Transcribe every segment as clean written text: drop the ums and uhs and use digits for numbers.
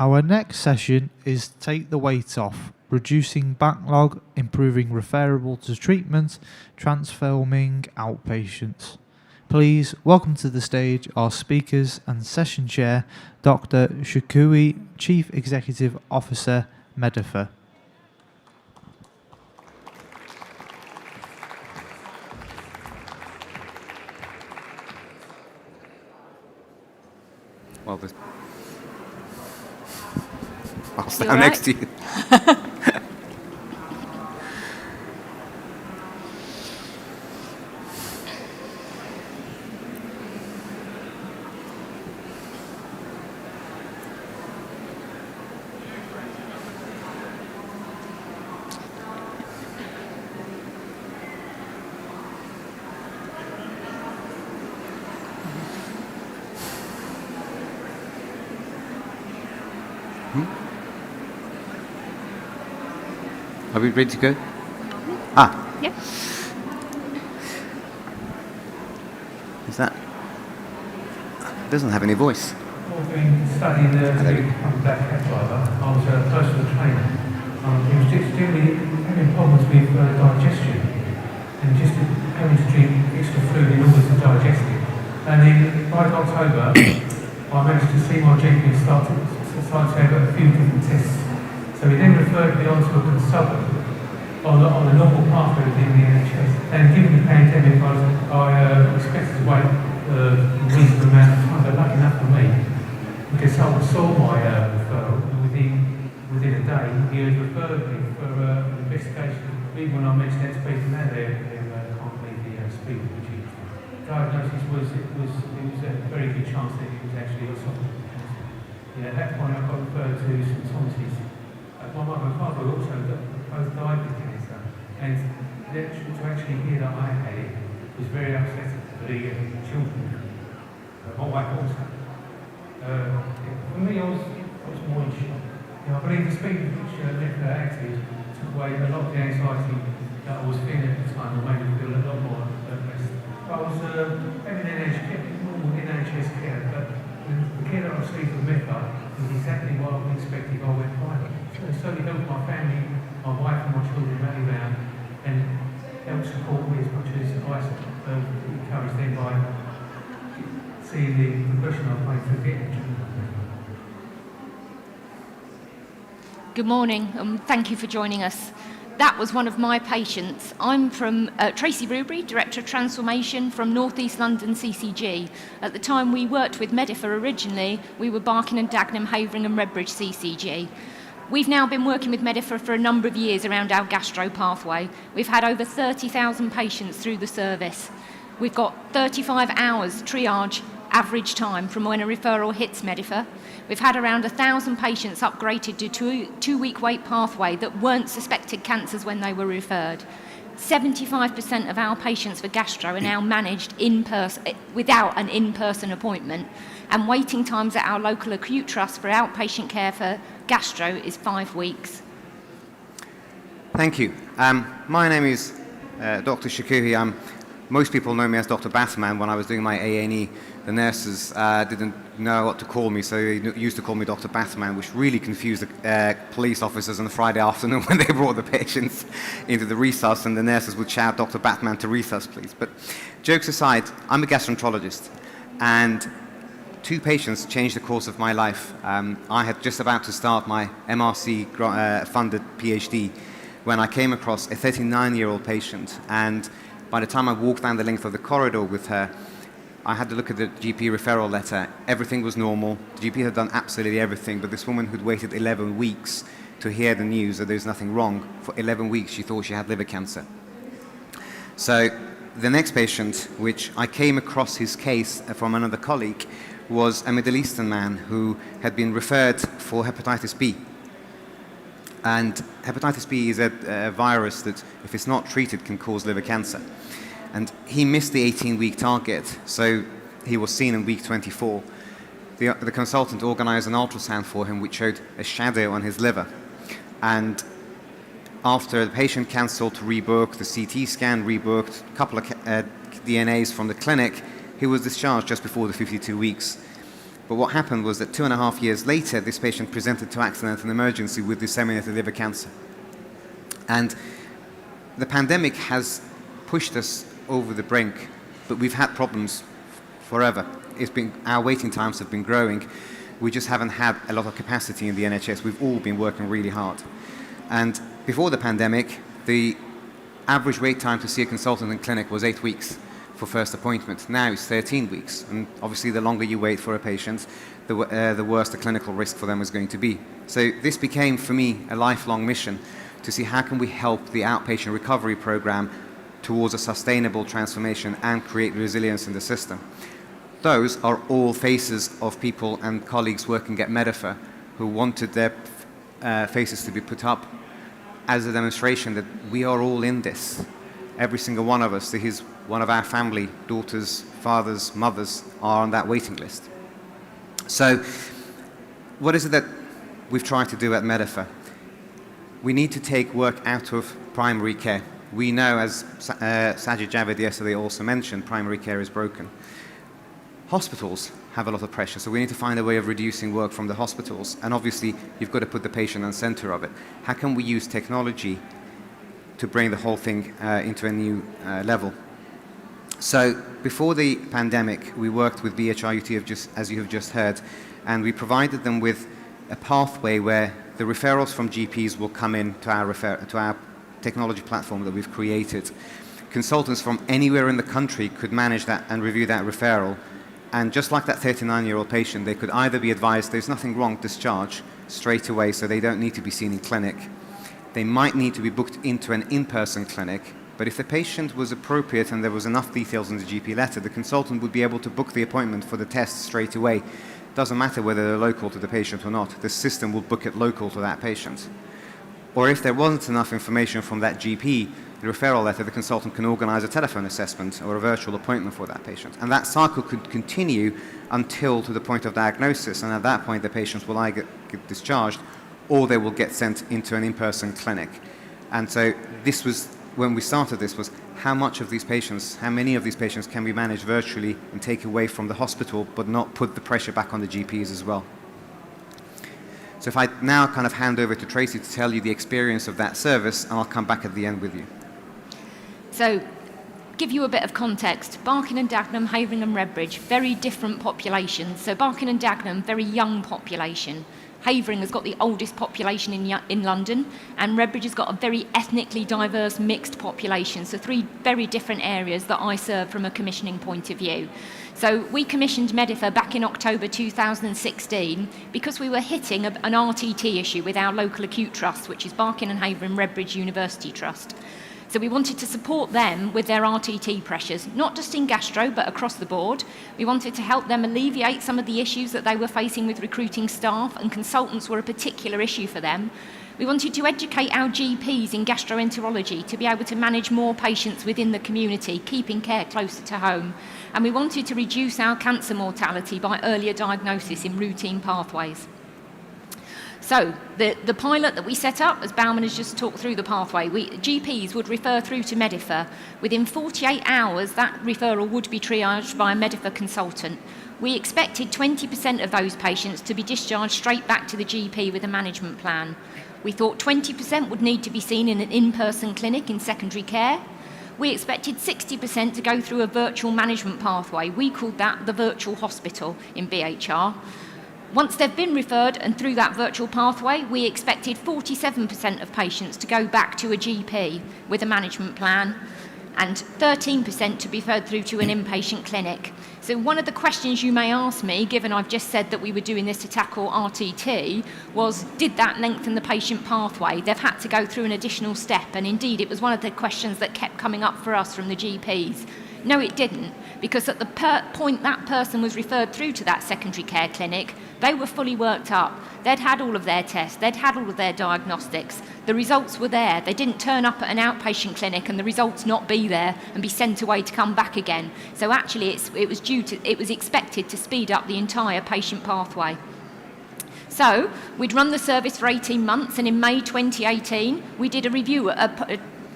Our next session is Take the Weight Off, reducing backlog, improving referral to treatment, transforming outpatients. Please welcome to the stage our speakers and session chair, Dr. Shukui, Chief Executive Officer, Medifer. Well, I'll stand next to you. Are we ready to go? Yep. Is that? It doesn't have any voice. Been studying I'm a black cab driver. I was a personal trainer. He was just generally having problems with digestion and just having to drink extra food in order to digest it. And then by October, I managed to see my GP start to have a few different tests. So he then referred me on to a consultant on the normal pathway within the NHS. And given the pandemic, I expected to wait a reasonable amount of time, but lucky enough for me, because I saw my referral within a day. He had referred me for an investigation. Even when I mentioned that to people now, they can't believe the speed at which he diagnosis was a very good chance that he was actually esophageal cancer. At that point I got referred to St Thomas's. My mother and father also both died with cancer, and to actually hear that I had it was very upsetting for the children. My wife also. For me, I was more in shock. I believe the speed at which Medifer acted took away a lot of the anxiety that I was feeling at the time and made me feel a lot more at rest. I was having normal NHS care, but the care that I received from Medifer was exactly what I expected if I went private. So it certainly helped my family, my wife and my children rally round and helped support me as much as I encouraged them by seeing the progression I've made through getting treatment. Good morning, thank you for joining us. That was one of my patients. I'm from Tracy Rubery, Director of Transformation from North East London CCG. At the time we worked with Medifer originally, we were Barking and Dagenham, Havering and Redbridge CCG. We've now been working with Medifer for a number of years around our gastro pathway. We've had over 30,000 patients through the service. We've got 35 hours triage average time from when a referral hits Medifer. We've had around 1,000 patients upgraded to two-week wait pathway that weren't suspected cancers when they were referred. 75% of our patients for gastro are now managed in person without an in-person appointment, and waiting times at our local acute trust for outpatient care for gastro is 5 weeks. Thank you. My name is Dr. Shukui. Most people know me as Dr. Batman. When I was doing my A&E, the nurses didn't know what to call me, so they used to call me Dr. Batman, which really confused the police officers on a Friday afternoon when they brought the patients into the resus, and the nurses would shout, "Dr. Batman to resus, please." But jokes aside, I'm a gastroenterologist, and 2 patients changed the course of my life. I had just about to start my MRC-funded PhD when I came across a 39-year-old patient, and by the time I walked down the length of the corridor with her, I had to look at the GP referral letter. Everything was normal. The GP had done absolutely everything, but this woman who'd waited 11 weeks to hear the news that there's nothing wrong, for 11 weeks she thought she had liver cancer. So the next patient, which I came across his case from another colleague, was a Middle Eastern man who had been referred for hepatitis B. And hepatitis B is a virus that, if it's not treated, can cause liver cancer. And he missed the 18-week target, so he was seen in week 24. The consultant organized an ultrasound for him, which showed a shadow on his liver. And after the patient cancelled to rebook, the CT scan rebooked, a couple of DNAs from the clinic, he was discharged just before the 52 weeks. But what happened was that 2.5 years later, this patient presented to accident and emergency with disseminated liver cancer. And the pandemic has pushed us over the brink, but we've had problems forever. Our waiting times have been growing. We just haven't had a lot of capacity in the NHS. We've all been working really hard. And before the pandemic, the average wait time to see a consultant in clinic was 8 weeks for first appointment. Now it's 13 weeks. And obviously, the longer you wait for a patient, the worse the clinical risk for them is going to be. So this became, for me, a lifelong mission to see how can we help the outpatient recovery program towards a sustainable transformation and create resilience in the system. Those are all faces of people and colleagues working at Medifer who wanted their faces to be put up as a demonstration that we are all in this. Every single one of us, this is one of our family, daughters, fathers, mothers, are on that waiting list. So what is it that we've tried to do at Medifer? We need to take work out of primary care. We know, as Sajid Javed yesterday also mentioned, primary care is broken. Hospitals have a lot of pressure, so we need to find a way of reducing work from the hospitals. And obviously, you've got to put the patient in the center of it. How can we use technology to bring the whole thing into a new level? So before the pandemic, we worked with BHRUT, as you have just heard, and we provided them with a pathway where the referrals from GPs will come in to our technology platform that we've created. Consultants from anywhere in the country could manage that and review that referral. And just like that 39-year-old patient, they could either be advised there's nothing wrong, discharge straight away, so they don't need to be seen in clinic. They might need to be booked into an in-person clinic, but if the patient was appropriate and there was enough details in the GP letter, the consultant would be able to book the appointment for the test straight away. Doesn't matter whether they're local to the patient or not. The system will book it local to that patient. Or if there wasn't enough information from that GP, the referral letter, the consultant can organize a telephone assessment or a virtual appointment for that patient. And that cycle could continue until to the point of diagnosis. And at that point, the patients will either get discharged or they will get sent into an in-person clinic. And so this was, when we started this, was how many of these patients can we manage virtually and take away from the hospital, but not put the pressure back on the GPs as well. So if I now kind of hand over to Tracy to tell you the experience of that service, and I'll come back at the end with you. So, give you a bit of context. Barking and Dagenham, Havering and Redbridge, very different populations. So Barking and Dagenham, very young population. Havering has got the oldest population in London, and Redbridge has got a very ethnically diverse mixed population. So 3 very different areas that I serve from a commissioning point of view. So we commissioned Medifer back in October 2016 because we were hitting an RTT issue with our local acute trust, which is Barking and Havering Redbridge University Trust. So we wanted to support them with their RTT pressures, not just in gastro, but across the board. We wanted to help them alleviate some of the issues that they were facing with recruiting staff, and consultants were a particular issue for them. We wanted to educate our GPs in gastroenterology to be able to manage more patients within the community, keeping care closer to home. And we wanted to reduce our cancer mortality by earlier diagnosis in routine pathways. So the pilot that we set up, as Bauman has just talked through the pathway, GPs would refer through to Medifer. Within 48 hours, that referral would be triaged by a Medifer consultant. We expected 20% of those patients to be discharged straight back to the GP with a management plan. We thought 20% would need to be seen in an in-person clinic in secondary care. We expected 60% to go through a virtual management pathway. We called that the virtual hospital in BHR. Once they've been referred and through that virtual pathway, we expected 47% of patients to go back to a GP with a management plan and 13% to be referred through to an inpatient clinic. So one of the questions you may ask me, given I've just said that we were doing this to tackle RTT, was did that lengthen the patient pathway? They've had to go through an additional step, and indeed it was one of the questions that kept coming up for us from the GPs. No, it didn't, because at the point that person was referred through to that secondary care clinic, they were fully worked up. They'd had all of their tests. They'd had all of their diagnostics. The results were there. They didn't turn up at an outpatient clinic and the results not be there and be sent away to come back again. So actually, it was expected to speed up the entire patient pathway. So we'd run the service for 18 months, and in May 2018, we did a review,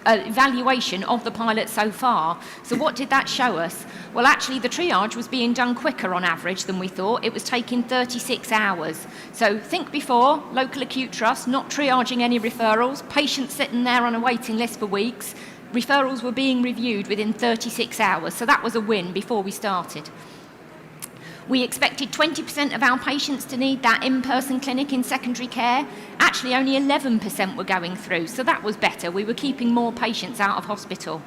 evaluation of the pilot so far. So what did that show us? Well, actually, the triage was being done quicker on average than we thought. It was taking 36 hours. So think before, local acute trust, not triaging any referrals, patients sitting there on a waiting list for weeks. Referrals were being reviewed within 36 hours. So that was a win before we started. We expected 20% of our patients to need that in-person clinic in secondary care. Actually, only 11% were going through, so that was better. We were keeping more patients out of hospital.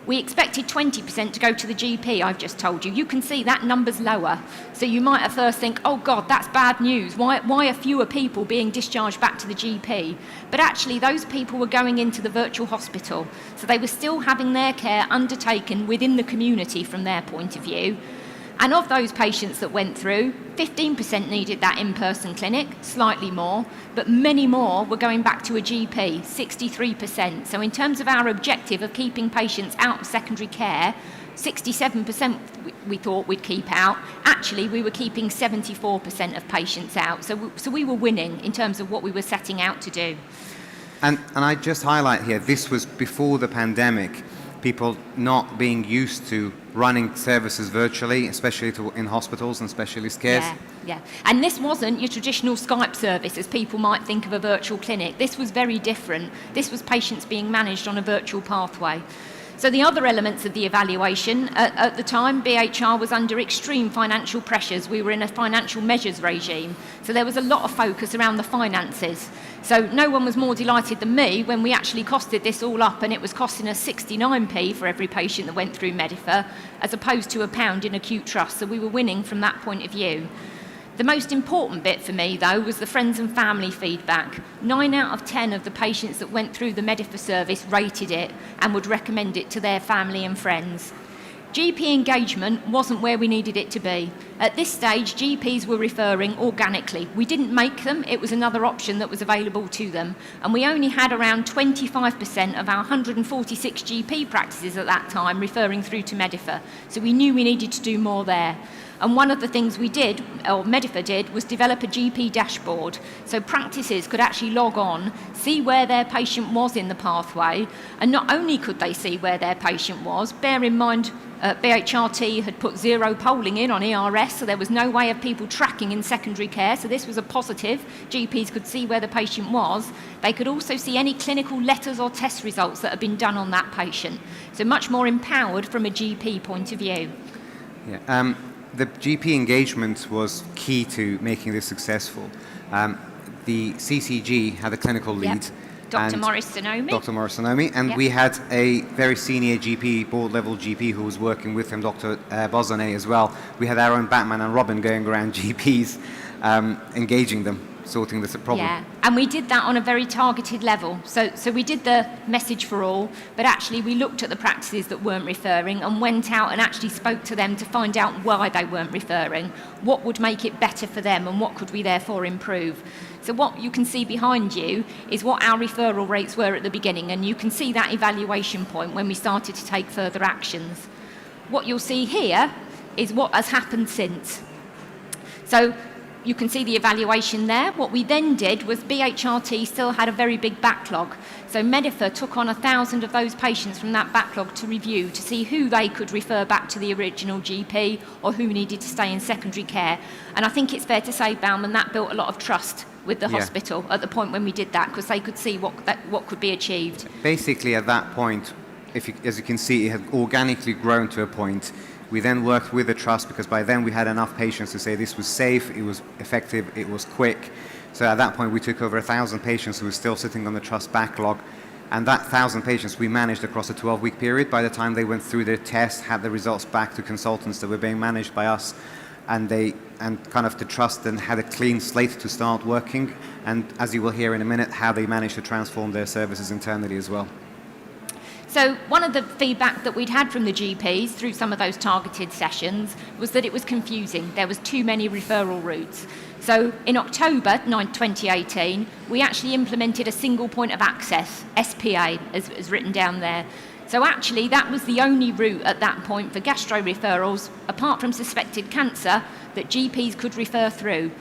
We expected 20% to go to the GP, I've just told you. You can see that number's lower. So you might at first think, oh God, that's bad news. Why are fewer people being discharged back to the GP? But actually, those people were going into the virtual hospital. So they were still having their care undertaken within the community from their point of view. And of those patients that went through, 15% needed that in-person clinic, slightly more, but many more were going back to a GP, 63%. So in terms of our objective of keeping patients out of secondary care, 67% we thought we'd keep out. Actually, we were keeping 74% of patients out. So we were winning in terms of what we were setting out to do. And I just highlight here, this was before the pandemic. People not being used to running services virtually, especially in hospitals and specialist cares. Yeah. And this wasn't your traditional Skype service, as people might think of a virtual clinic. This was very different. This was patients being managed on a virtual pathway. So the other elements of the evaluation, at the time, BHR was under extreme financial pressures. We were in a financial measures regime. So there was a lot of focus around the finances. So no one was more delighted than me when we actually costed this all up, and it was costing us 69p for every patient that went through Medifer, as opposed to £1 in acute trust. So we were winning from that point of view. The most important bit for me, though, was the friends and family feedback. 9 out of 10 of the patients that went through the Medifer service rated it and would recommend it to their family and friends. GP engagement wasn't where we needed it to be. At this stage, GPs were referring organically. We didn't make them, it was another option that was available to them. And we only had around 25% of our 146 GP practices at that time referring through to Medifer. So we knew we needed to do more there. And one of the things we did, or Medifer did, was develop a GP dashboard. So practices could actually log on, see where their patient was in the pathway, and not only could they see where their patient was, bear in mind BHRT had put 0 polling in on ERS, so there was no way of people tracking in secondary care, so this was a positive. GPs could see where the patient was. They could also see any clinical letters or test results that had been done on that patient. So much more empowered from a GP point of view. Yeah. The GP engagement was key to making this successful. The CCG had a clinical lead. Yep. Dr. Morris Sonomi, and yep. We had a very senior GP, board-level GP, who was working with him, Dr. Bozone as well. We had our own Batman and Robin going around GPs, engaging them, sorting this problem. Yeah, and we did that on a very targeted level. So we did the message for all, but actually we looked at the practices that weren't referring and went out and actually spoke to them to find out why they weren't referring, what would make it better for them, and what could we therefore improve. So what you can see behind you is what our referral rates were at the beginning, and you can see that evaluation point when we started to take further actions. What you'll see here is what has happened since. So you can see the evaluation there. What we then did was BHRT still had a very big backlog. So Medifer took on 1,000 of those patients from that backlog to review, to see who they could refer back to the original GP or who needed to stay in secondary care. And I think it's fair to say, Bauman, that built a lot of trust with the hospital at the point when we did that, because they could see what could be achieved. Basically, at that point, as you can see, it had organically grown to a point. We then worked with the trust, because by then we had enough patients to say this was safe, it was effective, it was quick. So at that point, we took over 1,000 patients who were still sitting on the trust backlog. And that 1,000 patients we managed across a 12-week period. By the time they went through their test, had the results back to consultants that were being managed by us, and kind of the trust then had a clean slate to start working. And as you will hear in a minute, how they managed to transform their services internally as well. So one of the feedback that we'd had from the GPs through some of those targeted sessions was that it was confusing. There was too many referral routes. So in October 2018, we actually implemented a single point of access, SPA, as written down there. So actually, that was the only route at that point for gastro referrals, apart from suspected cancer, that GPs could refer through.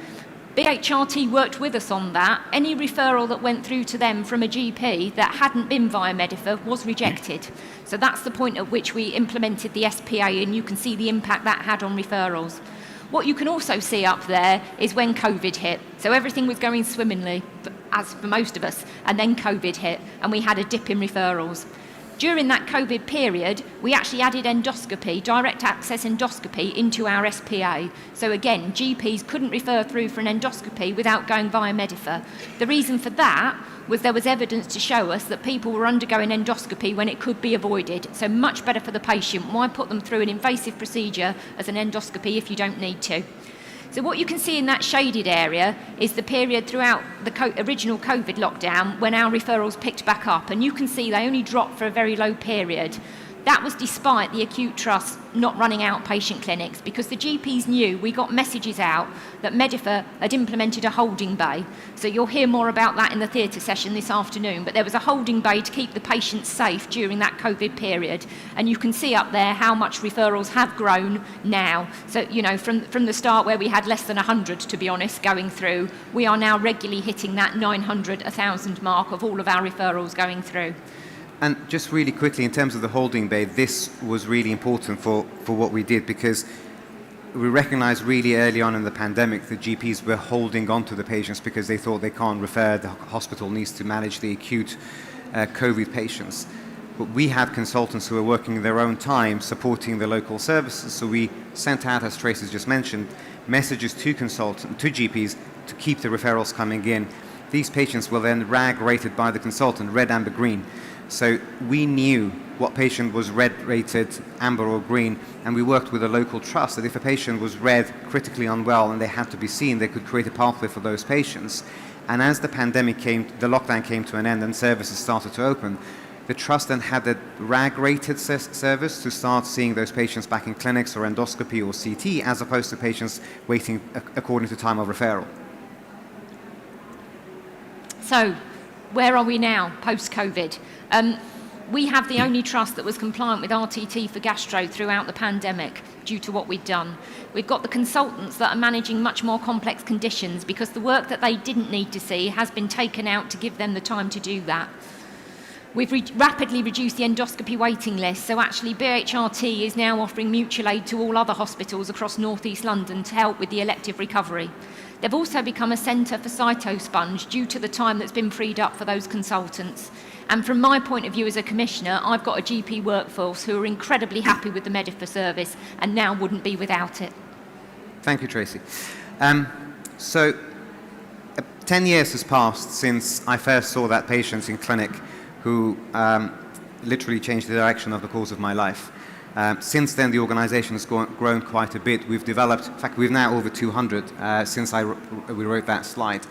BHRT worked with us on that. Any referral that went through to them from a GP that hadn't been via Medifer was rejected. So that's the point at which we implemented the SPA, and you can see the impact that had on referrals. What you can also see up there is when COVID hit. So everything was going swimmingly, as for most of us, and then COVID hit, and we had a dip in referrals. During that COVID period, we actually added endoscopy, direct access endoscopy, into our SPA. So again, GPs couldn't refer through for an endoscopy without going via Medifer. The reason for that was there was evidence to show us that people were undergoing endoscopy when it could be avoided. So much better for the patient. Why put them through an invasive procedure as an endoscopy if you don't need to? So what you can see in that shaded area is the period throughout the original COVID lockdown when our referrals picked back up, and you can see they only dropped for a very low period. That was despite the acute trust not running outpatient clinics, because the GPs knew, we got messages out that Medifer had implemented a holding bay. So you'll hear more about that in the theatre session this afternoon, but there was a holding bay to keep the patients safe during that COVID period. And you can see up there how much referrals have grown now. So, you know, from the start where we had less than 100, to be honest, going through, we are now regularly hitting that 900, 1,000 mark of all of our referrals going through. And just really quickly, in terms of the holding bay, this was really important for what we did, because we recognized really early on in the pandemic that GPs were holding on to the patients because they thought they can't refer, the hospital needs to manage the acute COVID patients. But we had consultants who were working in their own time supporting the local services. So we sent out, as Tracy just mentioned, messages to GPs to keep the referrals coming in. These patients were then RAG rated by the consultant, red, amber, green. So we knew what patient was red rated, amber or green, and we worked with a local trust that if a patient was red, critically unwell, and they had to be seen, they could create a pathway for those patients. And as the lockdown came to an end and services started to open, the trust then had a RAG rated service to start seeing those patients back in clinics or endoscopy or CT, as opposed to patients waiting according to time of referral. So, where are we now, post-COVID? We have the only trust that was compliant with RTT for gastro throughout the pandemic due to what we'd done. We've got the consultants that are managing much more complex conditions because the work that they didn't need to see has been taken out to give them the time to do that. We've rapidly reduced the endoscopy waiting list, so actually BHRT is now offering mutual aid to all other hospitals across North East London to help with the elective recovery. They've also become a centre for cytosponge due to the time that's been freed up for those consultants. And from my point of view as a commissioner, I've got a GP workforce who are incredibly happy with the Medifer service and now wouldn't be without it. Thank you, Tracy. 10 years has passed since I first saw that patient in clinic who literally changed the direction of the course of my life. Since then, the organisation has grown quite a bit. We've developed, in fact, we've now over 200 since we wrote that slide.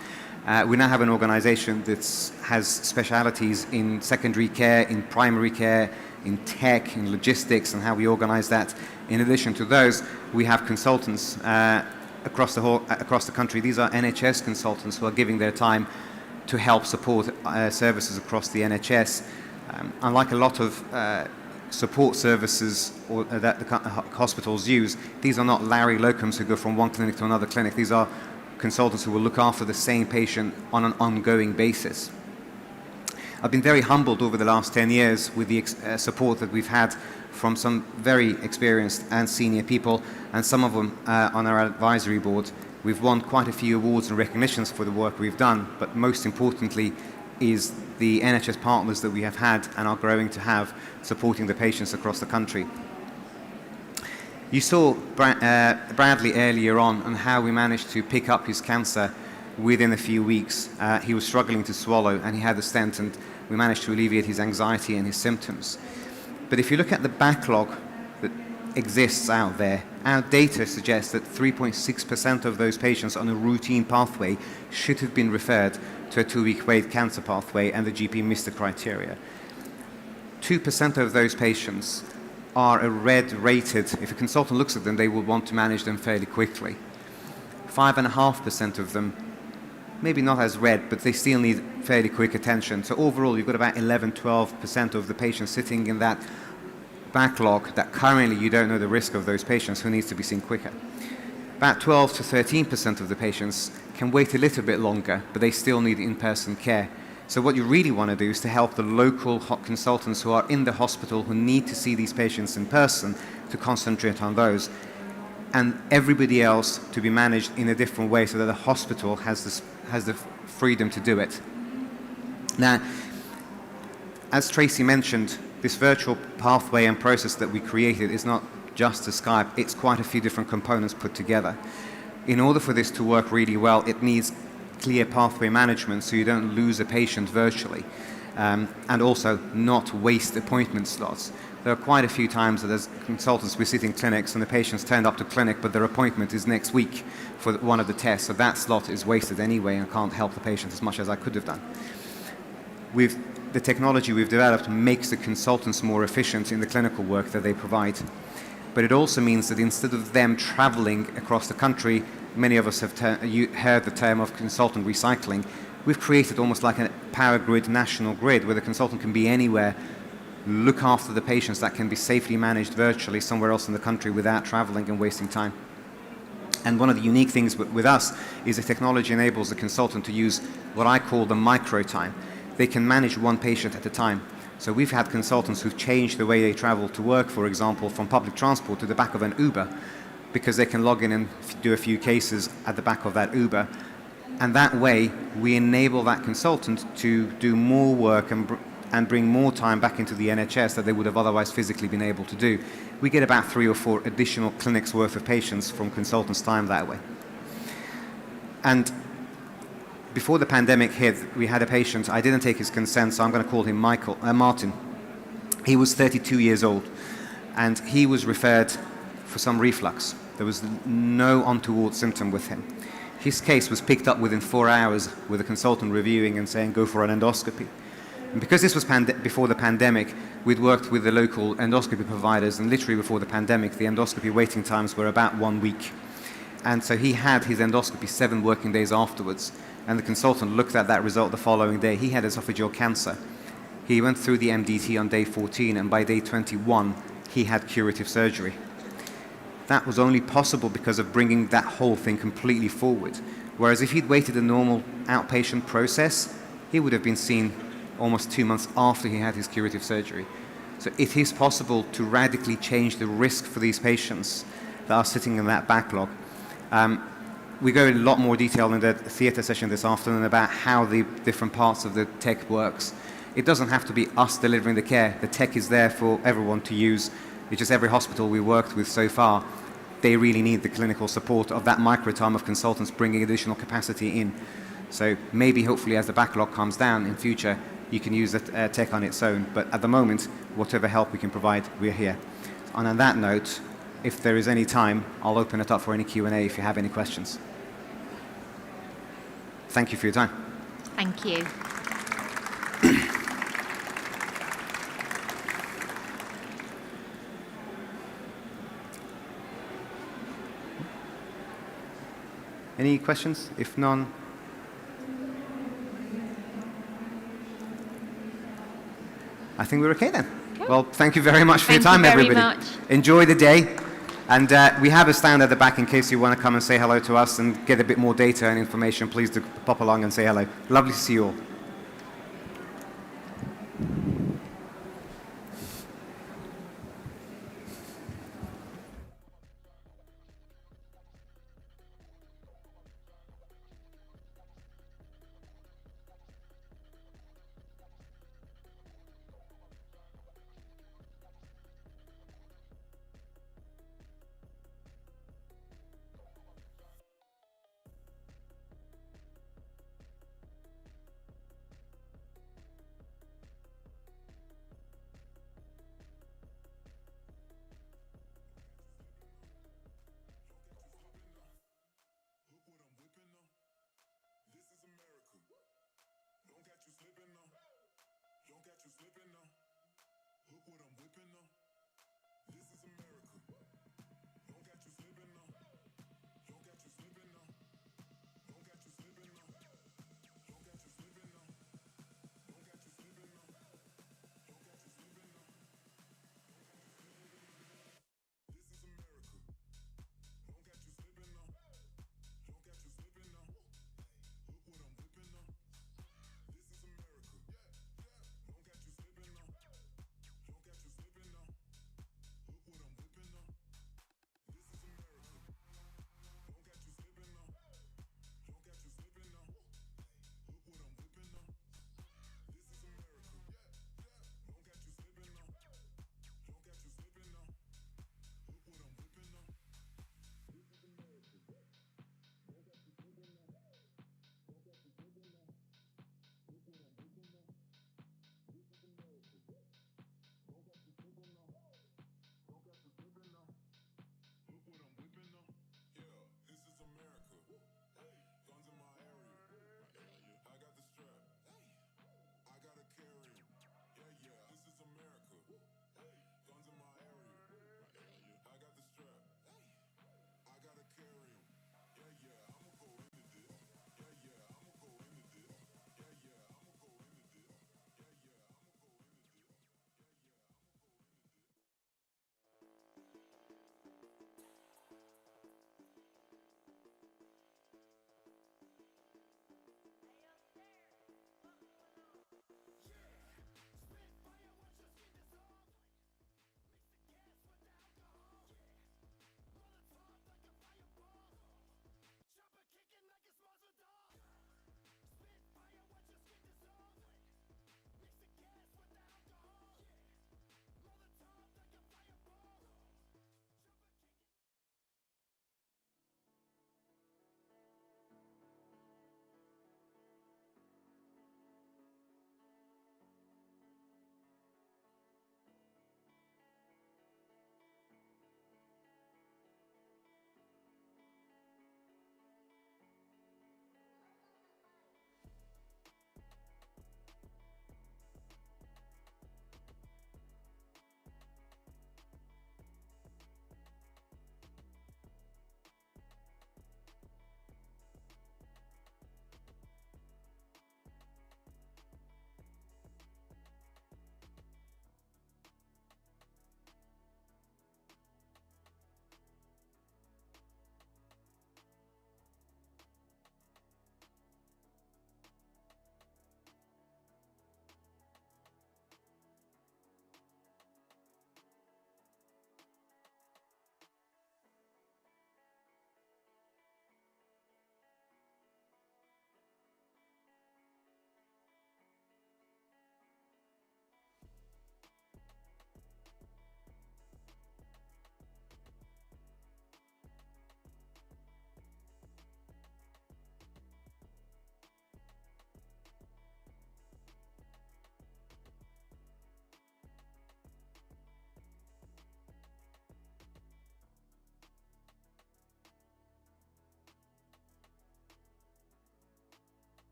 We now have an organisation that has specialities in secondary care, in primary care, in tech, in logistics, and how we organise that. In addition to those, we have consultants across the country. These are NHS consultants who are giving their time to help support services across the NHS. Unlike a lot of support services that the hospitals use, these are not Larry locums who go from one clinic to another clinic. These are consultants who will look after the same patient on an ongoing basis. I've been very humbled over the last 10 years with the support that we've had from some very experienced and senior people, and some of them on our advisory board. We've won quite a few awards and recognitions for the work we've done, but most importantly is the NHS partners that we have had and are growing to have supporting the patients across the country. You saw Bradley earlier on how we managed to pick up his cancer within a few weeks. He was struggling to swallow and he had a stent, and we managed to alleviate his anxiety and his symptoms. But if you look at the backlog that exists out there, our data suggests that 3.6% of those patients on a routine pathway should have been referred to a 2-week wait cancer pathway, and the GP missed the criteria. 2% of those patients are a red rated. If a consultant looks at them, they will want to manage them fairly quickly. 5.5% of them, maybe not as red, but they still need fairly quick attention. So overall, you've got about 11-12% of the patients sitting in that backlog that currently you don't know the risk of those patients who needs to be seen quicker. About 12 to 13% of the patients can wait a little bit longer, but they still need in-person care. So what you really want to do is to help the local consultants who are in the hospital who need to see these patients in person to concentrate on those, and everybody else to be managed in a different way so that the hospital has the freedom to do it. Now, as Tracy mentioned, this virtual pathway and process that we created is not just a Skype, it's quite a few different components put together. In order for this to work really well, it needs clear pathway management so you don't lose a patient virtually, and also not waste appointment slots. There are quite a few times that as consultants we sit in clinics and the patients turned up to clinic but their appointment is next week for one of the tests, so that slot is wasted anyway and can't help the patient as much as I could have done. The technology we've developed makes the consultants more efficient in the clinical work that they provide. But it also means that instead of them traveling across the country, many of us have heard the term of consultant recycling. We've created almost like a power grid, national grid, where the consultant can be anywhere, look after the patients that can be safely managed virtually somewhere else in the country without traveling and wasting time. And one of the unique things with us is the technology enables the consultant to use what I call the micro time. They can manage one patient at a time. So we've had consultants who've changed the way they travel to work, for example, from public transport to the back of an Uber, because they can log in and do a few cases at the back of that Uber. And that way, we enable that consultant to do more work and bring more time back into the NHS that they would have otherwise physically been able to do. We get about 3 or 4 additional clinics worth of patients from consultants' time that way. And before the pandemic hit, we had a patient. I didn't take his consent, so I'm going to call him Martin. He was 32 years old, and he was referred for some reflux. There was no untoward symptom with him. His case was picked up within 4 hours with a consultant reviewing and saying, go for an endoscopy. And because this was before the pandemic, we'd worked with the local endoscopy providers, and literally before the pandemic, the endoscopy waiting times were about 1 week. And so he had his endoscopy 7 working days afterwards. And the consultant looked at that result the following day. He had esophageal cancer. He went through the MDT on day 14, and by day 21, he had curative surgery. That was only possible because of bringing that whole thing completely forward. Whereas if he'd waited a normal outpatient process, he would have been seen almost 2 months after he had his curative surgery. So it is possible to radically change the risk for these patients that are sitting in that backlog. We go in a lot more detail in the theatre session this afternoon about how the different parts of the tech works. It doesn't have to be us delivering the care. The tech is there for everyone to use. It's just every hospital we worked with so far, they really need the clinical support of that micro time of consultants bringing additional capacity in. So maybe, hopefully, as the backlog comes down in future, you can use the tech on its own. But at the moment, whatever help we can provide, we're here. And on that note, if there is any time, I'll open it up for any Q&A if you have any questions. Thank you for your time. Thank you. Any questions? If none, I think we're okay then. Cool. Well, thank you very much for your Thank time, you very everybody. much. Enjoy the day. And we have a stand at the back in case you want to come and say hello to us and get a bit more data and information. Please do pop along and say hello. Lovely to see you all.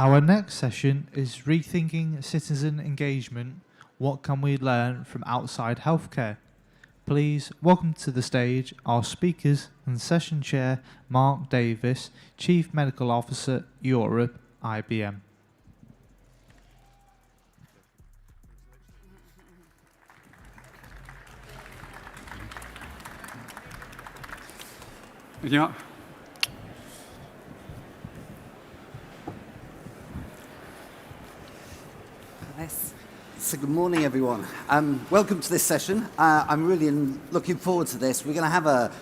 Our next session is Rethinking Citizen Engagement. What can we learn from outside healthcare? Please welcome to the stage our speakers and session chair, Mark Davis, Chief Medical Officer, Europe, IBM. Yeah. Yes. So good morning, everyone. Welcome to this session. I'm really looking forward to this. We're going to have a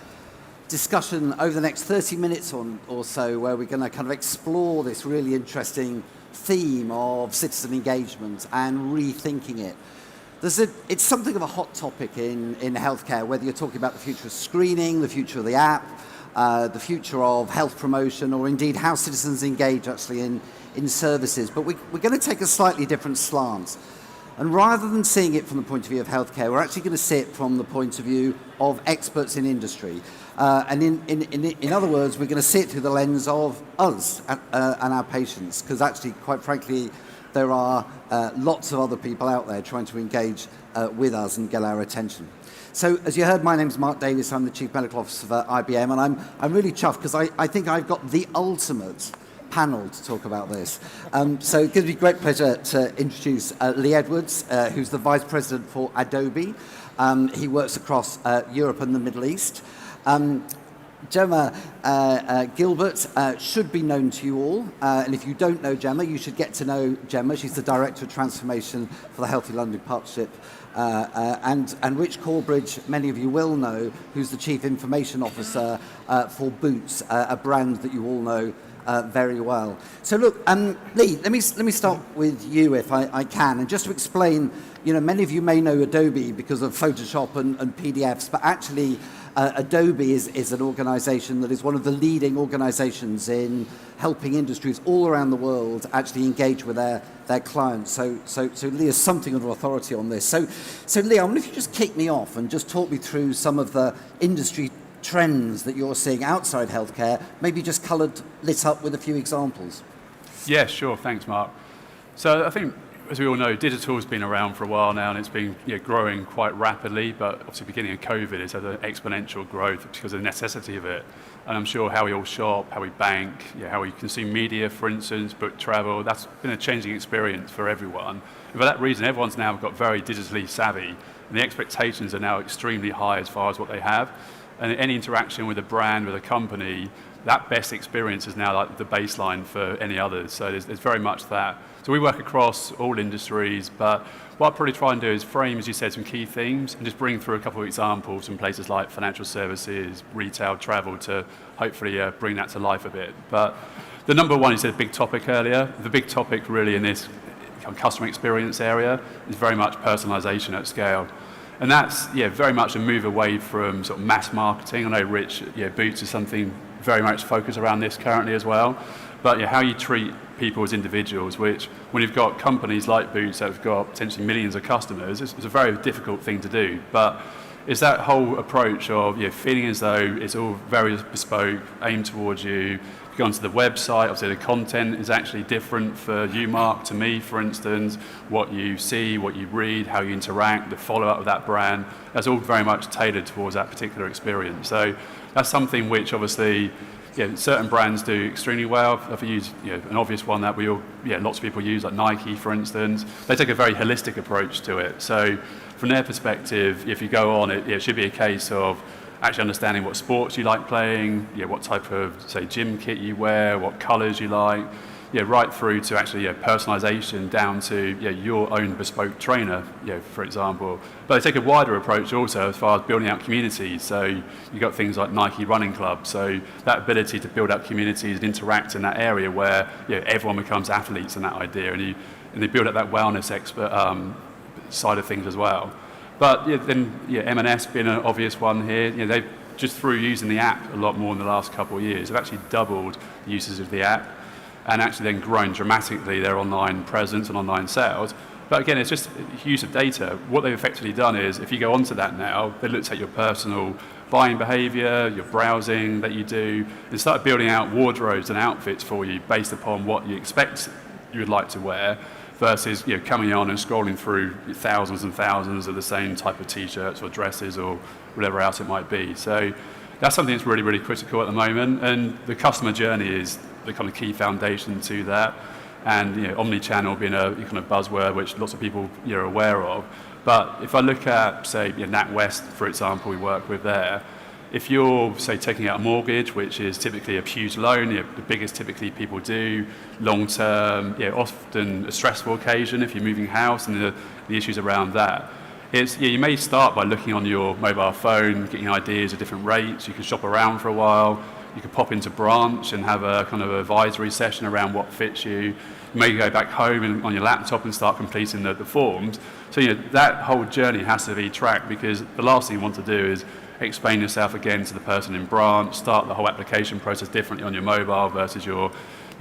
discussion over the next 30 minutes or so where we're going to kind of explore this really interesting theme of citizen engagement and rethinking it. It's something of a hot topic in healthcare, whether you're talking about the future of screening, the future of the app, the future of health promotion, or indeed how citizens engage actually in services. But we're going to take a slightly different slant. And rather than seeing it from the point of view of healthcare, we're actually going to see it from the point of view of experts in industry. And in other words, we're going to see it through the lens of us and our patients, because actually, quite frankly, there are lots of other people out there trying to engage with us and get our attention. So, as you heard, my name's Mark Davis. I'm the Chief Medical Officer for IBM, and I'm really chuffed because I think I've got the ultimate panel to talk about this. So it gives me great pleasure to introduce Lee Edwards, who's the Vice President for Adobe. He works across Europe and the Middle East. Gemma Gilbert should be known to you all, and if you don't know Gemma, you should get to know Gemma. She's the Director of Transformation for the Healthy London Partnership, and Rich Corbridge, many of you will know, who's the Chief Information Officer for Boots, a brand that you all know very well. So look, Lee, let me start with you if I can, and just to explain, many of you may know Adobe because of Photoshop and PDFs, but actually Adobe is an organization that is one of the leading organizations in helping industries all around the world actually engage with their clients. So Lee is something of an authority on this. So Lee, I wonder if you just kick me off and just talk me through some of the industry trends that you're seeing outside healthcare, maybe just lit up with a few examples. Yeah, sure. Thanks, Mark. So I think, as we all know, digital has been around for a while now, and it's been growing quite rapidly, but obviously beginning of COVID, it's had an exponential growth because of the necessity of it. And I'm sure how we all shop, how we bank, how we consume media, for instance, book travel, that's been a changing experience for everyone. And for that reason, everyone's now got very digitally savvy, and the expectations are now extremely high as far as what they have. And any interaction with a brand, with a company, that best experience is now like the baseline for any others. So there's very much that. So we work across all industries, but what I'll probably try and do is frame, as you said, some key themes and just bring through a couple of examples from places like financial services, retail, travel, to hopefully bring that to life a bit. But the number one, you said a big topic earlier. The big topic really in this customer experience area is very much personalization at scale. And that's very much a move away from sort of mass marketing. I know Rich, Boots is something very much focused around this currently as well. But how you treat people as individuals, which when you've got companies like Boots that have got potentially millions of customers, it's a very difficult thing to do. But it's that whole approach of feeling as though it's all very bespoke, aimed towards you. Go onto the website, obviously the content is actually different for you, Mark, to me, for instance. What you see, what you read, how you interact, the follow-up of that brand, that's all very much tailored towards that particular experience. So that's something which obviously certain brands do extremely well. If I use an obvious one that we all, lots of people use, like Nike, for instance, they take a very holistic approach to it. So from their perspective, if you go on, it should be a case of actually understanding what sports you like playing, what type of, say, gym kit you wear, what colours you like, right through to actually personalisation down to your own bespoke trainer, for example. But they take a wider approach also as far as building out communities. So you've got things like Nike Running Club. So that ability to build out communities and interact in that area where everyone becomes athletes in that idea, and they build up that wellness expert side of things as well. But then M&S being an obvious one here, they've just through using the app a lot more in the last couple of years, they've actually doubled the uses of the app and actually then grown dramatically their online presence and online sales. But again, it's just use of data. What they've effectively done is, if you go onto that now, they looked at your personal buying behavior, your browsing that you do, and started building out wardrobes and outfits for you based upon what you expect you would like to wear, versus coming on and scrolling through thousands and thousands of the same type of t-shirts or dresses or whatever else it might be. So that's something that's really, really critical at the moment, and the customer journey is the kind of key foundation to that. And omni-channel being a kind of buzzword which lots of people are aware of. But if I look at, say, NatWest, for example, we work with there, if you're, say, taking out a mortgage, which is typically a huge loan, the biggest typically people do, long-term, often a stressful occasion if you're moving house and the issues around that. You may start by looking on your mobile phone, getting ideas of different rates. You can shop around for a while. You could pop into branch and have a kind of advisory session around what fits you. You may go back home and on your laptop and start completing the forms. So that whole journey has to be tracked, because the last thing you want to do is explain yourself again to the person in branch, start the whole application process differently on your mobile versus your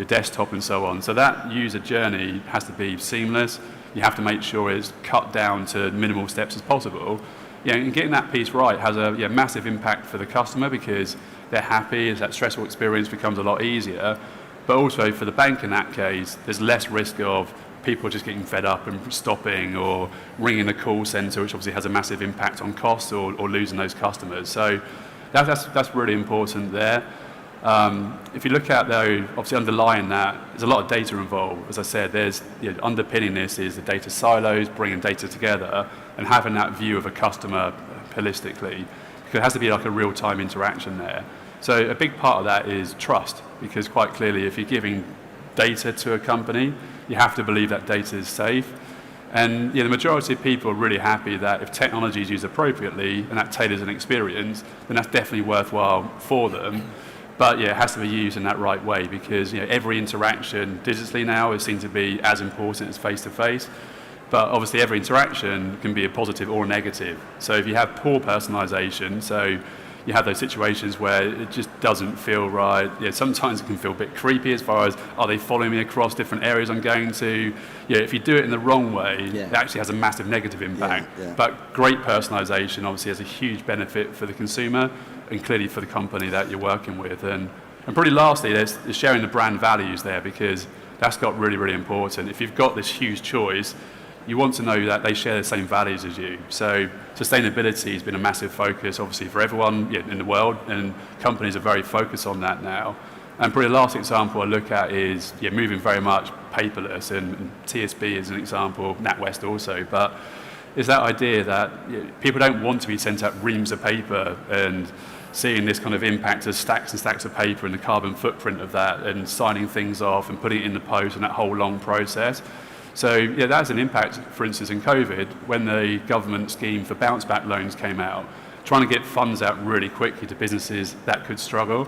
desktop and so on. So that user journey has to be seamless. You have to make sure it's cut down to minimal steps as possible. And getting that piece right has a massive impact for the customer, because they're happy, that stressful experience becomes a lot easier. But also for the bank in that case, there's less risk of people just getting fed up and stopping, or ringing the call centre, which obviously has a massive impact on costs, or losing those customers. So that's really important there. If you look at, though, obviously underlying that, there's a lot of data involved. As I said, there's underpinning this is the data silos, bringing data together, and having that view of a customer holistically, because it has to be like a real-time interaction there. So a big part of that is trust, because quite clearly, if you're giving data to a company, you have to believe that data is safe. And the majority of people are really happy that if technology is used appropriately and that tailors an experience, then that's definitely worthwhile for them. But it has to be used in that right way, because every interaction digitally now is seen to be as important as face-to-face. But obviously every interaction can be a positive or a negative. So if you have poor personalization, so you have those situations where it just doesn't feel right. Sometimes it can feel a bit creepy as far as, are they following me across different areas I'm going to? If you do it in the wrong way, it actually has a massive negative impact. But great personalization obviously has a huge benefit for the consumer, and clearly for the company that you're working with. And probably lastly, there's sharing the brand values there, because that's got really, really important. If you've got this huge choice, you want to know that they share the same values as you. So sustainability has been a massive focus, obviously, for everyone in the world, and companies are very focused on that now. And probably the last example I look at is moving very much paperless, and TSB is an example, NatWest also, but it's that idea that people don't want to be sent out reams of paper and seeing this kind of impact as stacks and stacks of paper and the carbon footprint of that, and signing things off and putting it in the post, and that whole long process. So that has an impact, for instance, in COVID, when the government scheme for bounce back loans came out, trying to get funds out really quickly to businesses that could struggle.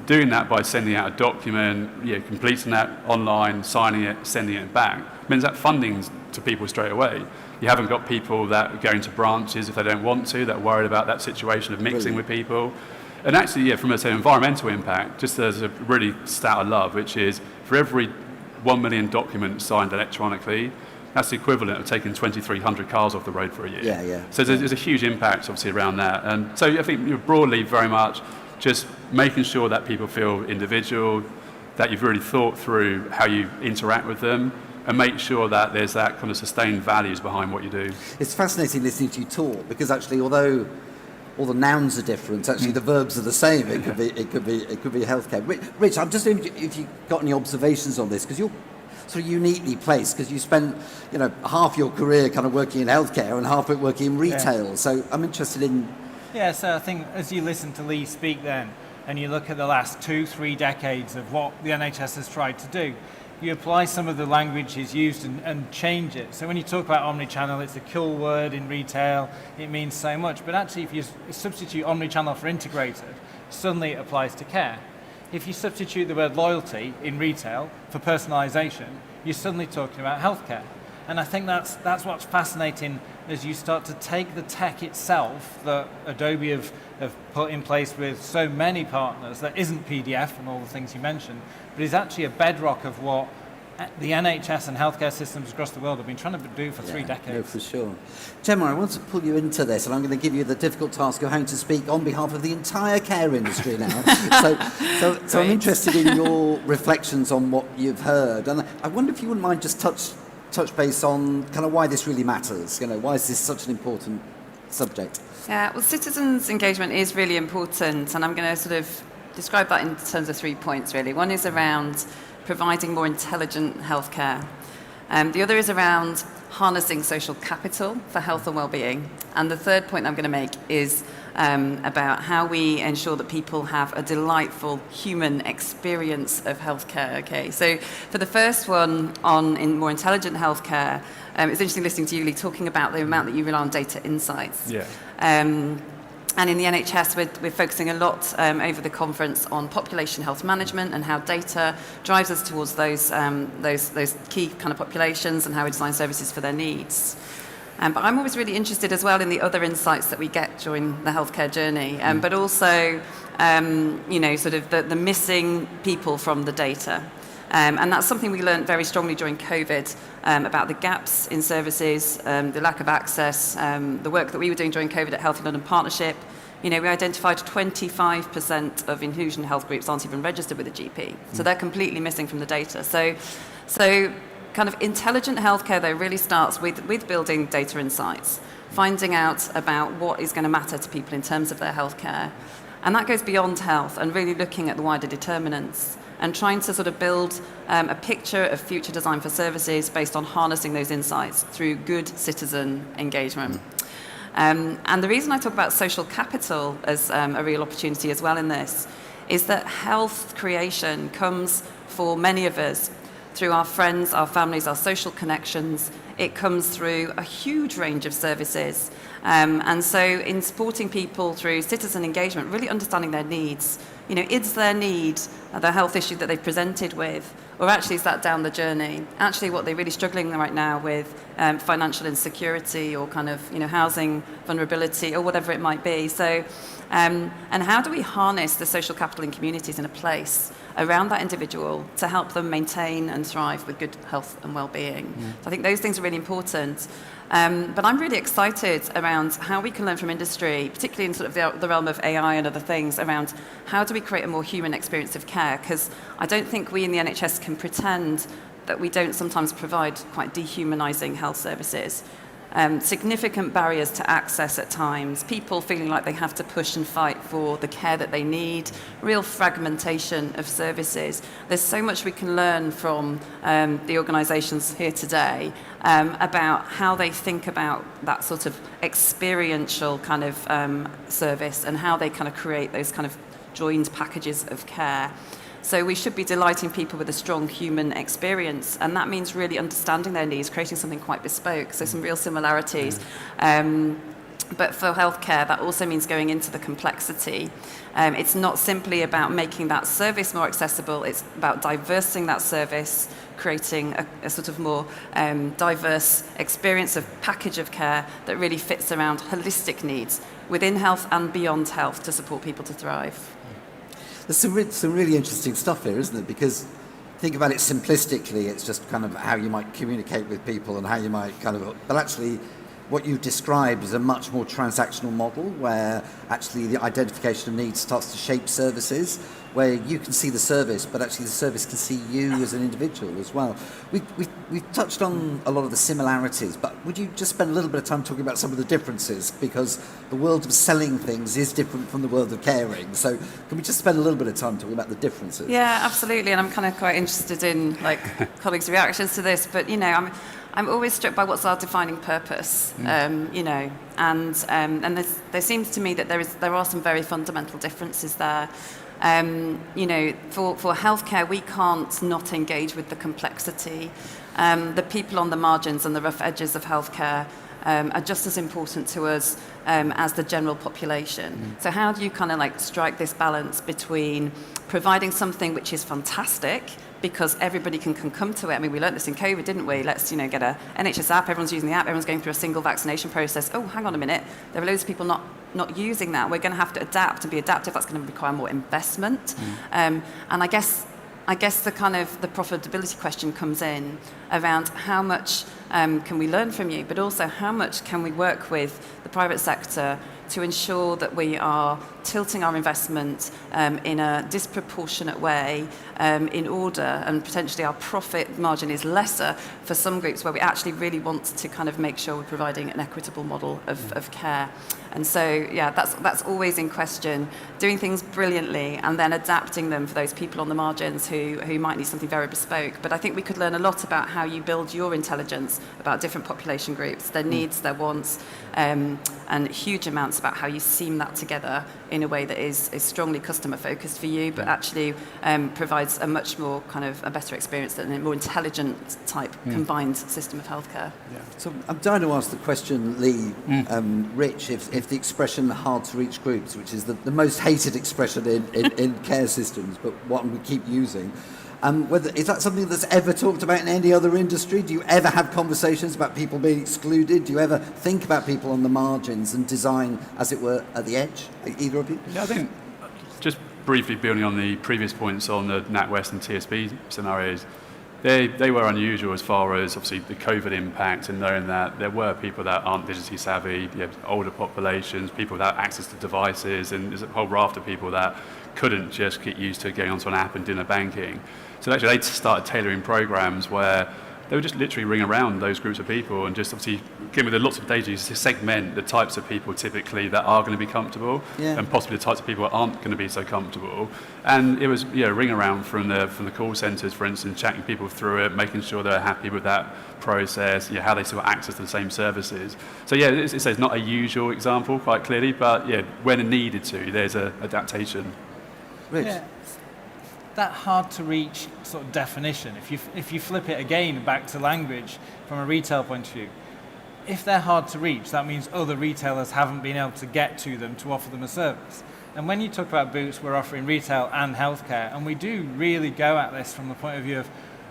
Doing that by sending out a document, completing that online, signing it, sending it back, means that funding's to people straight away. You haven't got people that are going to branches if they don't want to, that are worried about that situation of mixing with people. And actually, from a environmental impact, just as a really stat I love, which is for every 1 million documents signed electronically, that's the equivalent of taking 2,300 cars off the road for a year. So there's a huge impact, obviously, around that. And so I think broadly, very much just making sure that people feel individual, that you've really thought through how you interact with them, and make sure that there's that kind of sustained values behind what you do. It's fascinating listening to you talk, because actually, although all the nouns are different, actually the verbs are the same. It could be healthcare. Rich, I'm just wondering if you've got any observations on this, because you're sort of uniquely placed, because you spent half your career kind of working in healthcare and half of it working in retail. So I'm interested in. So I think as you listen to Lee speak then, and you look at the last 2-3 decades of what the NHS has tried to do, you apply some of the language he's used and change it. So when you talk about omnichannel, it's a cool word in retail, it means so much. But actually, if you substitute omnichannel for integrated, suddenly it applies to care. If you substitute the word loyalty in retail for personalisation, you're suddenly talking about healthcare. And I think that's what's fascinating as you start to take the tech itself that Adobe have put in place with so many partners that isn't PDF and all the things you mentioned, but is actually a bedrock of what the NHS and healthcare systems across the world have been trying to do for 3 decades. No, for sure. Gemma, I want to pull you into this, and I'm going to give you the difficult task of having to speak on behalf of the entire care industry now. so I'm interested in your reflections on what you've heard, and I wonder if you wouldn't mind just touch base on kind of why this really matters. Why is this such an important subject? Yeah, well, citizens' engagement is really important, and I'm going to sort of describe that in terms of 3 points, really. One is around providing more intelligent healthcare. The other is around harnessing social capital for health and well-being. And the third point I'm going to make is about how we ensure that people have a delightful human experience of healthcare. Okay, so for the first one in more intelligent healthcare, it's interesting listening to you, Lee, talking about the amount that you rely on data insights. Yeah. And in the NHS, we're focusing a lot over the conference on population health management and how data drives us towards those key kind of populations and how we design services for their needs. But I'm always really interested as well in the other insights that we get during the healthcare journey, but also, sort of the missing people from the data. And that's something we learned very strongly during COVID about the gaps in services, the lack of access, the work that we were doing during COVID at Healthy London Partnership. We identified 25% of inclusion health groups aren't even registered with a GP. So they're completely missing from the data. So kind of intelligent healthcare, though, really starts with building data insights, finding out about what is going to matter to people in terms of their healthcare. And that goes beyond health and really looking at the wider determinants and trying to sort of build a picture of future design for services based on harnessing those insights through good citizen engagement. And the reason I talk about social capital as a real opportunity as well in this is that health creation comes for many of us through our friends, our families, our social connections. It comes through a huge range of services. And so in supporting people through citizen engagement, really understanding their needs, is their need the health issue that they've presented with, or actually is that down the journey? Actually what they're really struggling right now with financial insecurity or kind of, housing vulnerability or whatever it might be. So, and how do we harness the social capital in communities in a place around that individual to help them maintain and thrive with good health and well-being? So I think those things are really important. But I'm really excited around how we can learn from industry, particularly in sort of the realm of AI and other things, around how do we create a more human experience of care? Because I don't think we in the NHS can pretend that we don't sometimes provide quite dehumanizing health services. Significant barriers to access at times, people feeling like they have to push and fight for the care that they need, real fragmentation of services. There's so much we can learn from the organisations here today about how they think about that sort of experiential kind of service and how they kind of create those kind of joined packages of care. So we should be delighting people with a strong human experience, and that means really understanding their needs, creating something quite bespoke, so some real similarities. But for healthcare, that also means going into the complexity. It's not simply about making that service more accessible, it's about diversing that service, creating a sort of more diverse experience of package of care that really fits around holistic needs within health and beyond health to support people to thrive. There's some really interesting stuff here, isn't it? Because think about it simplistically, it's just kind of how you might communicate with people and how you might kind of... But actually, what you've described is a much more transactional model where actually the identification of needs starts to shape services, where you can see the service, but actually the service can see you as an individual as well. We've touched on a lot of the similarities, but would you just spend a little bit of time talking about some of the differences? Because the world of selling things is different from the world of caring. So can we just spend a little bit of time talking about the differences? Yeah, absolutely. And I'm kind of quite interested in colleagues' reactions to this, but I'm always struck by what's our defining purpose, and there seems to me that there are some very fundamental differences there. For healthcare, we can't not engage with the complexity. The people on the margins and the rough edges of healthcare are just as important to us as the general population. So how do you kind of strike this balance between providing something which is fantastic because everybody can come to it? I mean, we learned this in COVID, didn't we? Let's get a NHS app, everyone's using the app, everyone's going through a single vaccination process. Oh, hang on a minute, there are loads of people not using that. We're going to have to adapt and be adaptive. That's going to require more investment. And I guess I guess the profitability question comes in around how much can we learn from you, but also how much can we work with the private sector to ensure that we are tilting our investment in a disproportionate way in order, and potentially our profit margin is lesser for some groups where we actually really want to kind of make sure we're providing an equitable model of care. And so, yeah, that's always in question, doing things brilliantly and then adapting them for those people on the margins who might need something very bespoke. But I think we could learn a lot about how you build your intelligence about different population groups, their needs, their wants, and huge amounts about how you seam that together in a way that is strongly customer focused for you, but actually provides a much more kind of a better experience than a more intelligent type combined system of healthcare. Yeah. So I'm dying to ask the question, Lee, Rich, if the expression hard to reach groups, which is the most hated expression in care systems, but one we keep using, is that something that's ever talked about in any other industry? Do you ever have conversations about people being excluded? Do you ever think about people on the margins and design, as it were, at the edge? Either of you? Yeah, I think just briefly building on the previous points on the NatWest and TSB scenarios, they were unusual as far as obviously the COVID impact, and knowing that there were people that aren't digitally savvy, older populations, people without access to devices, and there's a whole raft of people that couldn't just get used to getting onto an app and doing their banking. So actually they started tailoring programs where they would just literally ring around those groups of people and just obviously give them lots of data to segment the types of people typically that are going to be comfortable and possibly the types of people that aren't going to be so comfortable. And it was ring around from the call centres, for instance, chatting people through it, making sure they're happy with that process, how they still access to the same services. So it's not a usual example quite clearly, but when needed to, there's an adaptation. Rich? Yeah. That hard to reach sort of definition, if you flip it again back to language from a retail point of view, if they're hard to reach, that means other retailers haven't been able to get to them to offer them a service. And when you talk about Boots, we're offering retail and healthcare, and we do really go at this from the point of view of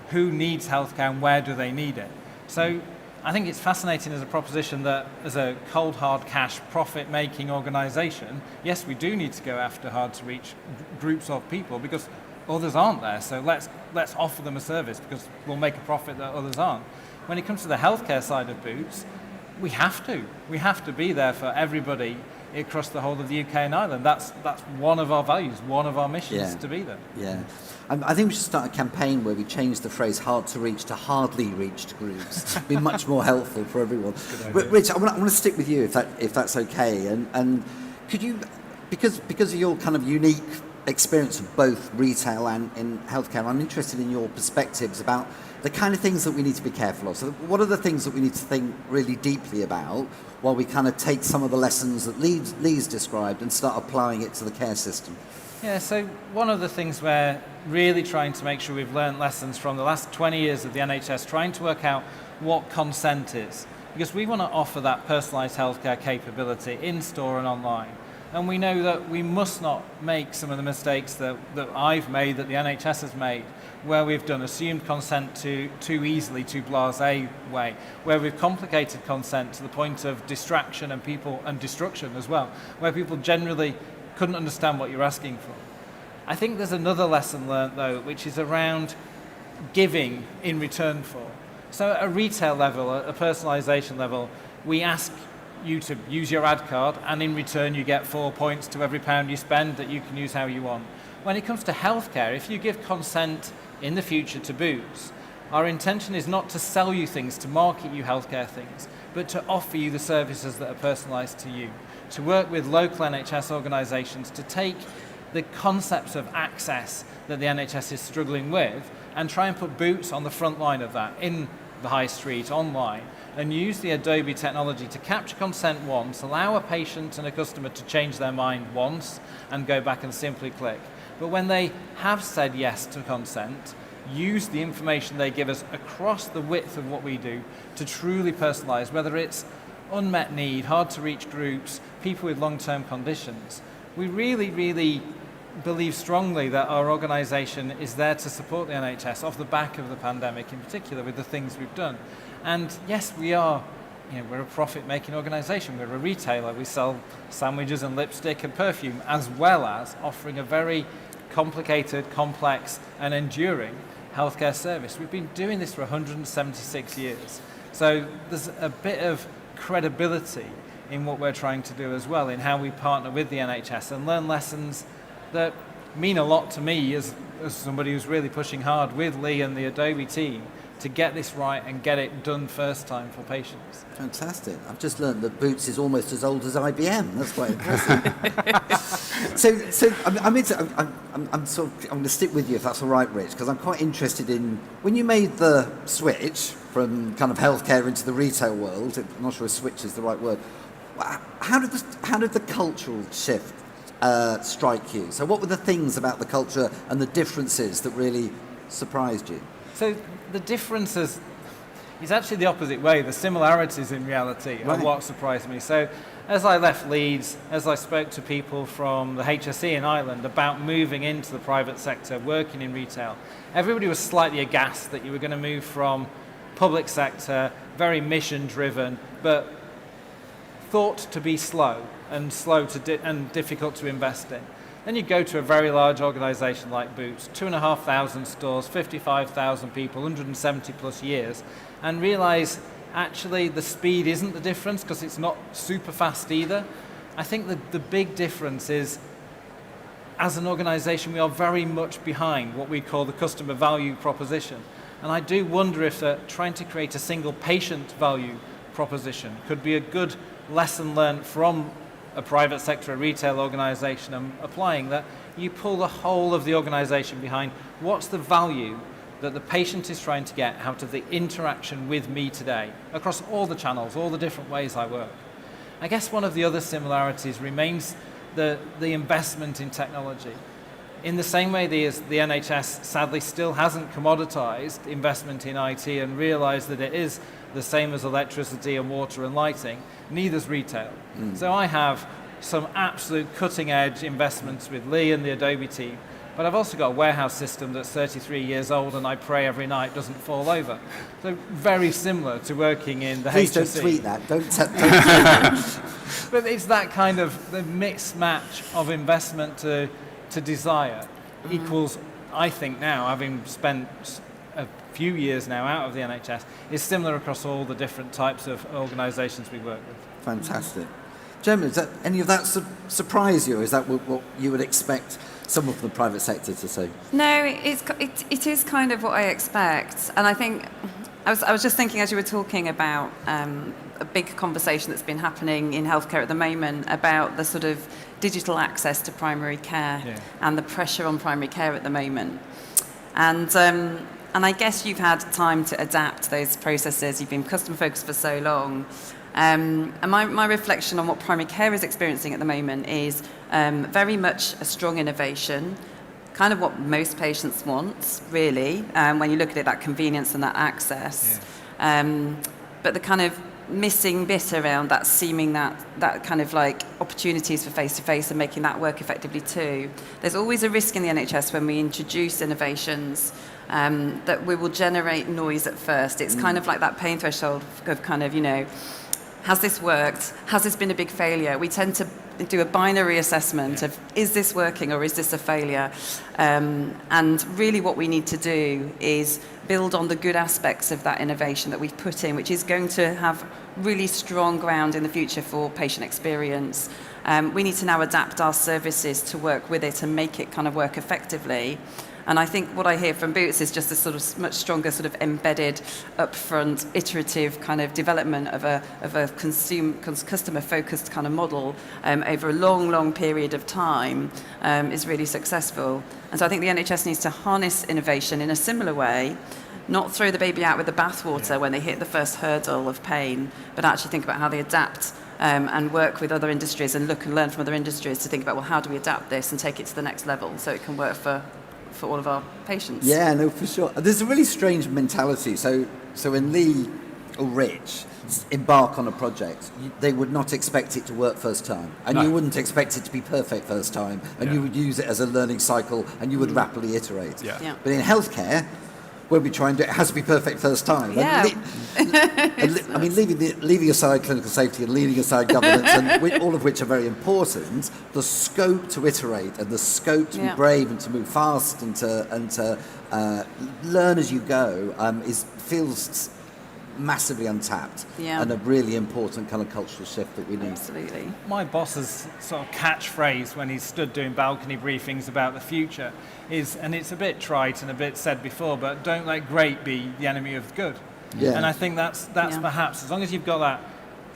who needs healthcare and where do they need it. So I think it's fascinating as a proposition that as a cold, hard cash, profit-making organisation, yes, we do need to go after hard-to-reach groups of people because others aren't there. So let's offer them a service because we'll make a profit that others aren't. When it comes to the healthcare side of Boots, we have to be there for everybody across the whole of the UK and Ireland. That's one of our values, one of our missions to be there. Yeah. I think we should start a campaign where we change the phrase hard to reach to hardly reached groups. It'd be much more helpful for everyone. Rich, I want to stick with you if that's okay. And could you, because of your kind of unique experience of both retail and in healthcare, I'm interested in your perspectives about the kind of things that we need to be careful of. So what are the things that we need to think really deeply about while we kind of take some of the lessons that Lee's described and start applying it to the care system? Yeah, so one of the things we're really trying to make sure we've learned lessons from the last 20 years of the NHS, trying to work out what consent is, because we want to offer that personalised healthcare capability in store and online. And we know that we must not make some of the mistakes that I've made, that the NHS has made, where we've done assumed consent too easily, too blasé way, where we've complicated consent to the point of distraction and destruction as well, where people generally couldn't understand what you're asking for. I think there's another lesson learnt though, which is around giving in return for. So at a retail level, at a personalisation level, we ask you to use your ad card, and in return you get 4 points to every pound you spend that you can use how you want. When it comes to healthcare, if you give consent in the future to Boots, our intention is not to sell you things, to market you healthcare things, but to offer you the services that are personalised to you, to work with local NHS organisations to take the concepts of access that the NHS is struggling with and try and put Boots on the front line of that, in the high street, online, and use the Adobe technology to capture consent once, allow a patient and a customer to change their mind once and go back and simply click. But when they have said yes to consent, use the information they give us across the width of what we do to truly personalise, whether it's unmet need, hard to reach groups, people with long-term conditions. We really, really believe strongly that our organisation is there to support the NHS off the back of the pandemic, in particular with the things we've done. And yes, we're a profit-making organisation. We're a retailer. We sell sandwiches and lipstick and perfume, as well as offering a very complicated, complex, and enduring healthcare service. We've been doing this for 176 years. So there's a bit of credibility in what we're trying to do as well, in how we partner with the NHS and learn lessons that mean a lot to me as somebody who's really pushing hard with Lee and the Adobe team to get this right and get it done first time for patients. Fantastic. I've just learned that Boots is almost as old as IBM. That's quite impressive. so I'm going to stick with you if that's all right, Rich, because I'm quite interested in when you made the switch from kind of healthcare into the retail world. I'm not sure if switch is the right word. How did the cultural shift strike you? So what were the things about the culture and the differences that really surprised you? So the differences is actually the opposite way. The similarities in reality are what surprised me. So as I left Leeds, as I spoke to people from the HSE in Ireland about moving into the private sector, working in retail, everybody was slightly aghast that you were going to move from public sector, very mission driven, but thought to be slow and and difficult to invest in. Then you go to a very large organisation like Boots, 2,500 stores, 55,000 people, 170 plus years, and realise actually the speed isn't the difference because it's not super fast either. I think the big difference is, as an organisation, we are very much behind what we call the customer value proposition. And I do wonder if trying to create a single patient value proposition could be a good lesson learned from a private sector, a retail organisation, and applying that. You pull the whole of the organisation behind what's the value that the patient is trying to get out of the interaction with me today across all the channels, all the different ways I work. I guess one of the other similarities remains the investment in technology. In the same way the NHS sadly still hasn't commoditised investment in IT and realised that it is the same as electricity and water and lighting, neither's retail. So I have some absolute cutting edge investments with Lee and the Adobe team, but I've also got a warehouse system that's 33 years old and I pray every night doesn't fall over. So very similar to working in the Please HSE. don't tweet that. Don't tweet that. But it's that kind of the mismatch of investment to desire equals, I think now, having spent a few years now out of the NHS, is similar across all the different types of organisations we work with. Fantastic. Gemma, does any of that surprise you? Is that what you would expect some of the private sector to say? No, it is kind of what I expect. And I think, I was just thinking as you were talking about a big conversation that's been happening in healthcare at the moment about the sort of digital access to primary care and the pressure on primary care at the moment. And I guess you've had time to adapt those processes. You've been customer focused for so long. And my reflection on what primary care is experiencing at the moment is very much a strong innovation, kind of what most patients want, really, when you look at it, that convenience and that access. But the kind of missing bit around that seeming that kind of like opportunities for face-to-face and making that work effectively too. There's always a risk in the NHS when we introduce innovations that we will generate noise at first. It's kind of like that pain threshold of kind of, has this worked? Has this been a big failure? We tend to do a binary assessment of, is this working or is this a failure? And really what we need to do is build on the good aspects of that innovation that we've put in, which is going to have really strong ground in the future for patient experience. We need to now adapt our services to work with it and make it kind of work effectively. And I think what I hear from Boots is just a sort of much stronger sort of embedded, upfront, iterative kind of development of a customer-focused kind of model over a long, long period of time is really successful. And so I think the NHS needs to harness innovation in a similar way, not throw the baby out with the bathwater when they hit the first hurdle of pain, but actually think about how they adapt and work with other industries and look and learn from other industries to think about, well, how do we adapt this and take it to the next level so it can work for all of our patients. Yeah, no, for sure. There's a really strange mentality. So when Lee or Rich embark on a project, they would not expect it to work first time. And you wouldn't expect it to be perfect first time. And you would use it as a learning cycle and you would rapidly iterate. Yeah. But in healthcare, when we try and do it, it has to be perfect first time. Yeah. I mean, leaving aside clinical safety and leaving aside governance, and all of which are very important, the scope to iterate and the scope to be brave and to move fast and to learn as you go feels massively untapped, and a really important kind of cultural shift that we need. Absolutely. My boss's sort of catchphrase when he stood doing balcony briefings about the future is, and it's a bit trite and a bit said before, but don't let great be the enemy of good. Yeah. And I think that's perhaps, as long as you've got that,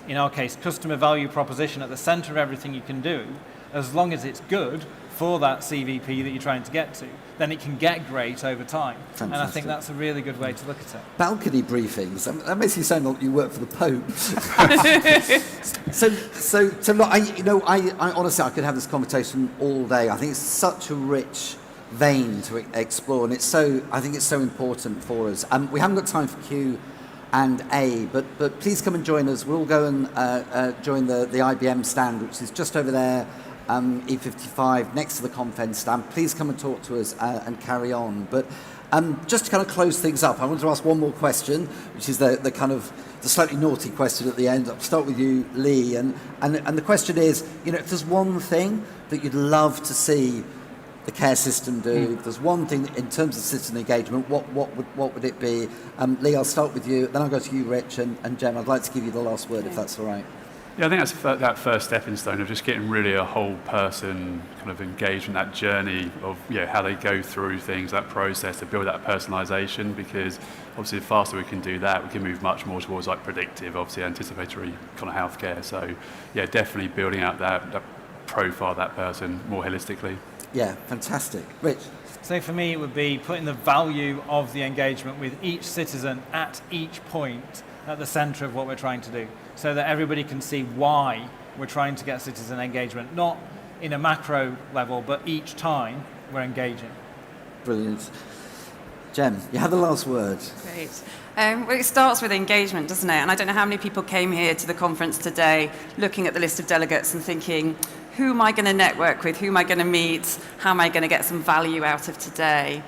in our case, customer value proposition at the center of everything you can do, as long as it's good for that CVP that you're trying to get to, then it can get great over time. Fantastic. And I think that's a really good way to look at it. Balcony briefings, that makes you sound like you work for the Pope. so look, I honestly, I could have this conversation all day. I think it's such a rich vein to explore, and I think it's so important for us. We haven't got time for Q&A, but please come and join us. We'll all go and join the IBM stand, which is just over there, E55, next to the Confed stand. Please come and talk to us and carry on. But just to kind of close things up, I want to ask one more question, which is the kind of the slightly naughty question at the end. I'll start with you, Lee, and the question is, if there's one thing that you'd love to see the care system do, if there's one thing in terms of citizen engagement, what would it be? Lee, I'll start with you, then I'll go to you, Rich, and Jem. I'd like to give you the last word, if that's all right. Yeah, I think that's that first stepping stone of just getting really a whole person kind of engaged in that journey of how they go through things, that process to build that personalisation, because obviously the faster we can do that, we can move much more towards like predictive, obviously anticipatory kind of healthcare. So yeah, definitely building out that profile of that person more holistically. Yeah, fantastic. Rich? So for me, it would be putting the value of the engagement with each citizen at each point at the centre of what we're trying to do, so that everybody can see why we're trying to get citizen engagement, not in a macro level, but each time we're engaging. Brilliant. Jem, you have the last word. Great. Well, it starts with engagement, doesn't it? And I don't know how many people came here to the conference today looking at the list of delegates and thinking, who am I going to network with? Who am I going to meet? How am I going to get some value out of today?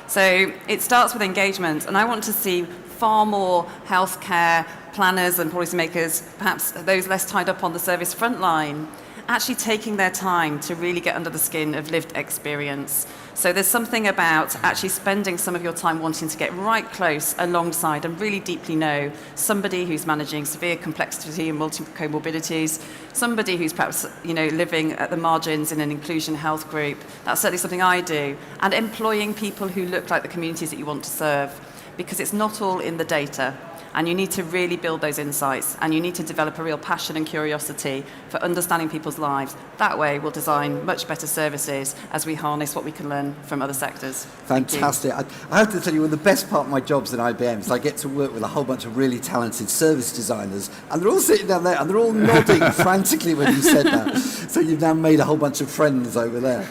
So it starts with engagement, and I want to see far more healthcare planners and policymakers, perhaps those less tied up on the service frontline, actually taking their time to really get under the skin of lived experience. So there's something about actually spending some of your time wanting to get right close alongside and really deeply know somebody who's managing severe complexity and multi-comorbidities, somebody who's perhaps living at the margins in an inclusion health group. That's certainly something I do. And employing people who look like the communities that you want to serve, because it's not all in the data. And you need to really build those insights, and you need to develop a real passion and curiosity for understanding people's lives. That way we'll design much better services as we harness what we can learn from other sectors. Fantastic. I have to tell you, one of the best part of my jobs in IBM is I get to work with a whole bunch of really talented service designers, and they're all sitting down there and they're all nodding frantically when you said that. So you've now made a whole bunch of friends over there.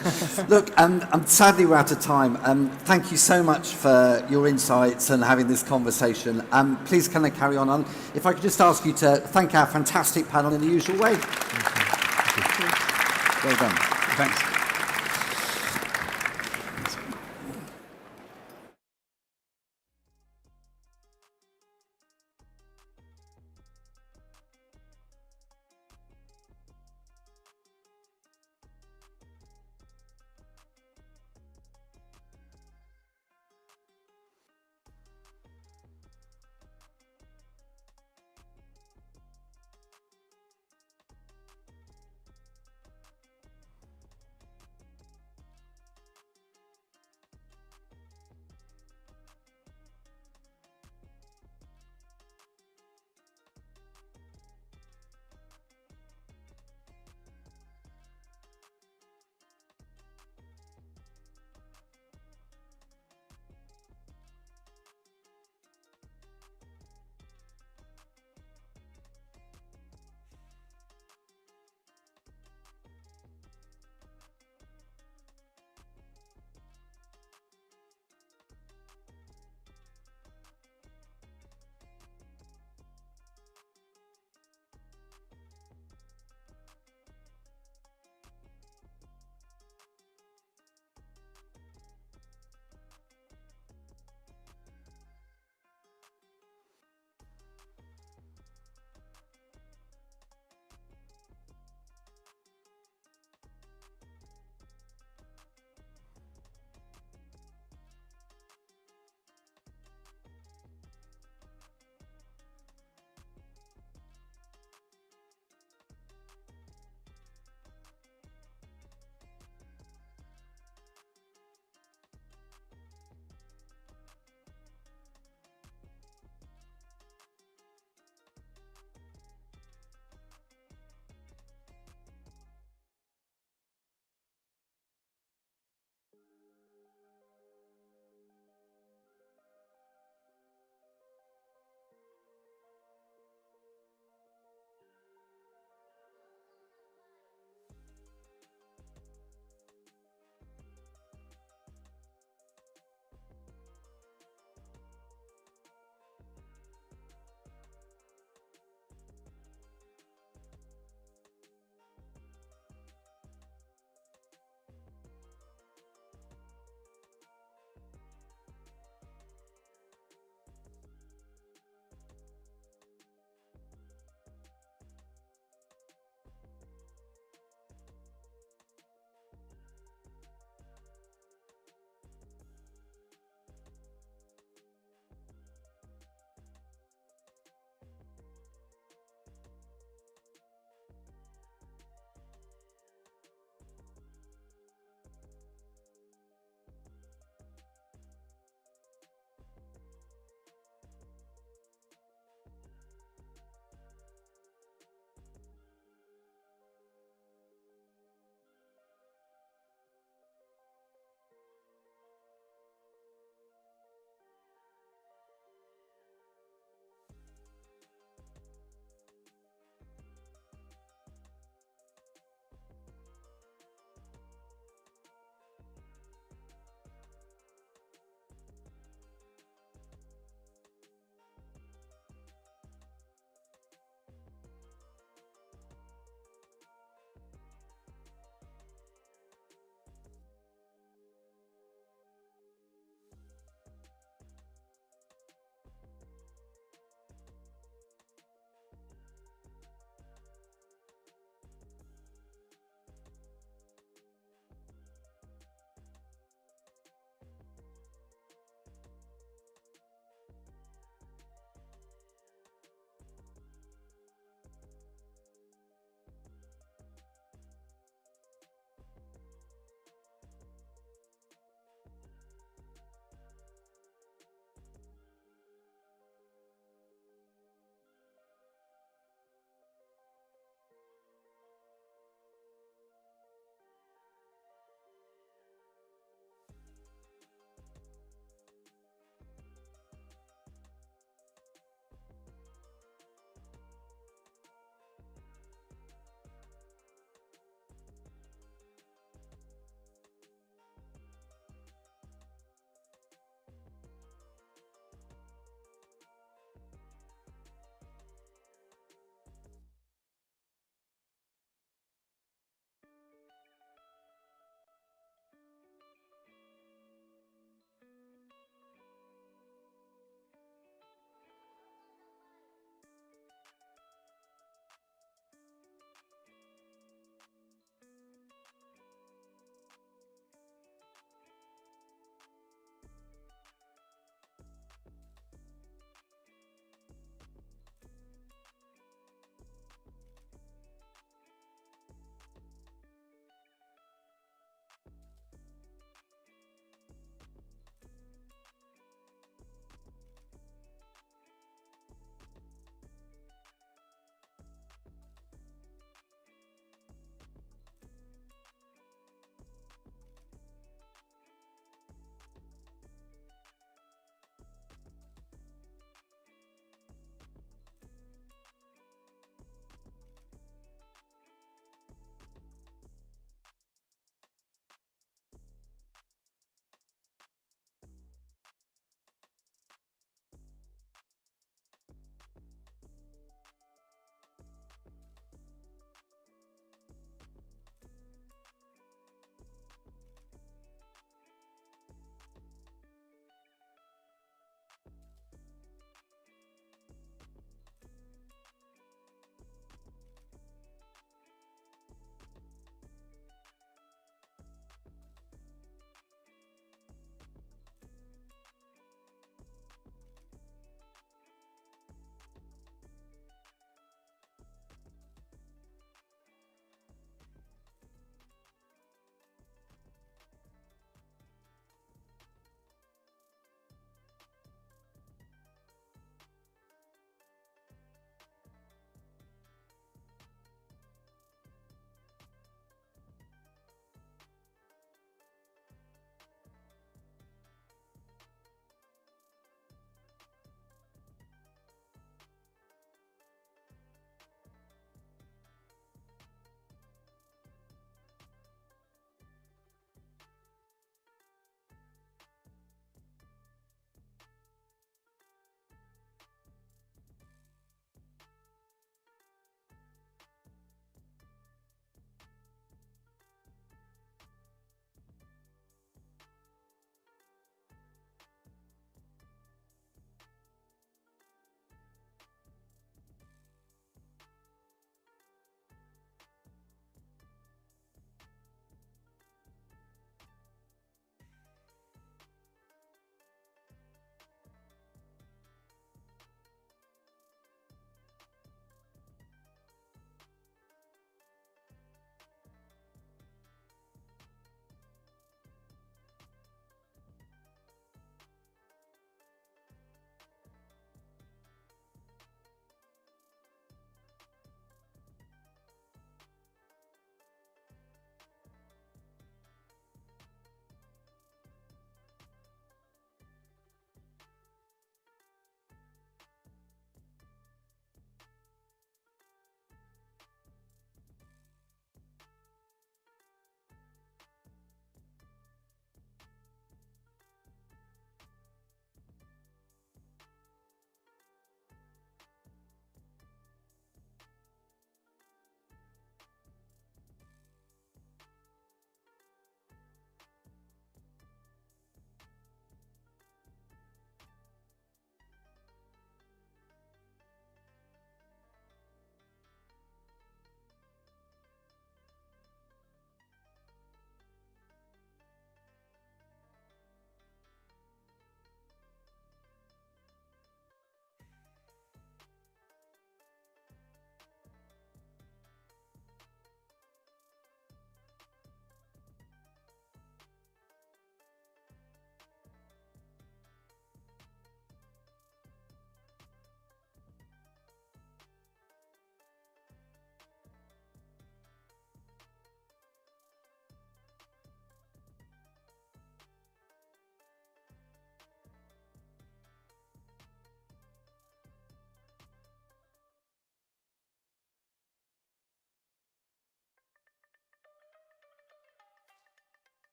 Look, sadly we're out of time. Thank you so much for your insights and having this conversation. Please can I carry on? If I could just ask you to thank our fantastic panel in the usual way. Thank you. Well done. Thanks.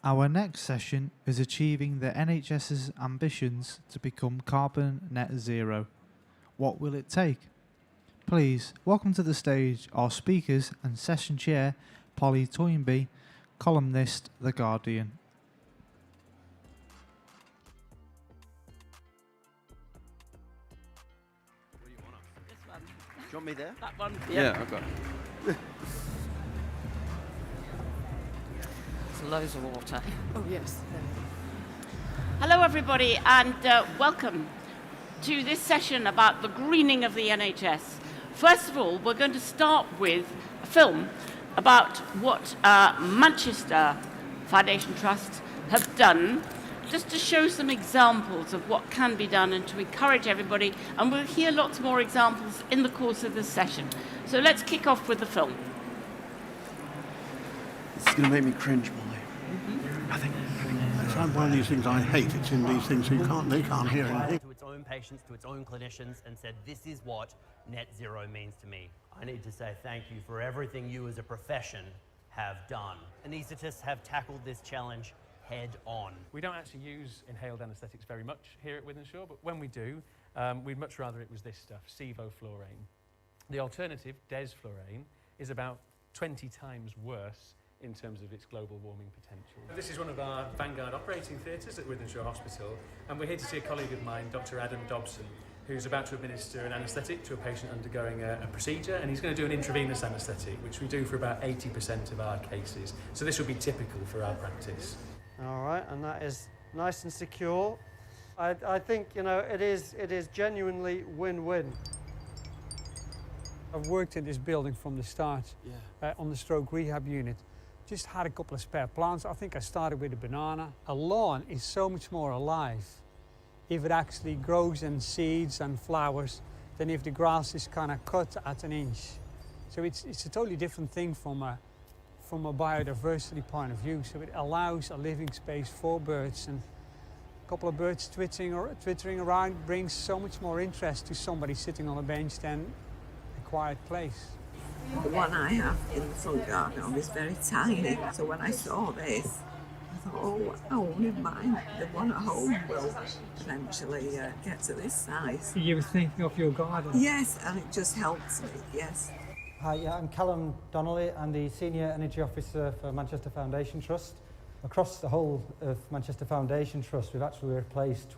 Our next session is achieving the NHS's ambitions to become carbon net zero. What will it take? Please welcome to the stage our speakers and session chair, Polly Toynbee, columnist, The Guardian. Do you want me there? That one? Yeah, I've got it. There's loads of water. Oh, yes. Hello, everybody, and welcome to this session about the greening of the NHS. First of all, we're going to start with a film about what Manchester Foundation Trust have done, just to show some examples of what can be done and to encourage everybody. And we'll hear lots more examples in the course of this session. So let's kick off with the film. It's going to make me cringe, Molly. I think it's one of these things I hate. It's in these things, so they can't hear anything. To its own patients, to its own clinicians, and said, this is what net zero means to me. I need to say thank you for everything you as a profession have done. Anaesthetists have tackled this challenge head on. We don't actually use inhaled anaesthetics very much here at Wythenshawe, but when we do, we'd much rather it was this stuff, sevoflurane. The alternative, desflurane, is about 20 times worse in terms of its global warming potential. This is one of our vanguard operating theatres at Wythenshawe Hospital, and we're here to see a colleague of mine, Dr. Adam Dobson, who's about to administer an anaesthetic to a patient undergoing a procedure, and he's going to do an intravenous anaesthetic, which we do for about 80% of our cases. So this will be typical for our practice. All right, and that is nice and secure. I think, you know, it is genuinely win-win. I've worked in this building from the start on the stroke rehab unit. Just had a couple of spare plants. I think I started with a banana. A lawn is so much more alive if it actually grows and seeds and flowers than if the grass is kind of cut at an inch. So it's a totally different thing from a biodiversity point of view. So it allows a living space for birds, and a couple of birds twittering around brings so much more interest to somebody sitting on a bench than a quiet place. The one I have in the front garden is very tiny, so when I saw this, I thought, oh, I wouldn't mind. The one at home will eventually get to this size. You were thinking of your garden? Yes, and it just helps me, yes. Hi, I'm Callum Donnelly. I'm the Senior Energy Officer for Manchester Foundation Trust. Across the whole of Manchester Foundation Trust, we've actually replaced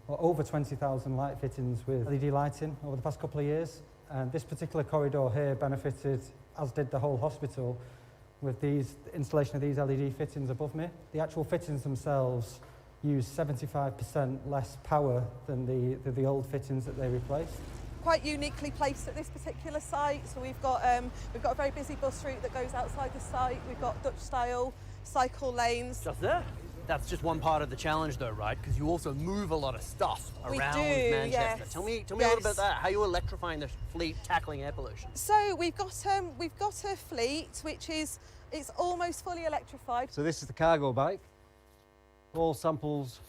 over 20,000 light fittings with LED lighting over the past couple of years. And this particular corridor here benefited, as did the whole hospital, with the installation of these LED fittings above me. The actual fittings themselves use 75% less power than the old fittings that they replaced. Quite uniquely placed at this particular site, so we've got a very busy bus route that goes outside the site. We've got Dutch-style cycle lanes. Just there? That's just one part of the challenge, though, right? Because you also move a lot of stuff around Manchester. Yes. Tell me a little bit about that. How are you electrifying the fleet, tackling air pollution? So we've got a fleet which is almost fully electrified. So this is the cargo bike. All samples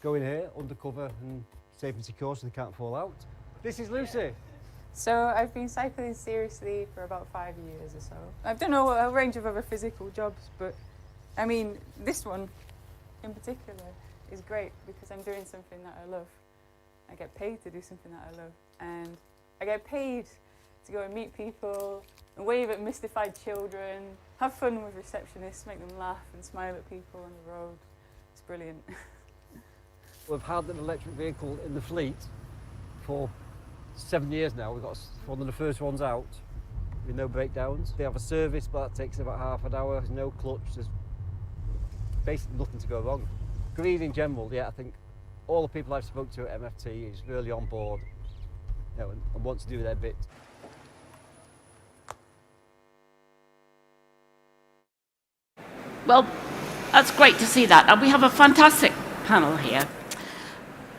go in here, undercover and safe and secure, so they can't fall out. This is Lucy. So I've been cycling seriously for about 5 years or so. I've done a range of other physical jobs, but I mean, this one in particular is great because I'm doing something that I love. I get paid to do something that I love, and I get paid to go and meet people and wave at mystified children, have fun with receptionists, make them laugh and smile at people on the road. It's brilliant. We've had an electric vehicle in the fleet for 7 years now. We've got one of the first ones out with no breakdowns. They have a service, but that takes about half an hour. There's no clutch. There's basically nothing to go wrong. Green in general, yeah, I think all the people I've spoken to at MFT is really on board, you know, and want to do their bit. Well, that's great to see that. And we have a fantastic panel here.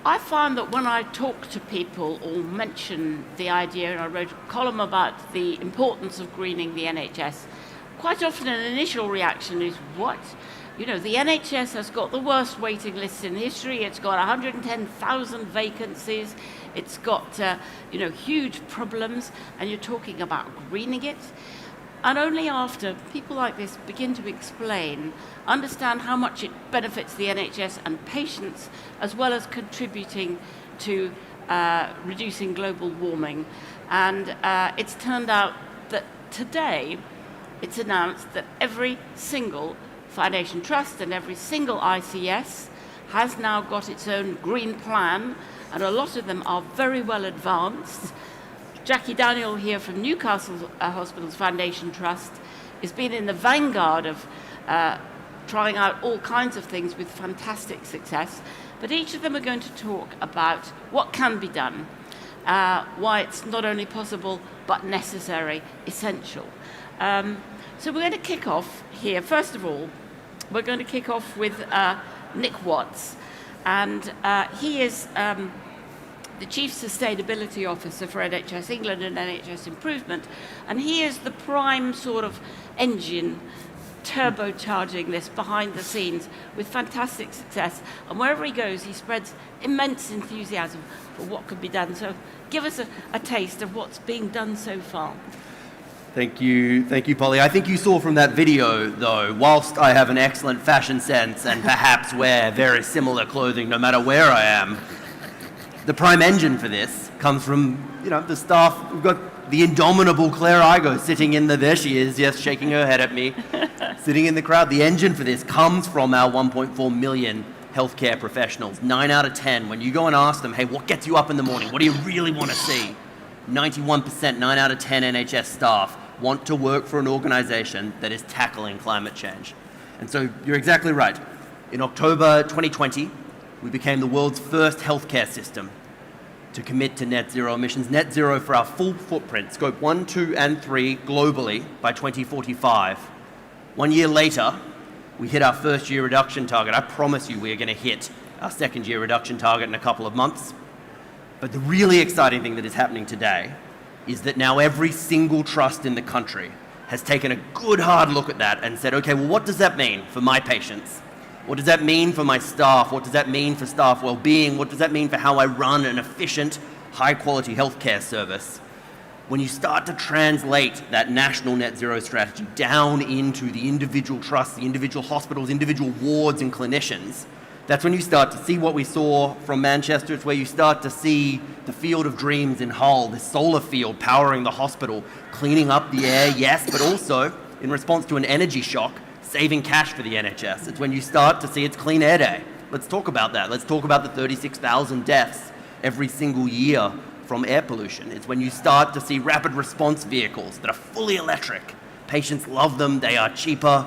I found that when I talk to people or mention the idea, and I wrote a column about the importance of greening the NHS, quite often an initial reaction is, what? You know, the NHS has got the worst waiting lists in history. It's got 110,000 vacancies. It's got, huge problems, and you're talking about greening it. And only after people like this begin to explain, understand how much it benefits the NHS and patients, as well as contributing to reducing global warming. And it's turned out that today, it's announced that every single Foundation Trust and every single ICS has now got its own green plan, and a lot of them are very well advanced. Jackie Daniel here from Newcastle Hospitals Foundation Trust has been in the vanguard of trying out all kinds of things with fantastic success, but each of them are going to talk about what can be done, why it's not only possible but necessary, essential. So we're going to kick off here. First of all, we're going to kick off with Nick Watts, and he is the Chief Sustainability Officer for NHS England and NHS Improvement, and he is the prime sort of engine turbocharging this behind the scenes with fantastic success, and wherever he goes he spreads immense enthusiasm for what could be done. So give us a taste of what's being done so far. Thank you, Polly. I think you saw from that video, though, whilst I have an excellent fashion sense and perhaps wear very similar clothing no matter where I am, the prime engine for this comes from, the staff. We've got the indomitable Claire Igo sitting there she is, yes, shaking her head at me, sitting in the crowd. The engine for this comes from our 1.4 million healthcare professionals. 9 out of 10, when you go and ask them, hey, what gets you up in the morning? What do you really want to see? 91%, 9 out of 10 NHS staff want to work for an organisation that is tackling climate change. And so you're exactly right. In October 2020, we became the world's first healthcare system to commit to net zero emissions, net zero for our full footprint, scope 1, 2, and 3 globally by 2045. 1 year later, we hit our first year reduction target. I promise you we are going to hit our second year reduction target in a couple of months. But the really exciting thing that is happening today is that now every single trust in the country has taken a good hard look at that and said, okay, well, what does that mean for my patients? What does that mean for my staff? What does that mean for staff well-being? What does that mean for how I run an efficient, high-quality healthcare service? When you start to translate that national net zero strategy down into the individual trusts, the individual hospitals, individual wards and clinicians, that's when you start to see what we saw from Manchester. It's where you start to see the Field of Dreams in Hull, the solar field powering the hospital, cleaning up the air, yes, but also, in response to an energy shock, saving cash for the NHS. It's when you start to see it's Clean Air Day. Let's talk about that. Let's talk about the 36,000 deaths every single year from air pollution. It's when you start to see rapid response vehicles that are fully electric. Patients love them, they are cheaper,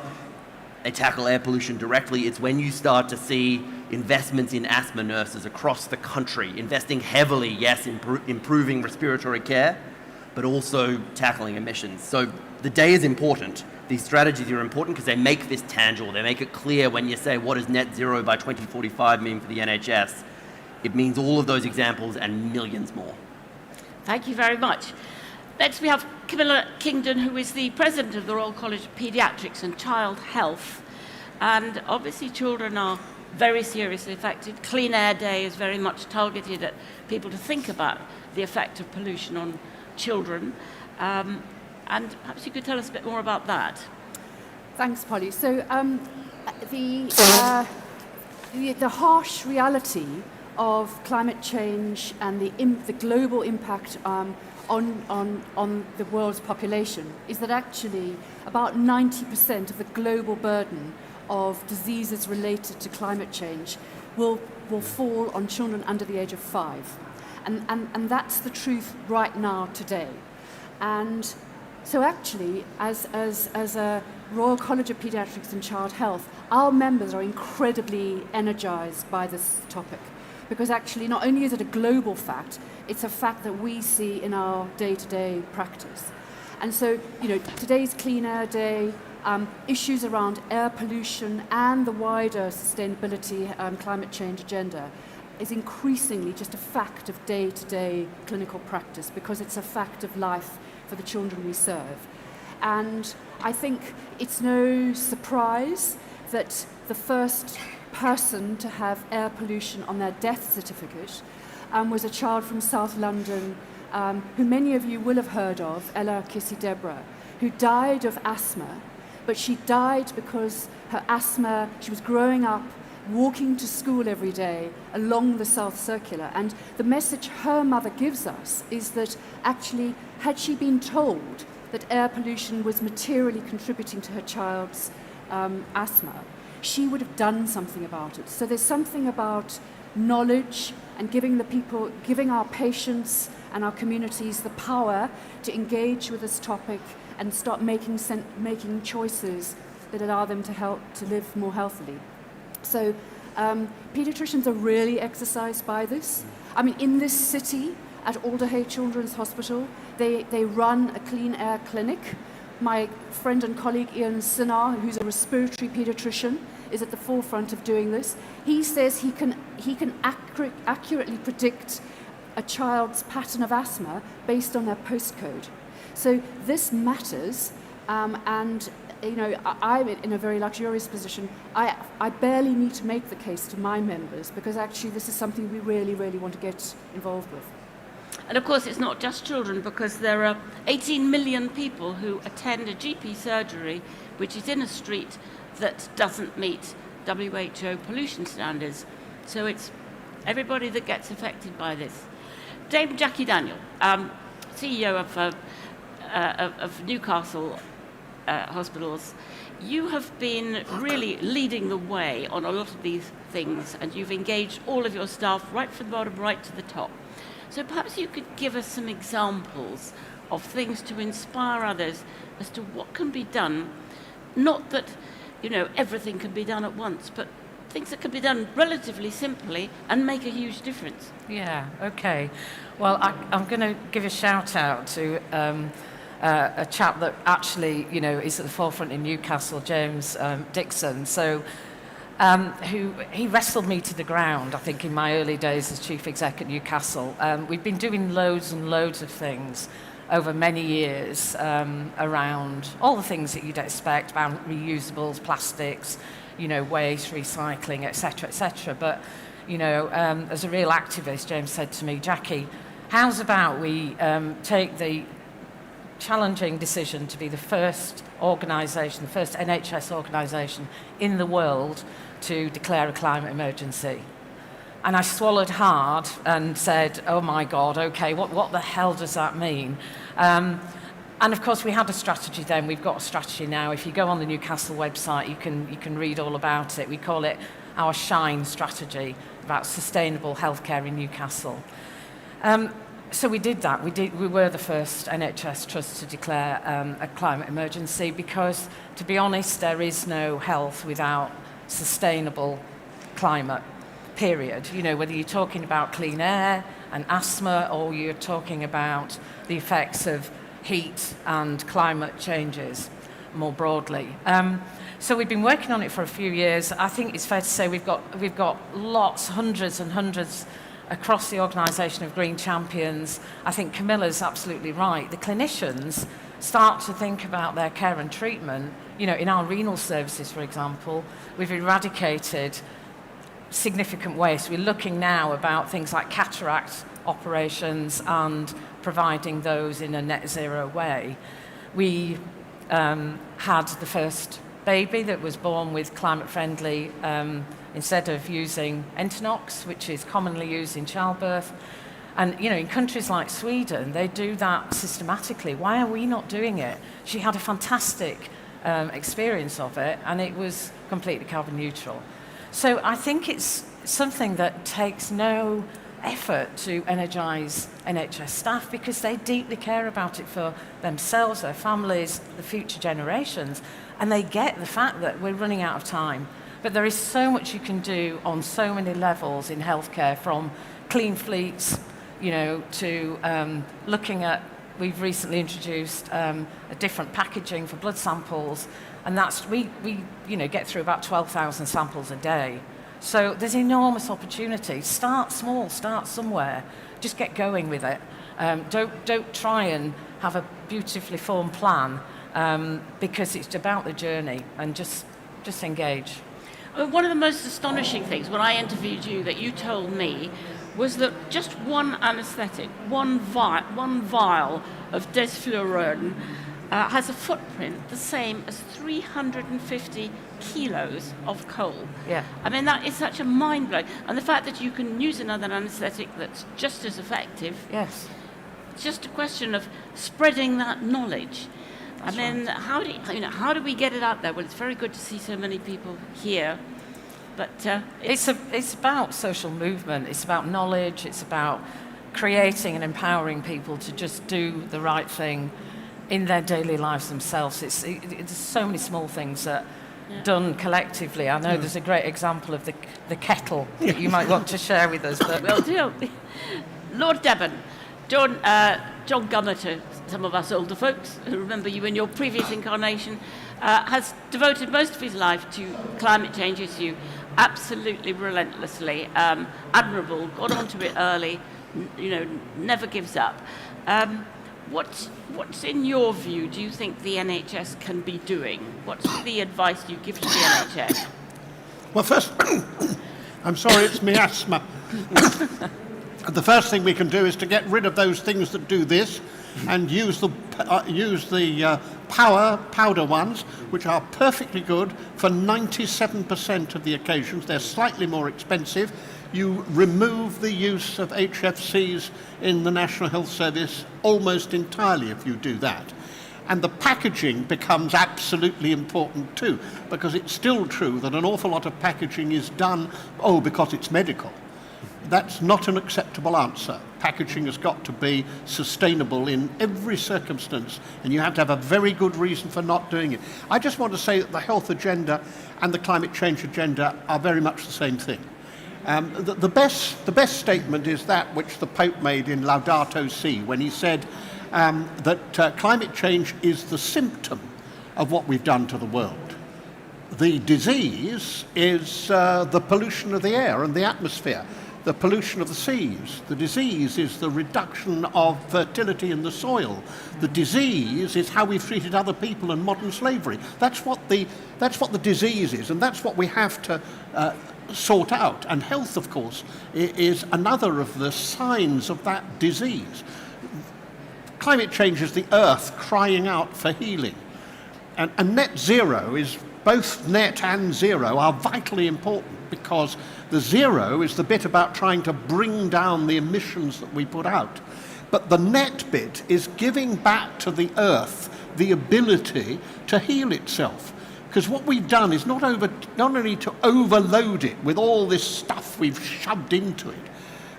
they tackle air pollution directly. It's when you start to see investments in asthma nurses across the country, investing heavily, yes, improving respiratory care, but also tackling emissions. So the day is important. These strategies are important because they make this tangible. They make it clear when you say, what does net zero by 2045 mean for the NHS? It means all of those examples and millions more. Thank you very much. Next we have Camilla Kingdon, who is the President of the Royal College of Paediatrics and Child Health. And obviously children are very seriously affected. Clean Air Day is very much targeted at people to think about the effect of pollution on children. And perhaps you could tell us a bit more about that. Thanks, Polly. So the harsh reality of climate change and the global impact on the world's population is that actually about 90% of the global burden of diseases related to climate change will fall on children under the age of 5. And that's the truth right now today. And so actually, as a Royal College of Paediatrics and Child Health, our members are incredibly energized by this topic, because actually not only is it a global fact, it's a fact that we see in our day-to-day practice. And so, today's Clean Air Day, issues around air pollution and the wider sustainability climate change agenda is increasingly just a fact of day-to-day clinical practice, because it's a fact of life for the children we serve. And I think it's no surprise that the first person to have air pollution on their death certificate was a child from South London, who many of you will have heard of, Ella Kissy Deborah, who died of asthma, but she died because her asthma, she was growing up walking to school every day along the South Circular. And the message her mother gives us is that actually, had she been told that air pollution was materially contributing to her child's asthma, she would have done something about it. So there's something about knowledge and giving our patients and our communities the power to engage with this topic and start making choices that allow them to live more healthily. So paediatricians are really exercised by this. I mean, in this city, at Alderhay Children's Hospital, they run a clean air clinic. My friend and colleague Ian Sinar, who's a respiratory paediatrician, is at the forefront of doing this. He says he can accurately predict a child's pattern of asthma based on their postcode. So this matters, and you know, I'm in a very luxurious position. I barely need to make the case to my members because actually this is something we really, really want to get involved with. And of course, it's not just children, because there are 18 million people who attend a GP surgery which is in a street that doesn't meet WHO pollution standards. So it's everybody that gets affected by this. Dame Jackie Daniel, CEO of Newcastle Hospitals, you have been really leading the way on a lot of these things, and you've engaged all of your staff right from the bottom right to the top. So perhaps you could give us some examples of things to inspire others as to what can be done. Not that, you know, everything can be done at once, but things that can be done relatively simply and make a huge difference. Yeah, okay. Well, I'm going to give a shout out to a chap that actually, you know, is at the forefront in Newcastle, James Dixon. So, he wrestled me to the ground, I think, in my early days as chief exec at Newcastle. We've been doing loads and loads of things over many years around all the things that you'd expect about reusables, plastics, you know, waste, recycling, etc., etc. But, you know, as a real activist, James said to me, Jackie, how's about we take the challenging decision to be the first organisation, the first NHS organisation in the world to declare a climate emergency? And I swallowed hard and said, oh my God, okay, what the hell does that mean? And of course we had a strategy then, we've got a strategy now. If you go on the Newcastle website, you can read all about it. We call it our SHINE strategy, about sustainable healthcare in Newcastle. So we did that. We were the first NHS trust to declare a climate emergency because, to be honest, there is no health without sustainable climate, period. You know, whether you're talking about clean air and asthma or you're talking about the effects of heat and climate changes more broadly. So we've been working on it for a few years. I think it's fair to say we've got lots, hundreds and hundreds across the organisation of green champions. I think Camilla's absolutely right. The clinicians start to think about their care and treatment. You know, in our renal services, for example, we've eradicated significant waste. We're looking now about things like cataract operations and providing those in a net zero way. We had the first baby that was born with climate-friendly, instead of using Entonox, which is commonly used in childbirth. And, you know, in countries like Sweden, they do that systematically. Why are we not doing it? She had a fantastic experience of it, and it was completely carbon neutral. So I think it's something that takes no effort to energise NHS staff because they deeply care about it for themselves, their families, the future generations, and they get the fact that we're running out of time. But there is so much you can do on so many levels in healthcare, from clean fleets, you know, to looking at, we've recently introduced a different packaging for blood samples, and that's, we you know, get through about 12,000 samples a day. So there's enormous opportunity. Start small, start somewhere, just get going with it. Don't try and have a beautifully formed plan, because it's about the journey, and just engage. One of the most astonishing things when I interviewed you that you told me was that just one anaesthetic, one vial of desflurane has a footprint the same as 350 kilos of coal. Yeah. I mean, that is such a mind-blowing. And the fact that you can use another anaesthetic that's just as effective. Yes. It's just a question of spreading that knowledge. That's I mean, right. how do we get it out there? Well, it's very good to see so many people here. But it's about social movement. It's about knowledge. It's about creating and empowering people to just do the right thing in their daily lives themselves. It's so many small things that done collectively. I know there's a great example of the kettle that you might want to share with us. But well, Lord Devon, John Gunner, to some of us older folks who remember you in your previous incarnation, has devoted most of his life to climate change issue, absolutely relentlessly, admirable, got onto it early, never gives up. What's in your view, do you think the NHS can be doing? What's the advice you give to the NHS? Well, first, I'm sorry, it's me asthma. The first thing we can do is to get rid of those things that do this and use the powder ones, which are perfectly good for 97% of the occasions. They're slightly more expensive. You remove the use of HFCs in the National Health Service almost entirely if you do that. And the packaging becomes absolutely important too, because it's still true that an awful lot of packaging is done, because it's medical. That's not an acceptable answer. Packaging has got to be sustainable in every circumstance, and you have to have a very good reason for not doing it. I just want to say that the health agenda and the climate change agenda are very much the same thing. The best statement is that which the Pope made in Laudato Si, when he said that climate change is the symptom of what we've done to the world. The disease is the pollution of the air and the atmosphere, the pollution of the seas. The disease is the reduction of fertility in the soil. The disease is how we've treated other people and modern slavery. That's what the disease is, and that's what we have to sort out. And health, of course, is another of the signs of that disease. Climate change is the earth crying out for healing. And net zero is, both net and zero are vitally important, because the zero is the bit about trying to bring down the emissions that we put out. But the net bit is giving back to the earth the ability to heal itself. Because what we've done is not only to overload it with all this stuff we've shoved into it,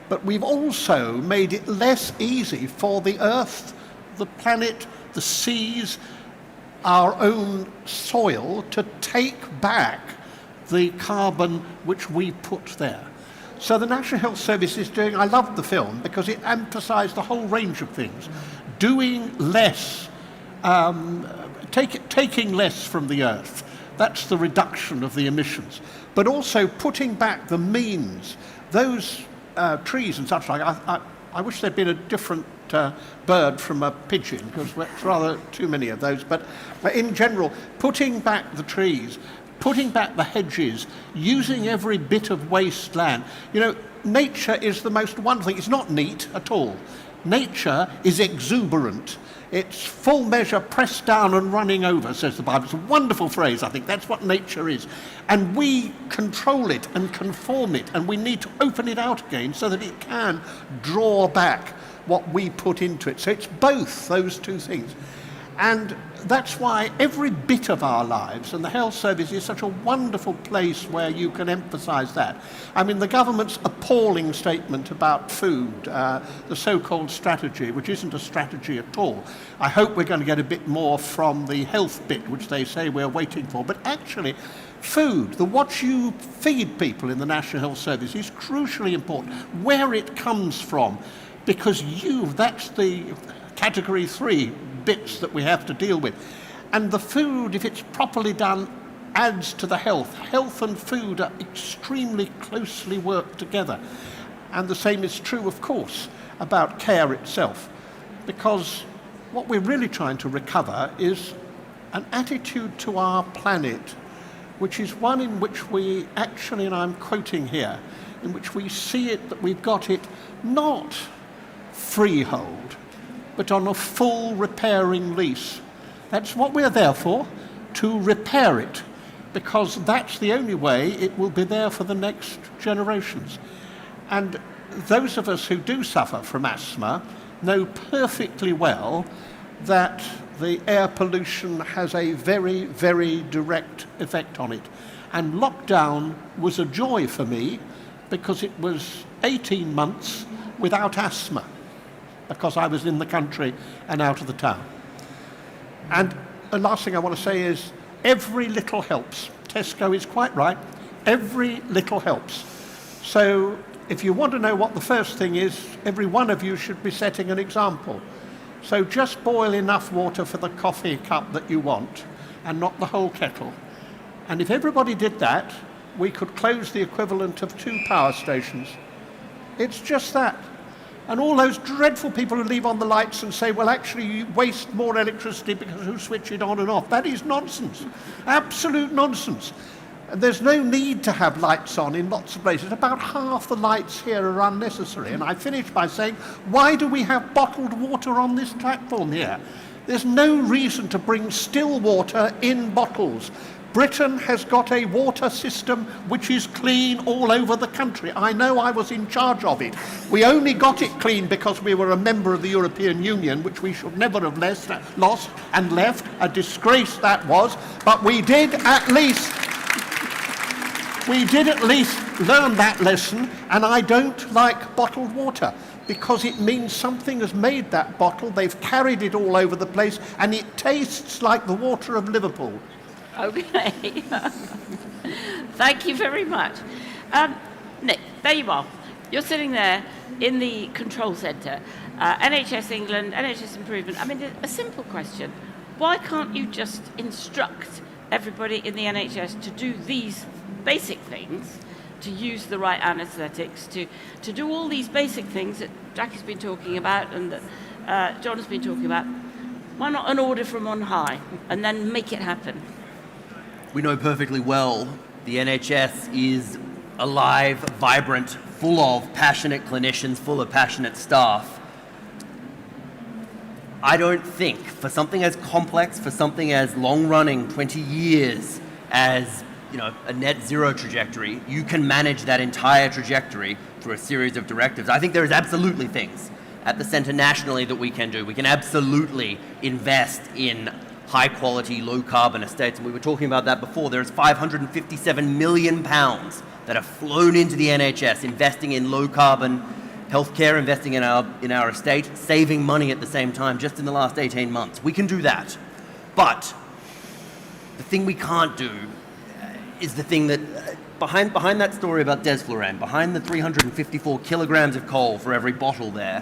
but we've also made it less easy for the earth, the planet, the seas, our own soil to take back the carbon which we put there. So the National Health Service is doing, I loved the film because it emphasised the whole range of things. Doing less, taking less from the earth. That's the reduction of the emissions. But also putting back the means. Those trees and such like, I wish there'd been a different bird from a pigeon, because it's rather too many of those. But in general, putting back the trees, putting back the hedges, using every bit of wasteland. Nature is the most wonderful thing. It's not neat at all. Nature is exuberant. It's full measure, pressed down and running over, says the Bible. It's a wonderful phrase, I think. That's what nature is. And we control it and conform it, and we need to open it out again so that it can draw back what we put into it. So it's both those two things. And that's why every bit of our lives, and the health service is such a wonderful place where you can emphasise that. I mean, the government's appalling statement about food, the so-called strategy, which isn't a strategy at all. I hope we're going to get a bit more from the health bit, which they say we're waiting for. But actually, food, what you feed people in the National Health Service is crucially important. Where it comes from, because that's the category 3 bits that we have to deal with. And the food, if it's properly done, adds to the health. Health and food are extremely closely worked together. And the same is true, of course, about care itself. Because what we're really trying to recover is an attitude to our planet, which is one in which we actually, and I'm quoting here, in which we see it that we've got it not freehold, but on a full repairing lease. That's what we're there for, to repair it, because that's the only way it will be there for the next generations. And those of us who do suffer from asthma know perfectly well that the air pollution has a very, very direct effect on it. And lockdown was a joy for me because it was 18 months without asthma, because I was in the country and out of the town. And the last thing I want to say is every little helps. Tesco is quite right. Every little helps. So if you want to know what the first thing is, every one of you should be setting an example. So just boil enough water for the coffee cup that you want and not the whole kettle. And if everybody did that, we could close the equivalent of 2 power stations. It's just that. And all those dreadful people who leave on the lights and say, well, actually, you waste more electricity because you switch it on and off. That is nonsense. Absolute nonsense. And there's no need to have lights on in lots of places. About half the lights here are unnecessary. And I finish by saying, why do we have bottled water on this platform here? There's no reason to bring still water in bottles. Britain has got a water system which is clean all over the country. I know, I was in charge of it. We only got it clean because we were a member of the European Union, which we should never have lost and left. A disgrace that was. But we did at least learn that lesson, and I don't like bottled water because it means something has made that bottle, they've carried it all over the place, and it tastes like the water of Liverpool. Okay. Thank you very much. Nick, there you are. You're sitting there in the control centre. NHS England, NHS Improvement. I mean, a simple question. Why can't you just instruct everybody in the NHS to do these basic things, to use the right anaesthetics, to do all these basic things that Jackie's been talking about and that John has been talking about? Why not an order from on high and then make it happen? We know perfectly well the NHS is alive, vibrant, full of passionate clinicians, full of passionate staff. I don't think for something as complex, for something as long-running, 20 years, as a net zero trajectory, you can manage that entire trajectory through a series of directives. I think there is absolutely things at the centre nationally that we can do. We can absolutely invest in high-quality, low-carbon estates, and we were talking about that before. There's £557 million that have flown into the NHS, investing in low-carbon healthcare, investing in our estate, saving money at the same time, just in the last 18 months. We can do that. But the thing we can't do is the thing that, behind that story about desflurane, behind the 354 kilograms of coal for every bottle there,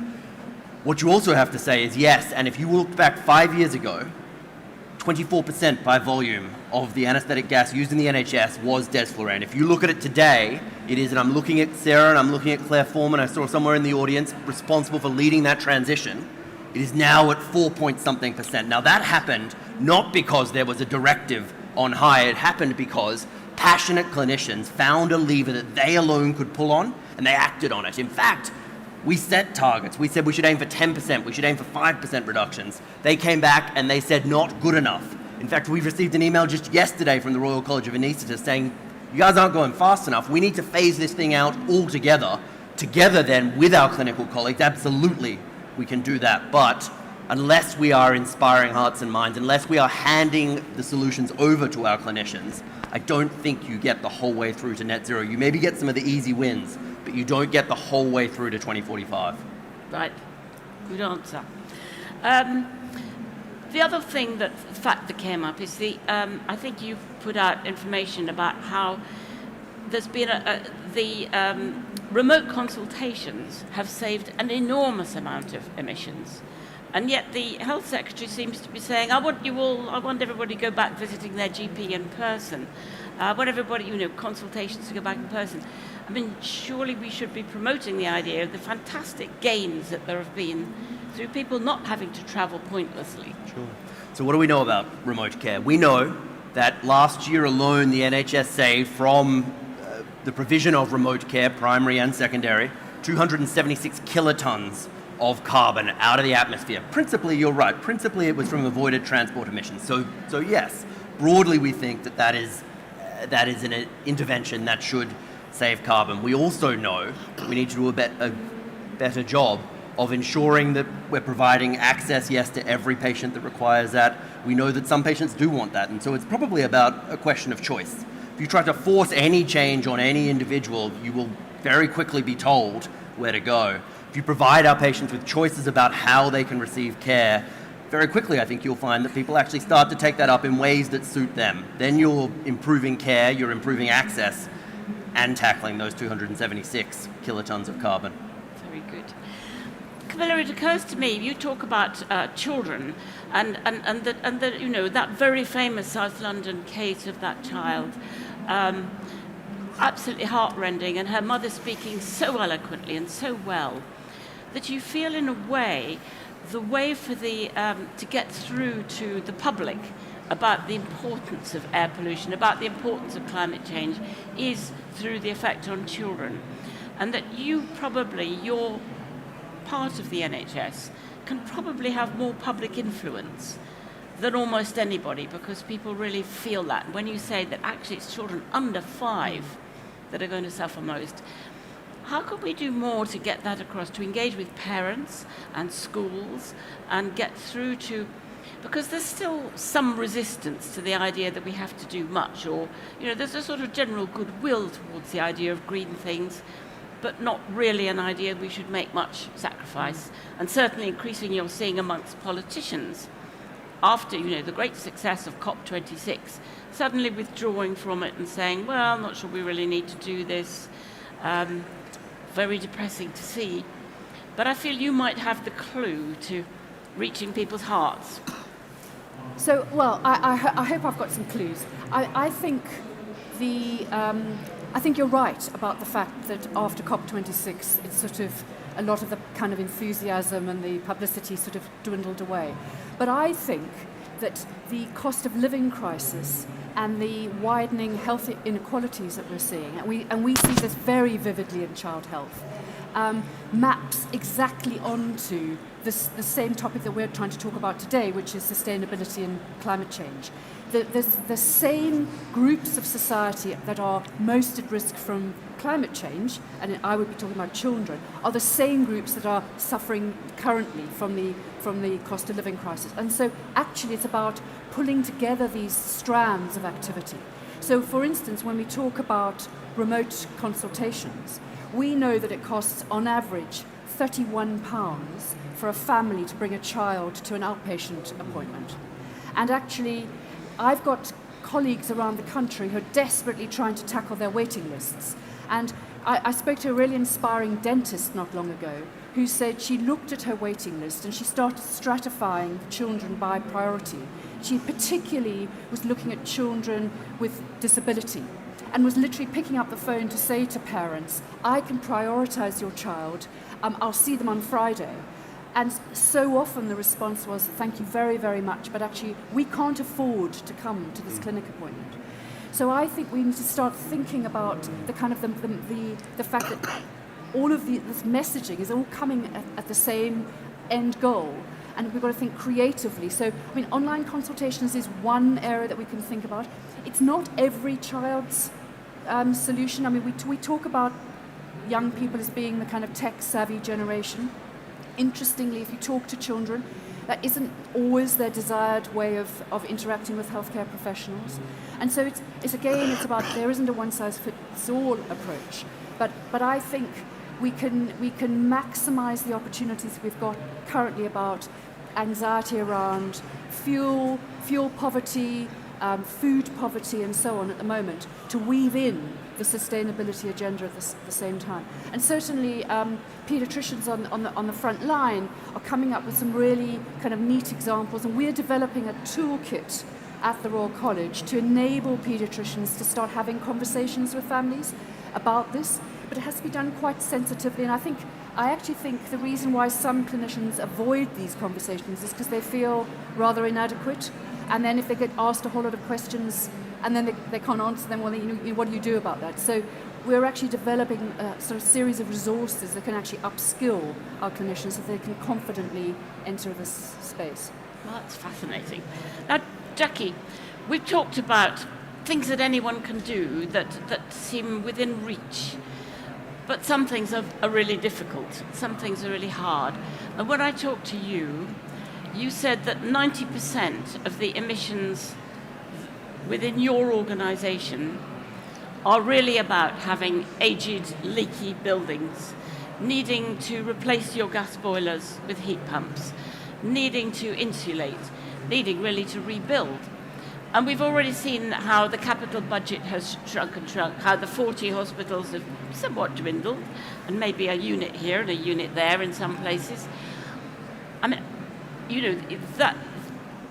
what you also have to say is yes, and if you look back 5 years ago, 24% by volume of the anaesthetic gas used in the NHS was desflurane. If you look at it today, it is, and I'm looking at Sarah and I'm looking at Claire Foreman, I saw somewhere in the audience responsible for leading that transition, it is now at 4-point-something%. Now that happened not because there was a directive on high, it happened because passionate clinicians found a lever that they alone could pull on, and they acted on it. In fact, we set targets. We said we should aim for 10%, we should aim for 5% reductions. They came back and they said not good enough. In fact, we received an email just yesterday from the Royal College of Anaesthetists saying, you guys aren't going fast enough. We need to phase this thing out altogether. Together then with our clinical colleagues, absolutely we can do that. But unless we are inspiring hearts and minds, unless we are handing the solutions over to our clinicians, I don't think you get the whole way through to net zero. You maybe get some of the easy wins, but you don't get the whole way through to 2045. Right. Good answer. The other fact that came up is I think you've put out information about how there's been the remote consultations have saved an enormous amount of emissions. And yet the health secretary seems to be saying, I want everybody to go back visiting their GP in person. I want everybody, consultations to go back in person. I mean, surely we should be promoting the idea of the fantastic gains that there have been through people not having to travel pointlessly. Sure. So what do we know about remote care? We know that last year alone, the NHS saved from the provision of remote care, primary and secondary, 276 kilotons of carbon out of the atmosphere. Principally, you're right, principally it was from avoided transport emissions. So yes, broadly we think that is an intervention that should save carbon. We also know we need to do a better job of ensuring that we're providing access, yes, to every patient that requires that. We know that some patients do want that, and so it's probably about a question of choice. If you try to force any change on any individual, you will very quickly be told where to go. If you provide our patients with choices about how they can receive care, very quickly I think you'll find that people actually start to take that up in ways that suit them. Then you're improving care, you're improving access, and tackling those 276 kilotons of carbon. Very good. Camilla, it occurs to me, you talk about children and that, you know, that very famous South London case of that child, absolutely heartrending, and her mother speaking so eloquently and so well, that you feel in a way, the way for the to get through to the public about the importance of air pollution, about the importance of climate change, is through the effect on children. And that you probably, your part of the NHS, can probably have more public influence than almost anybody, because people really feel that. When you say that actually it's children under 5 that are going to suffer most, how could we do more to get that across, to engage with parents and schools and get through to, because there's still some resistance to the idea that we have to do much, or, you know, there's a sort of general goodwill towards the idea of green things, but not really an idea we should make much sacrifice. And certainly increasingly you're seeing amongst politicians, after, you know, the great success of COP26, suddenly withdrawing from it and saying, well, I'm not sure we really need to do this. Very depressing to see. But I feel you might have the clue to reaching people's hearts. So, well, I hope I've got some clues. I think I think you're right about the fact that after COP26, it's sort of a lot of the kind of enthusiasm and the publicity sort of dwindled away. But I think that the cost of living crisis and the widening health inequalities that we're seeing, and we see this very vividly in child health, maps exactly onto the same topic that we're trying to talk about today, which is sustainability and climate change. The same groups of society that are most at risk from climate change, and I would be talking about children, are the same groups that are suffering currently from the cost of living crisis. And so actually it's about pulling together these strands of activity. So for instance, when we talk about remote consultations, we know that it costs on average £31 for a family to bring a child to an outpatient appointment. And actually, I've got colleagues around the country who are desperately trying to tackle their waiting lists. And I spoke to a really inspiring dentist not long ago who said she looked at her waiting list and she started stratifying children by priority. She particularly was looking at children with disability and was literally picking up the phone to say to parents, I can prioritize your child, I'll see them on Friday. And so often the response was, thank you very, very much, but actually we can't afford to come to this clinic appointment. So I think we need to start thinking about the kind of the fact that all of this messaging is all coming at the same end goal, and we've got to think creatively. So, I mean, online consultations is one area that we can think about. It's not every child's solution. I mean, we talk about young people as being the kind of tech-savvy generation. Interestingly, if you talk to children, that isn't always their desired way of interacting with healthcare professionals. And so it's about, there isn't a one-size-fits-all approach. But I think we can maximize the opportunities we've got currently about anxiety around fuel poverty, food poverty, and so on at the moment, to weave in the sustainability agenda at the same time. And certainly paediatricians on the front line are coming up with some really kind of neat examples, and we're developing a toolkit at the Royal College to enable paediatricians to start having conversations with families about this, but it has to be done quite sensitively. And I actually think the reason why some clinicians avoid these conversations is because they feel rather inadequate, and then if they get asked a whole lot of questions and then they can't answer them, well, what do you do about that? So we're actually developing a sort of series of resources that can actually upskill our clinicians so they can confidently enter this space. Well, that's fascinating. Now, Jackie, we've talked about things that anyone can do that seem within reach. But some things are really difficult. Some things are really hard. And when I talked to you, you said that 90% of the emissions within your organisation are really about having aged, leaky buildings, needing to replace your gas boilers with heat pumps, needing to insulate, needing really to rebuild. And we've already seen how the capital budget has shrunk and shrunk, how the 40 hospitals have somewhat dwindled, and maybe a unit here and a unit there in some places. I mean, you know, that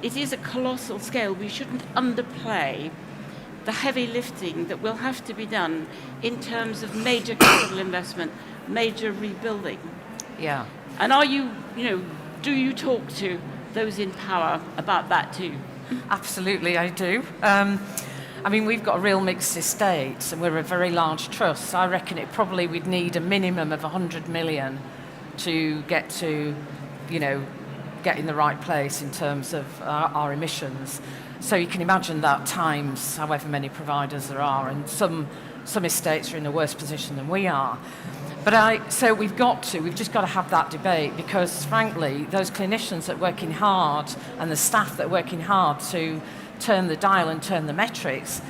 it is a colossal scale. We shouldn't underplay the heavy lifting that will have to be done in terms of major capital investment, major rebuilding. Yeah. And are you, do you talk to those in power about that too? Absolutely, I do. I mean, we've got a real mixed estate, and we're a very large trust. I reckon we'd need a minimum of 100 million to get to, get in the right place in terms of our emissions. So you can imagine that times however many providers there are, and some estates are in a worse position than we are. So we've just got to have that debate, because frankly, those clinicians that are working hard and the staff that are working hard to turn the dial and turn the metrics,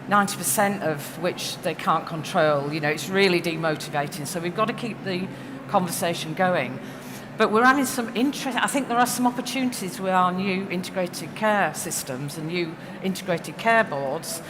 90% of which they can't control, it's really demotivating. So we've got to keep the conversation going. But we're having some interest. I think there are some opportunities with our new integrated care systems and new integrated care boards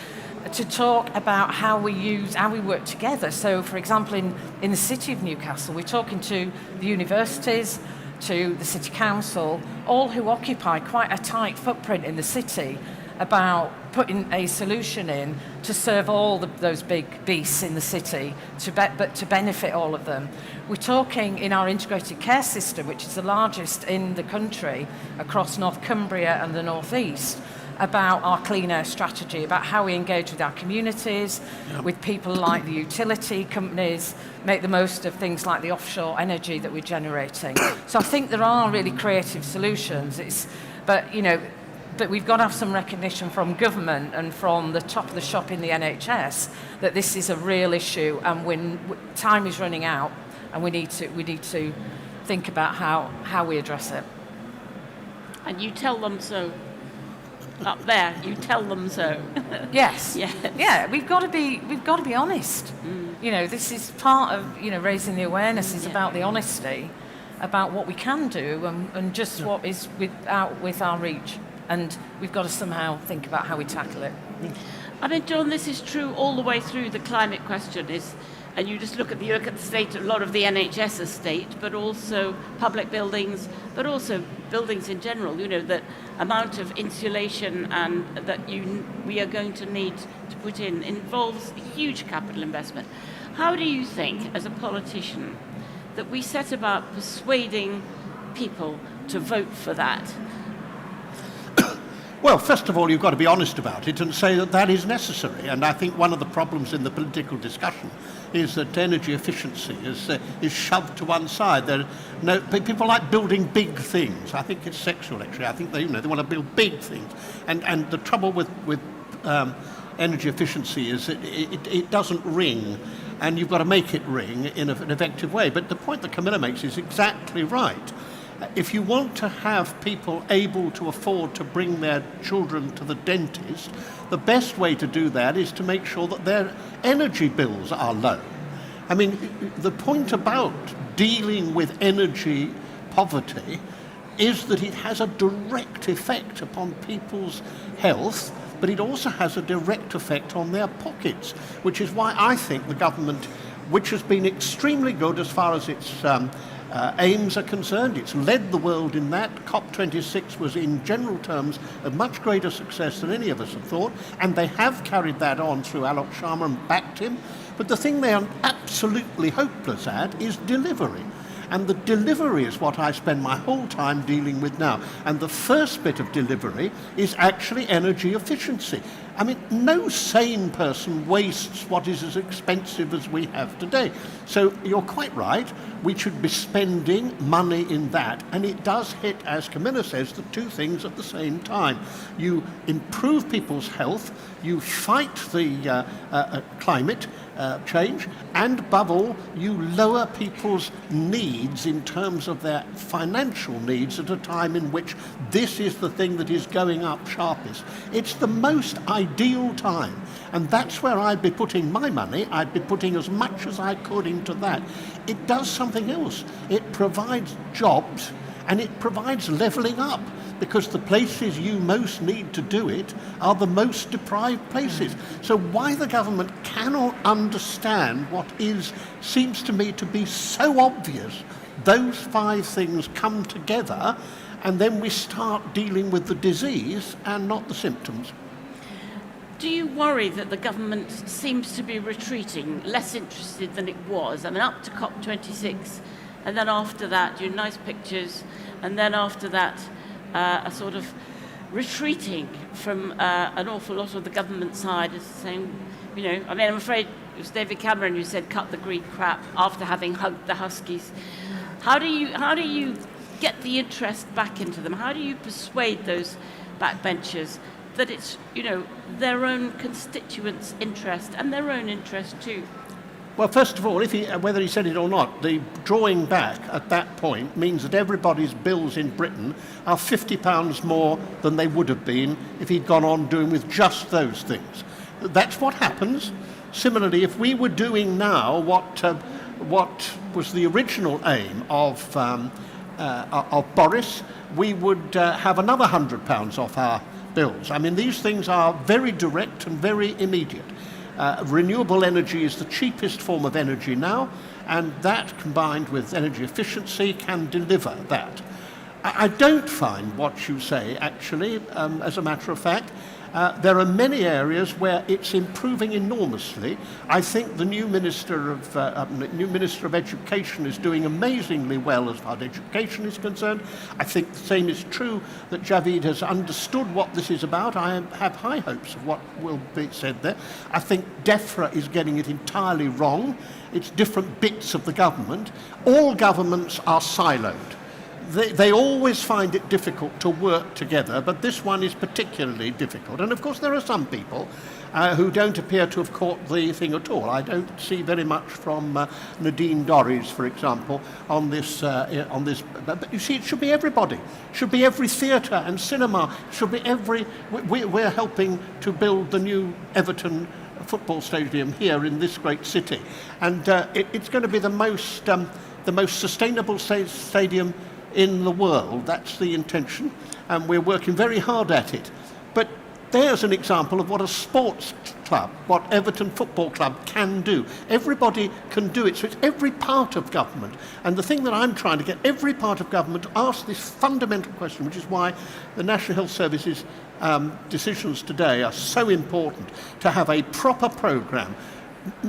to talk about how we work together. So, for example, in the city of Newcastle, we're talking to the universities, to the city council, all who occupy quite a tight footprint in the city, about putting a solution in to serve all those big beasts in the city, but to benefit all of them. We're talking in our integrated care system, which is the largest in the country across North Cumbria and the North East, about our clean air strategy, about how we engage with our communities, with people like the utility companies, make the most of things like the offshore energy that we're generating. So I think there are really creative solutions. But we've got to have some recognition from government and from the top of the shop in the NHS that this is a real issue, and when time is running out, and we need to think about how we address it. And you tell them so. Up there, you tell them so. Yes. Yes. Yeah, we've got to be honest. This is part of raising the awareness is about the honesty, about what we can do and just what is with our reach. And we've got to somehow think about how we tackle it. I mean, John, this is true all the way through. The climate question is, and you just look at the state, a lot of the NHS estate, but also public buildings, but also buildings in general, that amount of insulation and that we are going to need to put in involves huge capital investment. How do you think, as a politician, that we set about persuading people to vote for that? Well, first of all, you've got to be honest about it and say that is necessary. And I think one of the problems in the political discussion is that energy efficiency is shoved to one side. People like building big things. I think it's sexual, actually. I think they want to build big things. And the trouble with energy efficiency is that it doesn't ring, and you've got to make it ring in an effective way. But the point that Camilla makes is exactly right. If you want to have people able to afford to bring their children to the dentist, the best way to do that is to make sure that their energy bills are low. I mean, the point about dealing with energy poverty is that it has a direct effect upon people's health, but it also has a direct effect on their pockets, which is why I think the government, which has been extremely good as far as its aims are concerned. It's led the world in that. COP26 was, in general terms, a much greater success than any of us had thought, and they have carried that on through Alok Sharma and backed him. But the thing they are absolutely hopeless at is delivery. And the delivery is what I spend my whole time dealing with now. And the first bit of delivery is actually energy efficiency. I mean, no sane person wastes what is as expensive as we have today. So you're quite right. We should be spending money in that. And it does hit, as Camilla says, the two things at the same time. You improve people's health, you fight the climate change, and above all, you lower people's needs in terms of their financial needs at a time in which this is the thing that is going up sharpest. It's the most ideal time, and that's where I'd be putting my money. I'd be putting as much as I could into that. It does something else. It provides jobs, and it provides levelling up, because the places you most need to do it are the most deprived places. So why the government cannot understand what seems to me to be so obvious, those five things come together, and then we start dealing with the disease and not the symptoms. Do you worry that the government seems to be retreating, less interested than it was? I mean, up to COP26, and then after that, nice pictures, and then after that, a sort of retreating from an awful lot of the government side, as saying, I mean, I'm afraid it was David Cameron who said cut the green crap after having hugged the Huskies. How do you get the interest back into them? How do you persuade those backbenchers that it's, their own constituents' interest and their own interest too? Well, first of all, whether he said it or not, the drawing back at that point means that everybody's bills in Britain are £50 more than they would have been if he'd gone on doing with just those things. That's what happens. Similarly, if we were doing now what was the original aim of Boris, we would have another £100 off our bills. I mean, these things are very direct and very immediate. Renewable energy is the cheapest form of energy now, and that combined with energy efficiency can deliver that. I don't find what you say, actually, as a matter of fact. There are many areas where it's improving enormously. I think the new Minister of Education is doing amazingly well as far as education is concerned. I think the same is true that Javid has understood what this is about. I have high hopes of what will be said there. I think DEFRA is getting it entirely wrong. It's different bits of the government. All governments are siloed. They always find it difficult to work together, but this one is particularly difficult. And of course there are some people who don't appear to have caught the thing at all. I don't see very much from Nadine Dorries, for example, on this. But you see, it should be everybody. It should be every theatre and cinema. It should be every. We're helping to build the new Everton football stadium here in this great city, and it's going to be the most sustainable stadium in the world. That's the intention, and we're working very hard at it. But there's an example of what a sports club, what Everton Football Club can do. Everybody can do it, so it's every part of government. And the thing that I'm trying to get every part of government to ask this fundamental question, which is why the National Health Service's decisions today are so important, to have a proper programme.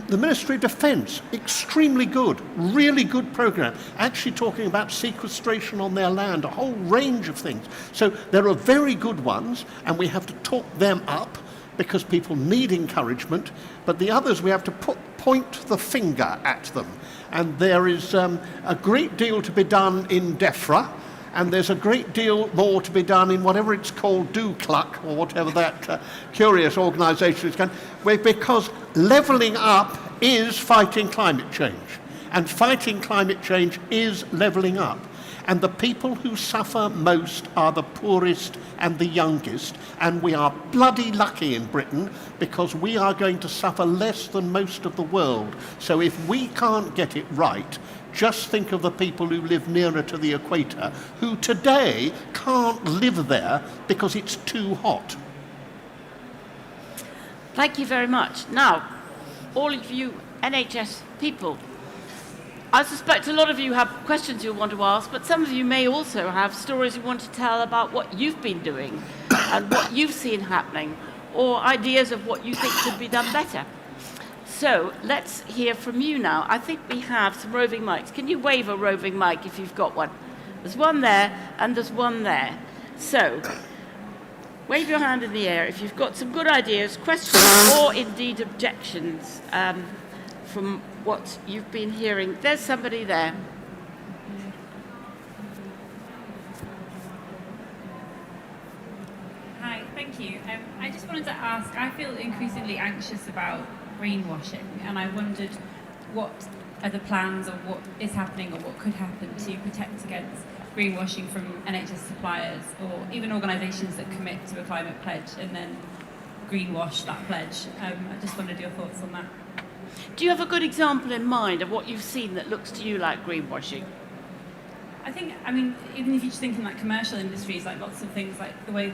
The Ministry of Defence, extremely good, really good programme, actually talking about sequestration on their land, a whole range of things. So there are very good ones, and we have to talk them up because people need encouragement, but the others we have to point the finger at them. And there is a great deal to be done in DEFRA, and there's a great deal more to be done in whatever it's called, DoCluck, or whatever that curious organisation is called, because levelling up is fighting climate change, and fighting climate change is levelling up. And the people who suffer most are the poorest and the youngest, and we are bloody lucky in Britain because we are going to suffer less than most of the world. So if we can't get it right, just think of the people who live nearer to the equator, who today can't live there because it's too hot. Thank you very much. Now, all of you NHS people, I suspect a lot of you have questions you want to ask, but some of you may also have stories you want to tell about what you've been doing and what you've seen happening, or ideas of what you think could be done better. So let's hear from you now. I think we have some roving mics. Can you wave a roving mic if you've got one? There's one there and there's one there. So Wave your hand in the air if you've got some good ideas, questions, or indeed objections from what you've been hearing. There's somebody there. Hi, thank you. I just wanted to ask, I feel increasingly anxious about greenwashing, and I wondered what are the plans or what is happening or what could happen to protect against greenwashing from NHS suppliers or even organisations that commit to a climate pledge and then greenwash that pledge. I just wondered your thoughts on that. Do you have a good example in mind of what you've seen that looks to you like greenwashing? I mean, even if you just think in like commercial industries, like lots of things like the way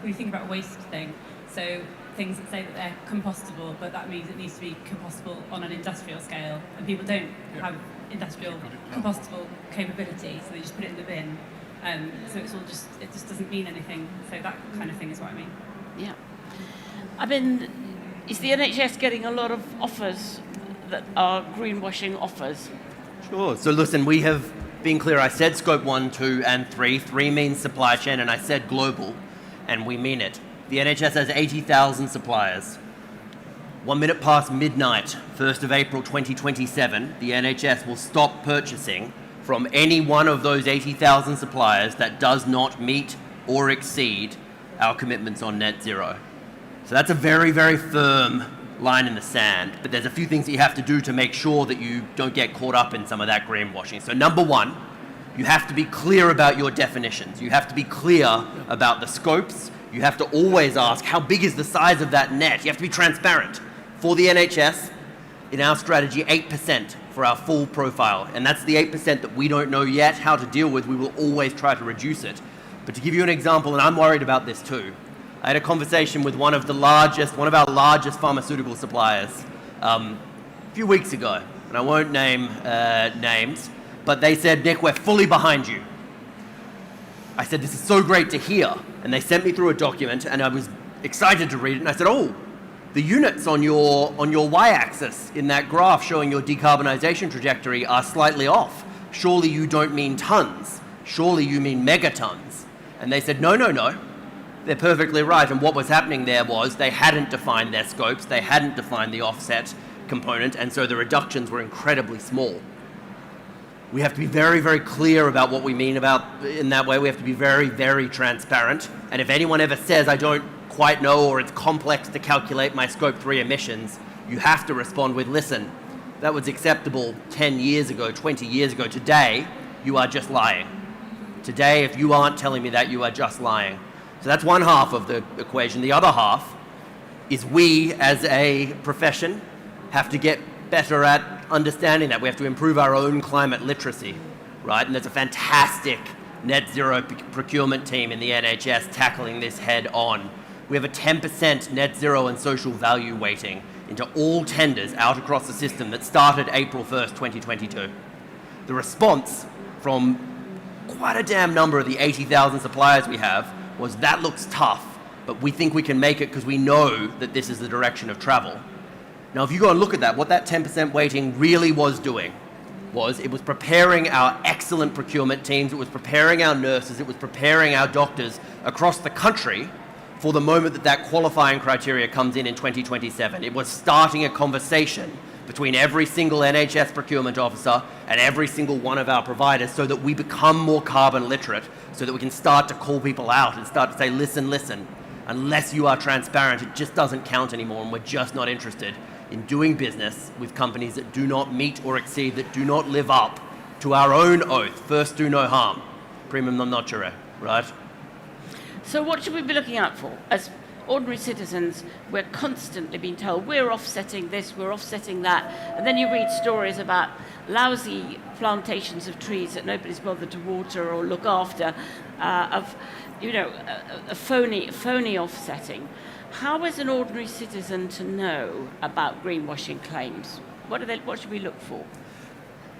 we think about a waste thing, so things that say that they're compostable, but that means it needs to be compostable on an industrial scale, and people don't have industrial compostable capability, so they just put it in the bin. So it just doesn't mean anything. So that kind of thing is what I mean. Yeah. I mean, is the NHS getting a lot of offers that are greenwashing offers? Sure. So listen, we have been clear. I said scope 1, 2, and 3. 3 means supply chain, and I said global, and we mean it. The NHS has 80,000 suppliers. 1 minute past midnight, 1st of April 2027, the NHS will stop purchasing from any one of those 80,000 suppliers that does not meet or exceed our commitments on net zero. So that's a very, very firm line in the sand, but there's a few things that you have to do to make sure that you don't get caught up in some of that greenwashing. So number one, you have to be clear about your definitions. You have to be clear about the scopes. You have to always ask, how big is the size of that net? You have to be transparent. For the NHS, in our strategy, 8% for our full profile. And that's the 8% that we don't know yet how to deal with. We will always try to reduce it. But to give you an example, and I'm worried about this too, I had a conversation with one of our largest pharmaceutical suppliers a few weeks ago. And I won't name names, but they said, Nick, we're fully behind you. I said, this is so great to hear. And they sent me through a document, and I was excited to read it. And I said, oh, the units on your y-axis in that graph showing your decarbonisation trajectory are slightly off. Surely you don't mean tons. Surely you mean megatons. And they said, no. They're perfectly right. And what was happening there was they hadn't defined their scopes. They hadn't defined the offset component. And so the reductions were incredibly small. We have to be very, very clear about what we mean in that way. We have to be very, very transparent. And if anyone ever says, I don't quite know, or it's complex to calculate my scope 3 emissions, you have to respond with, listen, that was acceptable 10 years ago, 20 years ago. Today, you are just lying. Today, if you aren't telling me that, you are just lying. So that's one half of the equation. The other half is we, as a profession, have to get better at understanding that. We have to improve our own climate literacy, right? And there's a fantastic net zero procurement team in the NHS tackling this head on. We have a 10% net zero and social value weighting into all tenders out across the system that started April 1st, 2022. The response from quite a damn number of the 80,000 suppliers we have was, that looks tough, but we think we can make it because we know that this is the direction of travel. Now, if you go and look at that, what that 10% weighting really was doing was it was preparing our excellent procurement teams, it was preparing our nurses, it was preparing our doctors across the country for the moment that that qualifying criteria comes in 2027. It was starting a conversation between every single NHS procurement officer and every single one of our providers so that we become more carbon literate, so that we can start to call people out and start to say, listen, unless you are transparent, it just doesn't count anymore, and we're just not interested in doing business with companies that do not meet or exceed, that do not live up to our own oath. First, do no harm. Primum non nocere, right? So what should we be looking out for? As ordinary citizens, we're constantly being told we're offsetting this, we're offsetting that, and then you read stories about lousy plantations of trees that nobody's bothered to water or look after, of a phony offsetting. How is an ordinary citizen to know about greenwashing claims? What should we look for?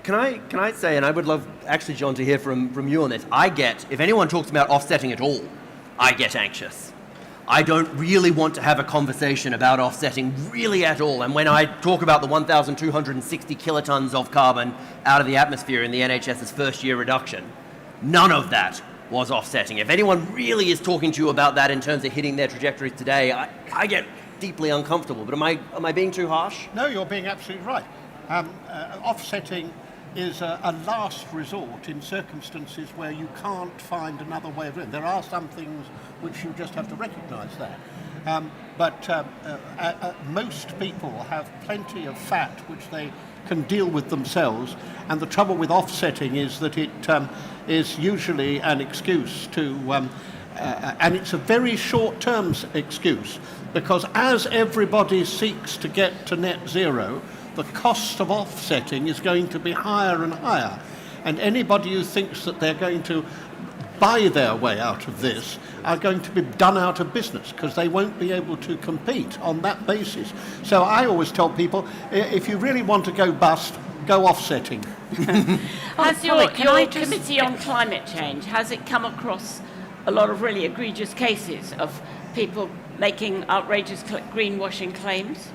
Can I say, and I would love actually, John, to hear from you on this. If anyone talks about offsetting at all, I get anxious. I don't really want to have a conversation about offsetting really at all. And when I talk about the 1,260 kilotons of carbon out of the atmosphere in the NHS's first year reduction, none of that was offsetting. If anyone really is talking to you about that in terms of hitting their trajectories today, I get deeply uncomfortable. But am I being too harsh? No, you're being absolutely right. Offsetting is a last resort in circumstances where you can't find another way of doing it. There are some things which you just have to recognise that. But most people have plenty of fat which they can deal with themselves, and the trouble with offsetting is that it is usually an excuse to, and it's a very short-term excuse, because as everybody seeks to get to net zero, the cost of offsetting is going to be higher and higher. And anybody who thinks that they're going to buy their way out of this are going to be done out of business, because they won't be able to compete on that basis. So I always tell people, if you really want to go bust, go offsetting. Has your Committee on Climate Change, has it come across a lot of really egregious cases of people making outrageous greenwashing claims?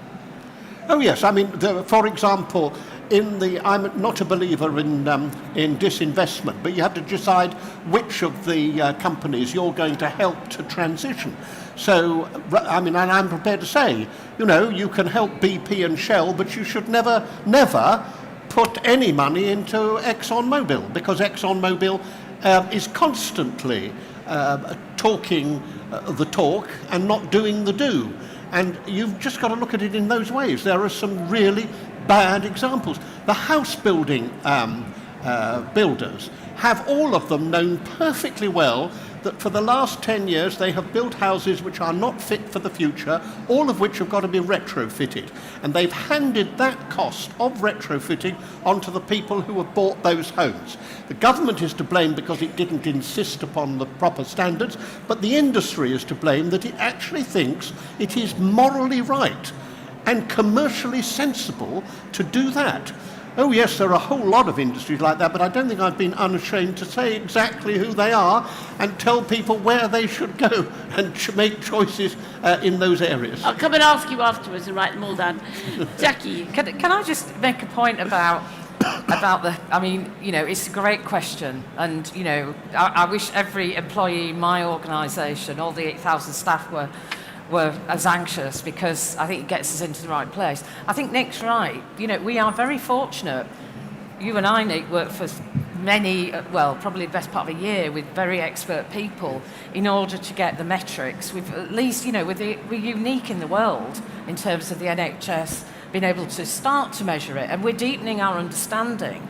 Oh yes, I mean, for example, I'm not a believer in disinvestment, but you have to decide which of the companies you're going to help to transition. So, I mean, and I'm prepared to say, you can help BP and Shell, but you should never put any money into ExxonMobil, because ExxonMobil is constantly talking the talk and not doing the do. And you've just got to look at it in those ways. There are some really bad examples. The house building builders have all of them known perfectly well that for the last 10 years they have built houses which are not fit for the future, all of which have got to be retrofitted. And they've handed that cost of retrofitting onto the people who have bought those homes. The government is to blame because it didn't insist upon the proper standards, but the industry is to blame that it actually thinks it is morally right and commercially sensible to do that. Oh yes, there are a whole lot of industries like that, but I don't think I've been unashamed to say exactly who they are and tell people where they should go and make choices in those areas. I'll come and ask you afterwards and write them all down. Jackie. Can I just make a point about it's a great question, and I wish every employee in my organisation, all the 8,000 staff were as anxious, because I think it gets us into the right place. I think Nick's right. We are very fortunate. You and I, Nick, work for many, probably the best part of a year with very expert people in order to get the metrics. We've at least, we're unique in the world in terms of the NHS being able to start to measure it, and we're deepening our understanding.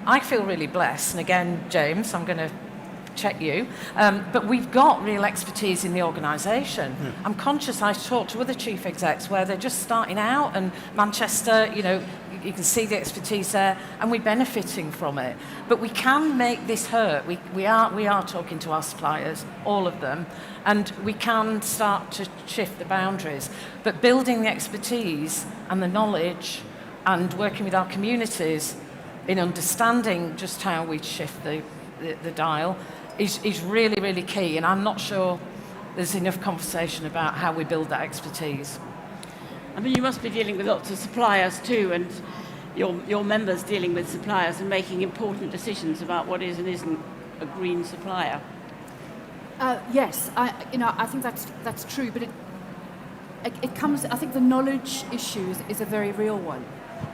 I feel really blessed, and again, James, I'm going to check you, but we've got real expertise in the organisation. I'm conscious I talk to other chief execs where they're just starting out, and Manchester, you can see the expertise there, and we're benefiting from it. But we can make this hurt. We are talking to our suppliers, all of them, and we can start to shift the boundaries. But building the expertise and the knowledge and working with our communities in understanding just how we shift the dial is really, really key, and I'm not sure there's enough conversation about how we build that expertise. I mean, you must be dealing with lots of suppliers too, and your members dealing with suppliers and making important decisions about what is and isn't a green supplier. Yes, I think that's true, but it comes. I think the knowledge issue is a very real one,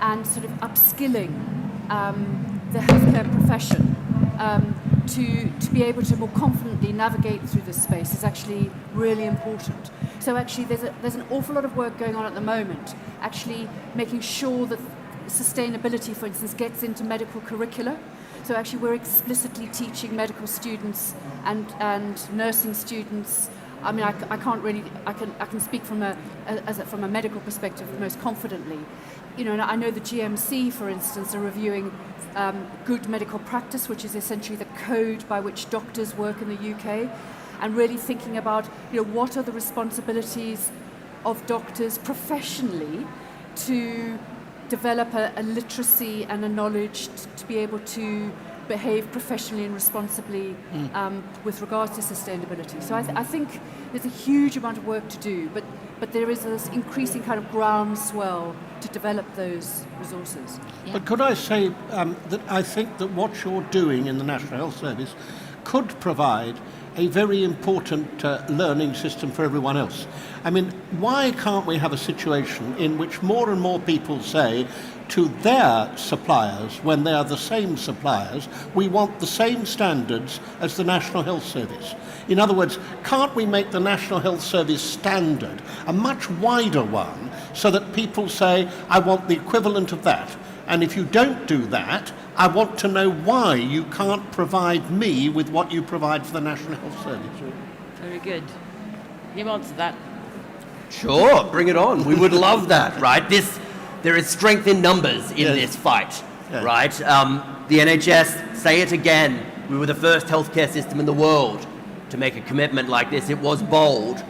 and sort of upskilling the healthcare profession. To be able to more confidently navigate through this space is actually really important. So actually there's an awful lot of work going on at the moment, actually making sure that sustainability, for instance, gets into medical curricula. So actually we're explicitly teaching medical students and nursing students. I mean, I can speak from a medical perspective most confidently. And I know the GMC, for instance, are reviewing good medical practice, which is essentially the code by which doctors work in the UK, and really thinking about, what are the responsibilities of doctors professionally to develop a literacy and a knowledge to be able to behave professionally and responsibly with regards to sustainability. So I think there's a huge amount of work to do, but there is this increasing kind of groundswell to develop those resources. But could I say that I think that what you're doing in the National Health Service could provide a very important learning system for everyone else. I mean, why can't we have a situation in which more and more people say to their suppliers, when they are the same suppliers, we want the same standards as the National Health Service? In other words, can't we make the National Health Service standard a much wider one so that people say, I want the equivalent of that, and if you don't do that, I want to know why you can't provide me with what you provide for the National Health Service? Very good. Who wants that? Sure, bring it on. We would love that, right? There is strength in numbers in this fight, right? The NHS, say it again, we were the first healthcare system in the world to make a commitment like this. It was bold.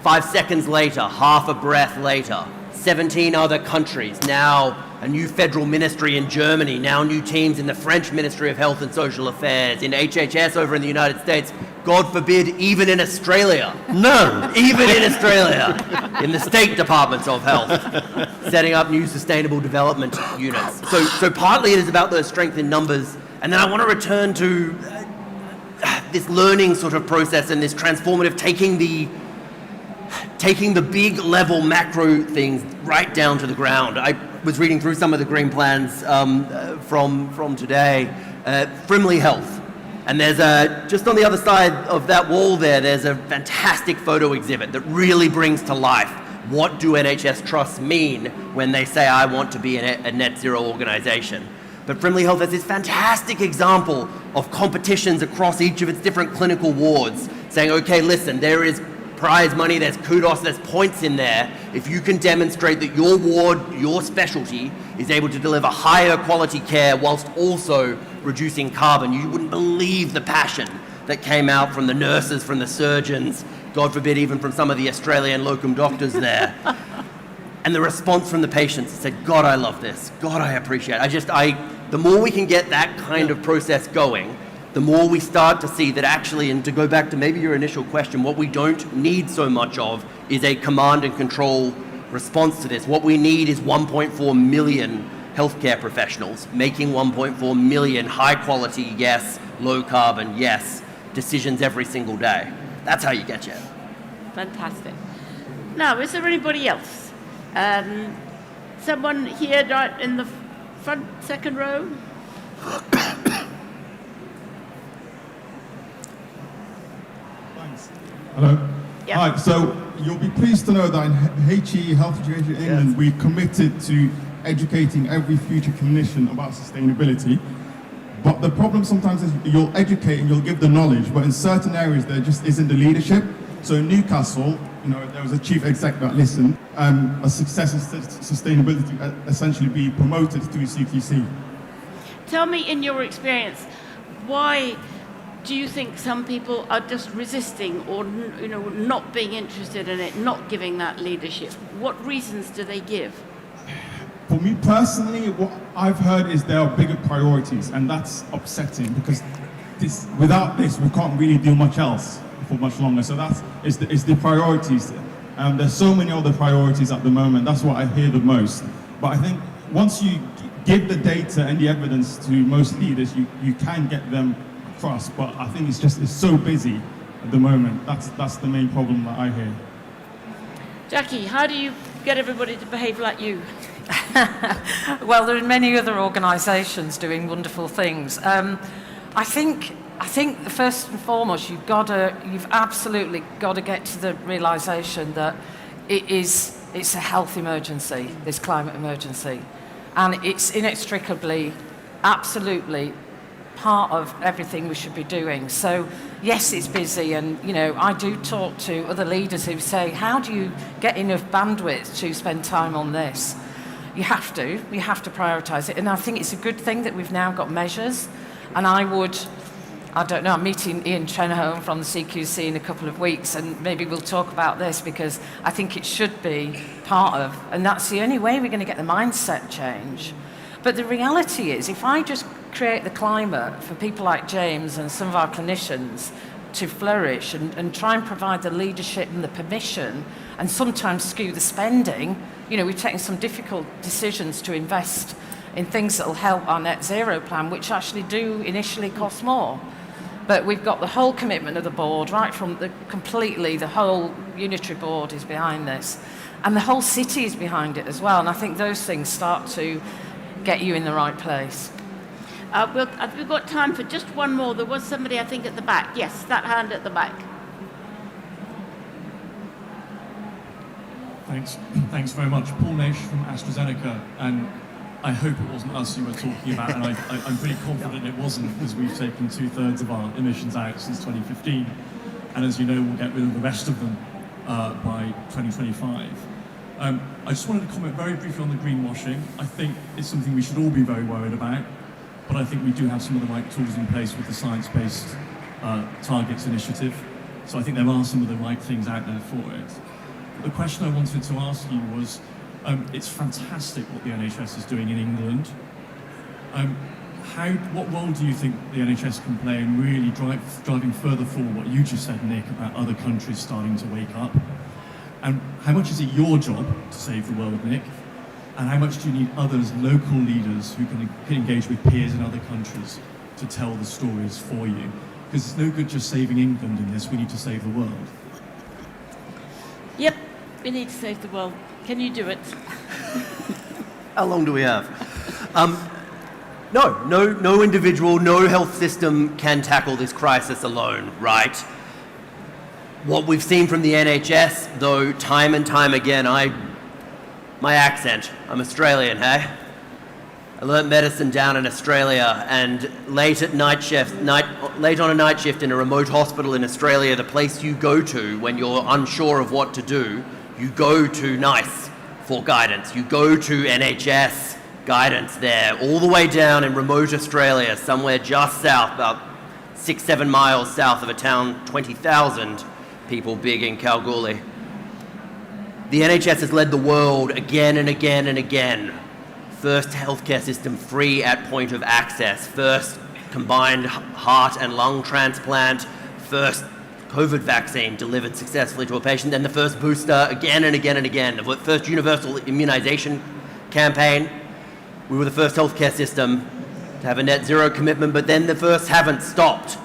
5 seconds later, half a breath later, 17 other countries, now a new federal ministry in Germany, now new teams in the French Ministry of Health and Social Affairs, in HHS over in the United States, God forbid, even in Australia. No! Even in Australia, in the state departments of health, setting up new sustainable development units. So partly it is about those strength in numbers, and then I want to return to this learning sort of process and this transformative, taking the big level macro things right down to the ground. I was reading through some of the green plans from today. Frimley Health. And there's just on the other side of that wall there's a fantastic photo exhibit that really brings to life what do NHS trusts mean when they say, I want to be a net zero organization. But Frimley Health has this fantastic example of competitions across each of its different clinical wards, saying, okay, listen, there is prize money, there's kudos, there's points in there. If you can demonstrate that your ward, your specialty, is able to deliver higher quality care whilst also reducing carbon, you wouldn't believe the passion that came out from the nurses, from the surgeons, God forbid, even from some of the Australian locum doctors there. And the response from the patients said, God, I love this. God, I appreciate it. The more we can get that kind of process going, the more we start to see that actually, and to go back to maybe your initial question, what we don't need so much of is a command and control response to this. What we need is 1.4 million healthcare professionals making 1.4 million high quality, yes, low carbon, yes, decisions every single day. That's how you get you. Fantastic. Now, is there anybody else? Someone here right in the front, second row? Hello. Yep. Hi. So you'll be pleased to know that in HE Health Education in England, we've committed to educating every future clinician about sustainability. But the problem sometimes is you'll educate and you'll give the knowledge, but in certain areas there just isn't the leadership. So in Newcastle, there was a chief exec that listened. A success in sustainability essentially be promoted through CTC. Tell me, in your experience, why do you think some people are just resisting or not being interested in it, not giving that leadership? What reasons do they give? For me personally, what I've heard is there are bigger priorities, and that's upsetting because without this, we can't really do much else for much longer. So it's the priorities. There's so many other priorities at the moment. That's what I hear the most. But I think once you give the data and the evidence to most leaders, you can get them across. But I think it's so busy at the moment. That's the main problem that I hear. Jackie, how do you get everybody to behave like you? Well, there are many other organisations doing wonderful things. I think first and foremost, you've absolutely got to get to the realisation that it's a health emergency, this climate emergency, and it's inextricably, absolutely part of everything we should be doing. So yes, it's busy, and I do talk to other leaders who say, how do you get enough bandwidth to spend time on this? You have to prioritise it, and I think it's a good thing that we've now got measures. And I don't know, I'm meeting Ian Trenholm from the CQC in a couple of weeks, and maybe we'll talk about this because I think it should be part of, and that's the only way we're going to get the mindset change. But the reality is, if I just create the climate for people like James and some of our clinicians to flourish and try and provide the leadership and the permission, and sometimes skew the spending, we've taken some difficult decisions to invest in things that will help our net zero plan, which actually do initially cost more. But we've got the whole commitment of the board, right from the whole unitary board is behind this. And the whole city is behind it as well. And I think those things start to get you in the right place. We've got time for just one more. There was somebody, I think, at the back. Yes, that hand at the back. Thanks very much. Paul Nash from AstraZeneca, and I hope it wasn't us you were talking about, and I'm pretty confident it wasn't, because we've taken 2/3 of our emissions out since 2015, and as you know, we'll get rid of the rest of them by 2025. I just wanted to comment very briefly on the greenwashing. I think it's something we should all be very worried about, but I think we do have some of the right tools in place with the Science-Based Targets Initiative, so I think there are some of the right things out there for it. The question I wanted to ask you was, it's fantastic what the NHS is doing in England. What role do you think the NHS can play in really driving further forward what you just said, Nick, about other countries starting to wake up? And how much is it your job to save the world, Nick? And how much do you need others, local leaders, who can engage with peers in other countries to tell the stories for you? Because it's no good just saving England in this, we need to save the world. Yep, we need to save the world. Can you do it? How long do we have? No individual, no health system can tackle this crisis alone, right? What we've seen from the NHS, though, time and time again, my accent, I'm Australian, hey? I learnt medicine down in Australia, and late on a night shift in a remote hospital in Australia, the place you go to when you're unsure of what to do, you go to NICE for guidance. You go to NHS guidance there, all the way down in remote Australia, somewhere just south, about 6-7 miles south of a town, 20,000 people big in Kalgoorlie. The NHS has led the world again and again and again. First healthcare system free at point of access. First combined heart and lung transplant. First COVID vaccine delivered successfully to a patient. Then the first booster again and again and again. The first universal immunization campaign. We were the first healthcare system to have a net zero commitment, but then the first haven't stopped.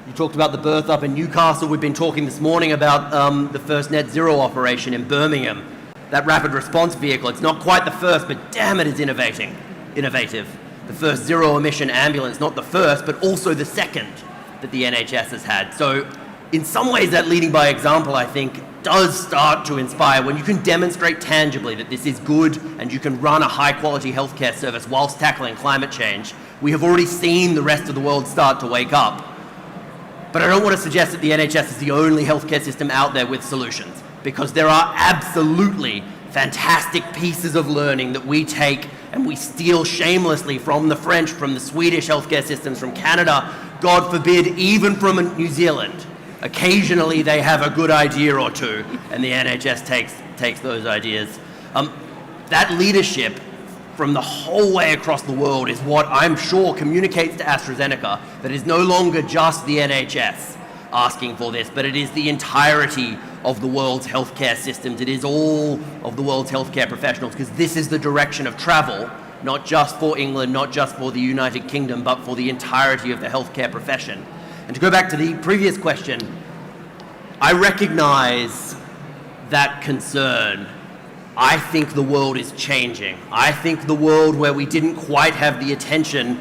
You talked about the birth up in Newcastle. We've been talking this morning about the first net zero operation in Birmingham. That rapid response vehicle, it's not quite the first, but damn it is innovative. The first zero emission ambulance, not the first, but also the second that the NHS has had. So in some ways that leading by example, I think, does start to inspire when you can demonstrate tangibly that this is good and you can run a high quality healthcare service whilst tackling climate change. We have already seen the rest of the world start to wake up. But I don't want to suggest that the NHS is the only healthcare system out there with solutions, because there are absolutely fantastic pieces of learning that we take and we steal shamelessly from the French, from the Swedish healthcare systems, from Canada, God forbid, even from New Zealand. Occasionally they have a good idea or two, and the NHS takes those ideas. That leadership from the whole way across the world is what I'm sure communicates to AstraZeneca that it is no longer just the NHS asking for this, but it is the entirety of the world's healthcare systems. It is all of the world's healthcare professionals, because this is the direction of travel, not just for England, not just for the United Kingdom, but for the entirety of the healthcare profession. And to go back to the previous question, I recognize that concern. I think the world is changing. I think the world where we didn't quite have the attention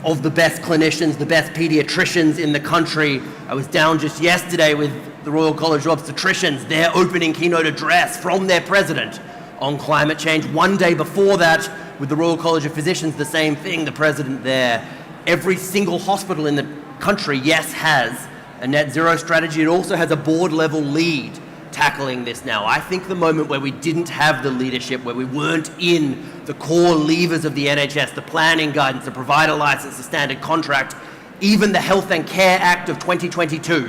of the best clinicians, the best pediatricians in the country. I was down just yesterday with the Royal College of Obstetricians, their opening keynote address from their president on climate change. One day before that, with the Royal College of Physicians, the same thing, the president there. Every single hospital in the country, yes, has a net zero strategy. It also has a board level lead tackling this now. I think the moment where we didn't have the leadership, where we weren't in the core levers of the NHS, the planning guidance, the provider license, the standard contract, even the Health and Care Act of 2022,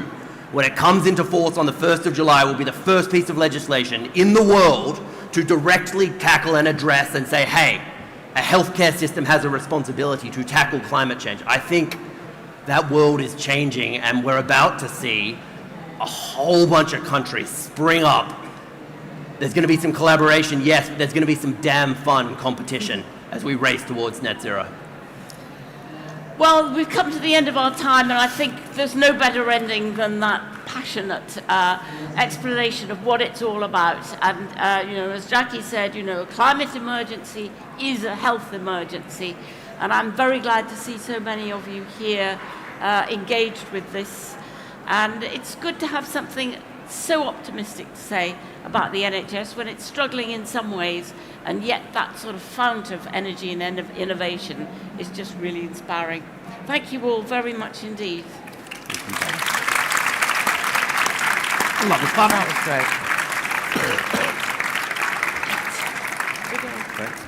when it comes into force on the 1st of July, will be the first piece of legislation in the world to directly tackle and address and say, hey, a healthcare system has a responsibility to tackle climate change. I think that world is changing, and we're about to see a whole bunch of countries spring up. There's going to be some collaboration, yes, but there's going to be some damn fun competition as we race towards net zero. Well, we've come to the end of our time, and I think there's no better ending than that passionate explanation of what it's all about. And, as Jackie said, a climate emergency is a health emergency. And I'm very glad to see so many of you here engaged with this. And it's good to have something so optimistic to say about the NHS when it's struggling in some ways, and yet that sort of fount of energy and innovation is just really inspiring. Thank you all very much indeed. A lot of fun. That was great. Thanks.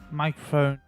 Microphone.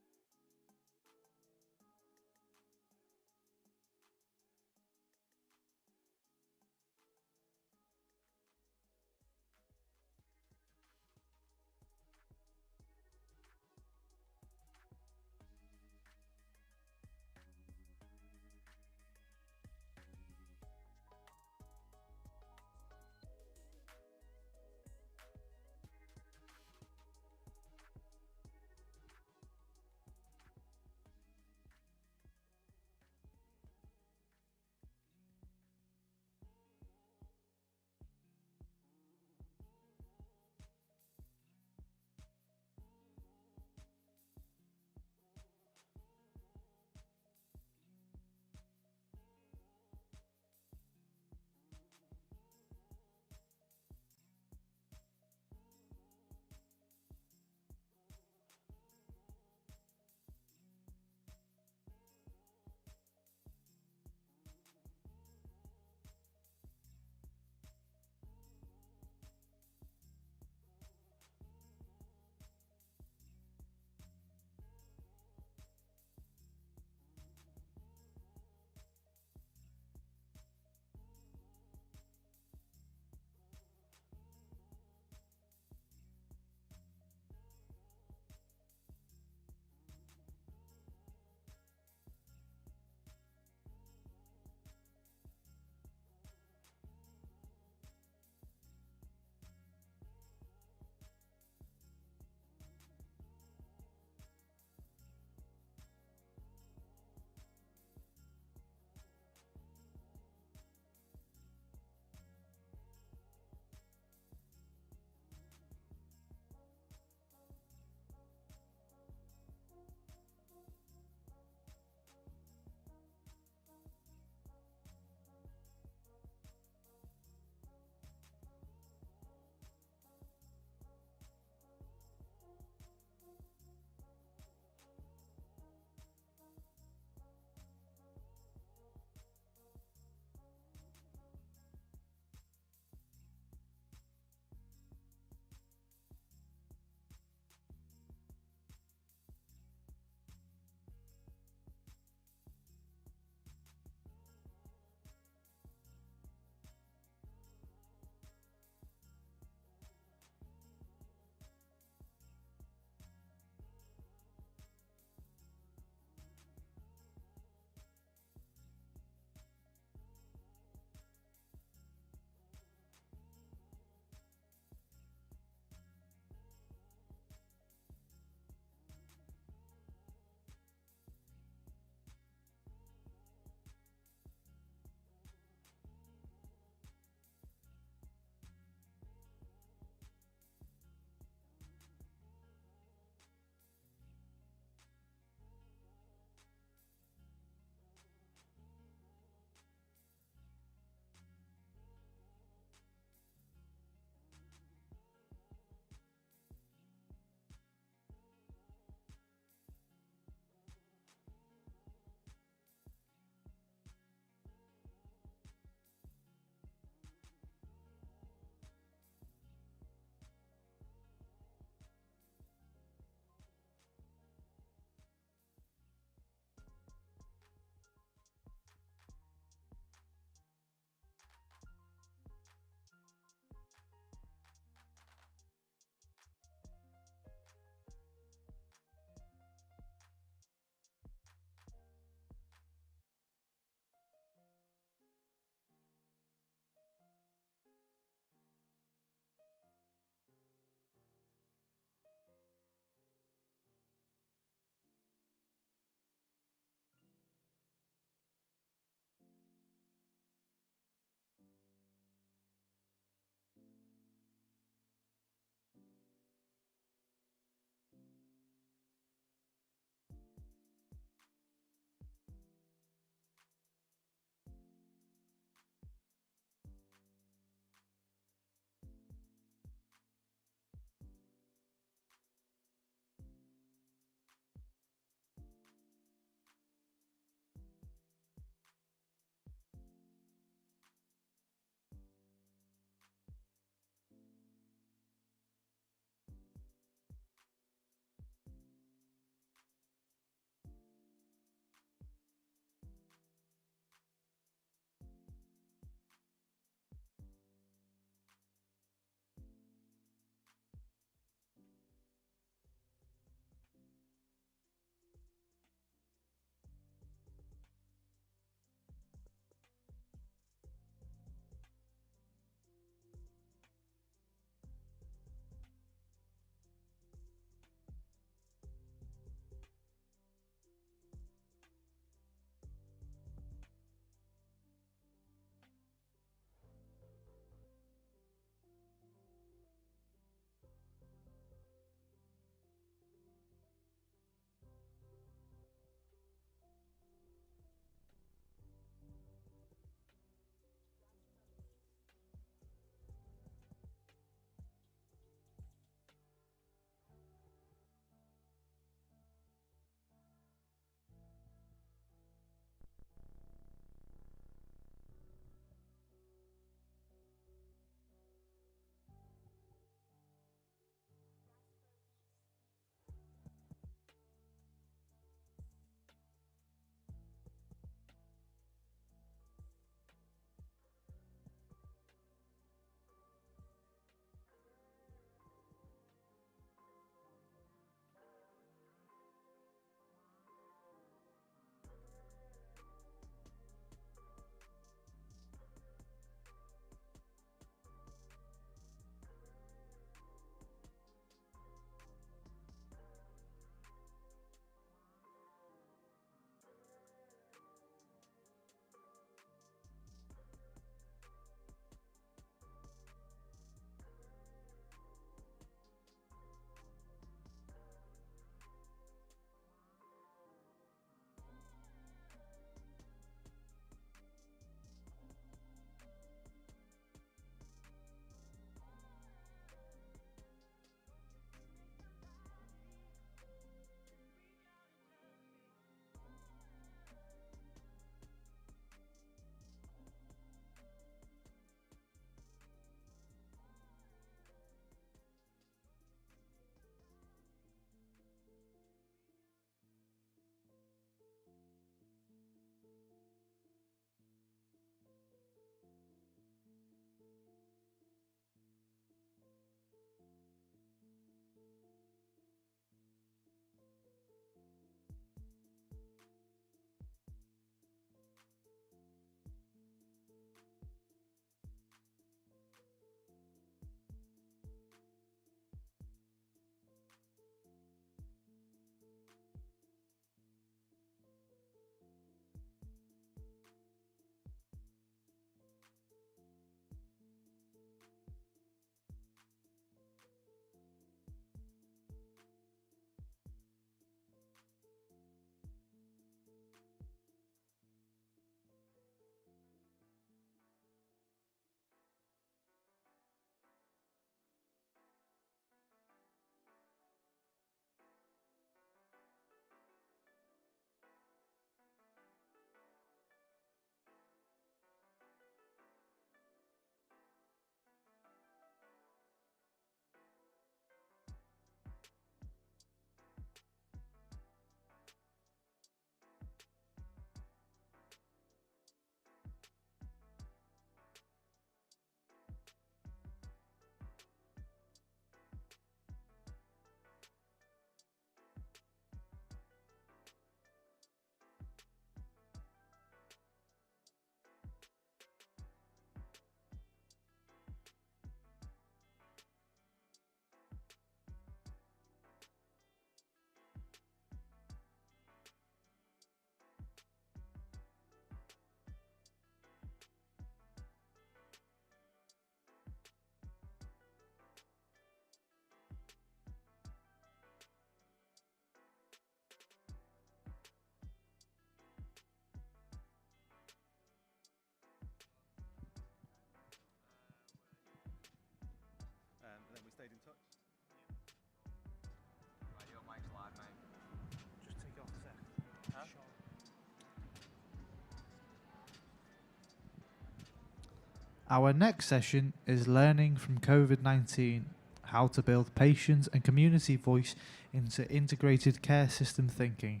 Our next session is Learning from COVID-19, how to build patient and community voice into integrated care system thinking.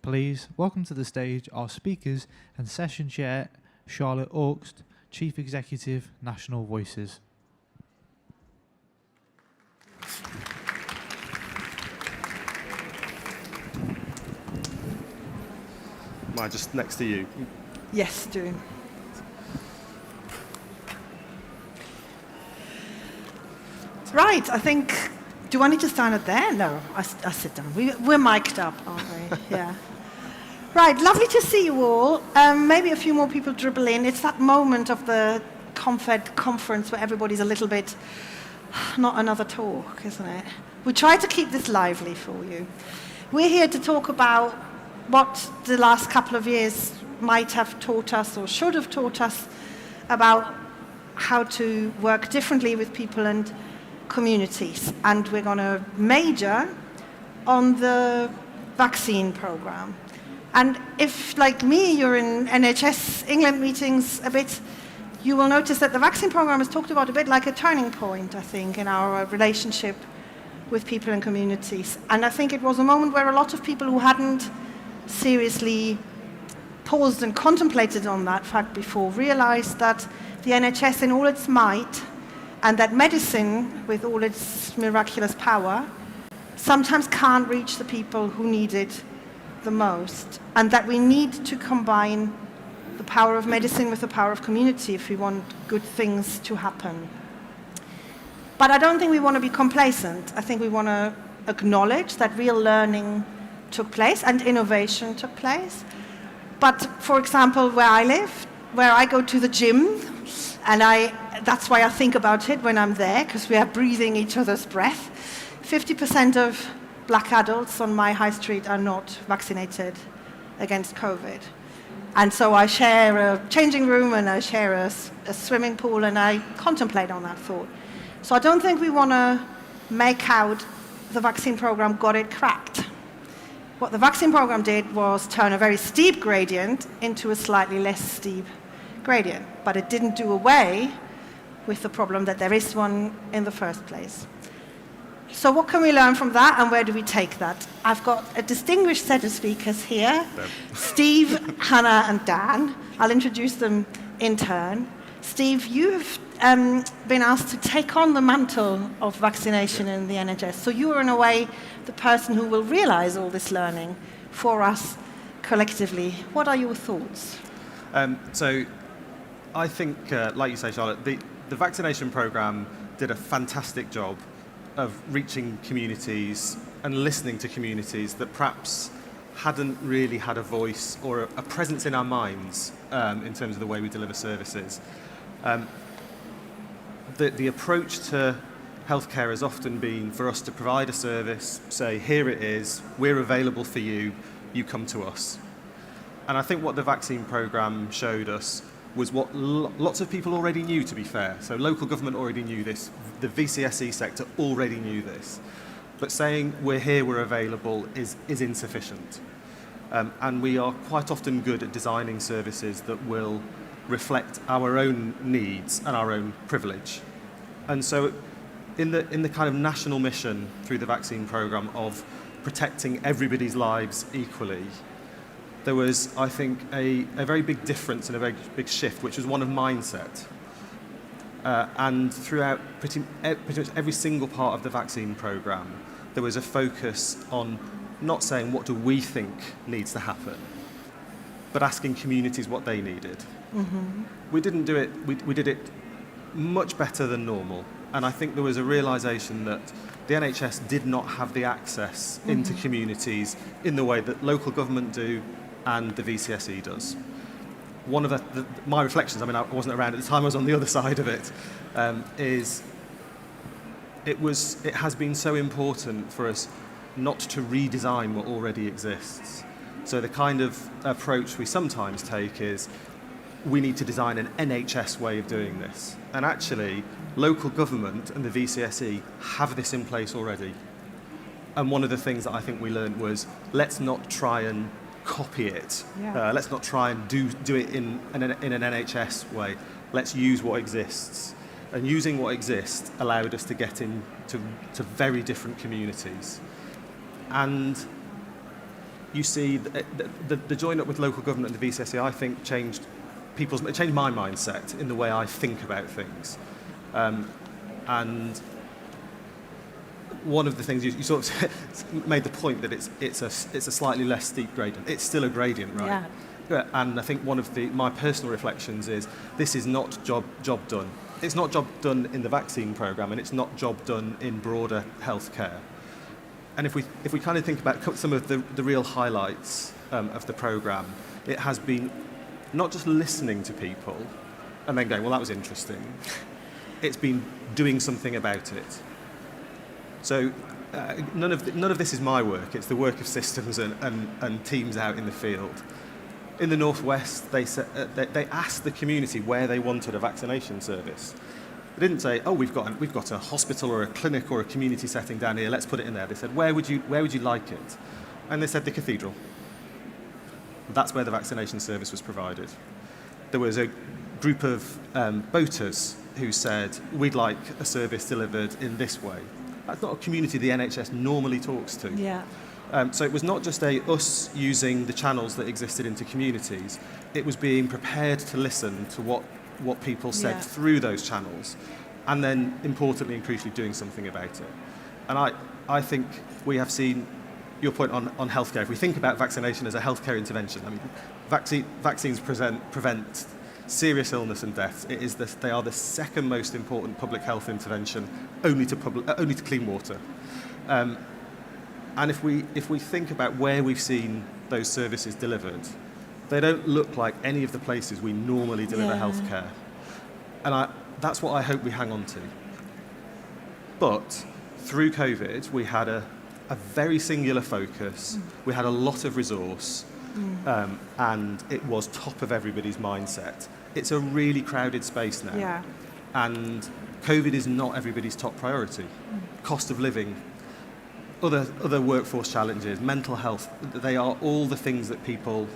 Please welcome to the stage our speakers and session chair, Charlotte Augst, Chief Executive, National Voices. Am I just next to you? Yes, do. Right, I think, do I need to stand up there? No, I sit down. We're mic'd up, aren't we? Yeah. Right, lovely to see you all. Maybe a few more people dribble in. It's that moment of the Confed conference where everybody's a little bit, not another talk, isn't it? We try to keep this lively for you. We're here to talk about what the last couple of years might have taught us or should have taught us about how to work differently with people and communities. And we're going to major on the vaccine program. And if, like me, you're in NHS England meetings a bit, you will notice that the vaccine program is talked about a bit like a turning point, I think, in our relationship with people and communities. And I think it was a moment where a lot of people who hadn't seriously paused and contemplated on that fact before realized that the NHS in all its might and that medicine with all its miraculous power sometimes can't reach the people who need it the most, and that we need to combine the power of medicine with the power of community if we want good things to happen. But I don't think we want to be complacent. I think we want to acknowledge that real learning took place and innovation took place. But for example, where I live, where I go to the gym, and that's why I think about it when I'm there, because we are breathing each other's breath. 50% of black adults on my high street are not vaccinated against COVID. And so I share a changing room and I share a swimming pool and I contemplate on that thought. So I don't think we want to make out the vaccine program got it cracked. What the vaccine program did was turn a very steep gradient into a slightly less steep gradient, but it didn't do away with the problem that there is one in the first place. So what can we learn from that and where do we take that? I've got a distinguished set of speakers here, Steve, Hannah and Dan. I'll introduce them in turn. Steve, you've been asked to take on the mantle of vaccination in the NHS. So you are in a way the person who will realize all this learning for us collectively. What are your thoughts? So I think, like you say, Charlotte, the vaccination programme did a fantastic job of reaching communities and listening to communities that perhaps hadn't really had a voice or a presence in our minds in terms of the way we deliver services. The approach to healthcare has often been for us to provide a service, say, here it is, we're available for you, you come to us. And I think what the vaccine programme showed us was what lots of people already knew, to be fair. So local government already knew this, the VCSE sector already knew this. But saying we're here, we're available is insufficient. And we are quite often good at designing services that will reflect our own needs and our own privilege. And so in the kind of national mission through the vaccine programme of protecting everybody's lives equally, there was, I think, a very big difference and a very big shift, which was one of mindset. And throughout pretty much every single part of the vaccine programme, there was a focus on not saying what do we think needs to happen, but asking communities what they needed. Mm-hmm. We didn't do it, we did it much better than normal. And I think there was a realisation that the NHS did not have the access into communities in the way that local government do and the VCSE does. One of my reflections, I mean, I wasn't around at the time, I was on the other side of it, is it has been so important for us not to redesign what already exists. So the kind of approach we sometimes take is we need to design an NHS way of doing this. And actually, local government and the VCSE have this in place already. And one of the things that I think we learned was, let's not try and copy it. Yeah. Let's not try and do it in an NHS way. Let's use what exists. And using what exists allowed us to get into very different communities. And you see, the join up with local government and the VCSE, I think, it changed my mindset in the way I think about things. And one of the things you sort of made the point that it's a slightly less steep gradient. It's still a gradient, right? Yeah. And I think one of my personal reflections is this is not job done. It's not job done in the vaccine programme, and it's not job done in broader healthcare. And if we kind of think about some of the real highlights of the programme, it has been not just listening to people and then going, well, that was interesting. It's been doing something about it. So none of this is my work. It's the work of systems and teams out in the field. In the Northwest, they asked the community where they wanted a vaccination service. They didn't say, oh, we've got a hospital or a clinic or a community setting down here, let's put it in there. They said, where would you like it? And they said the cathedral. That's where the vaccination service was provided. There was a group of boaters who said, we'd like a service delivered in this way. That's not a community the NHS normally talks to. Yeah. So it was not just us using the channels that existed into communities, it was being prepared to listen to what people said through those channels, and then importantly and crucially doing something about it. And I think we have seen your point on healthcare. If we think about vaccination as a healthcare intervention, I mean, vaccines prevent serious illness and death. They are the second most important public health intervention, only to clean water. And if we think about where we've seen those services delivered, they don't look like any of the places we normally deliver healthcare. And that's what I hope we hang on to. But through COVID, we had a very singular focus. We had a lot of resource, and it was top of everybody's mindset. It's a really crowded space now. Yeah. And COVID is not everybody's top priority. Cost of living, other workforce challenges, mental health, they are all the things that people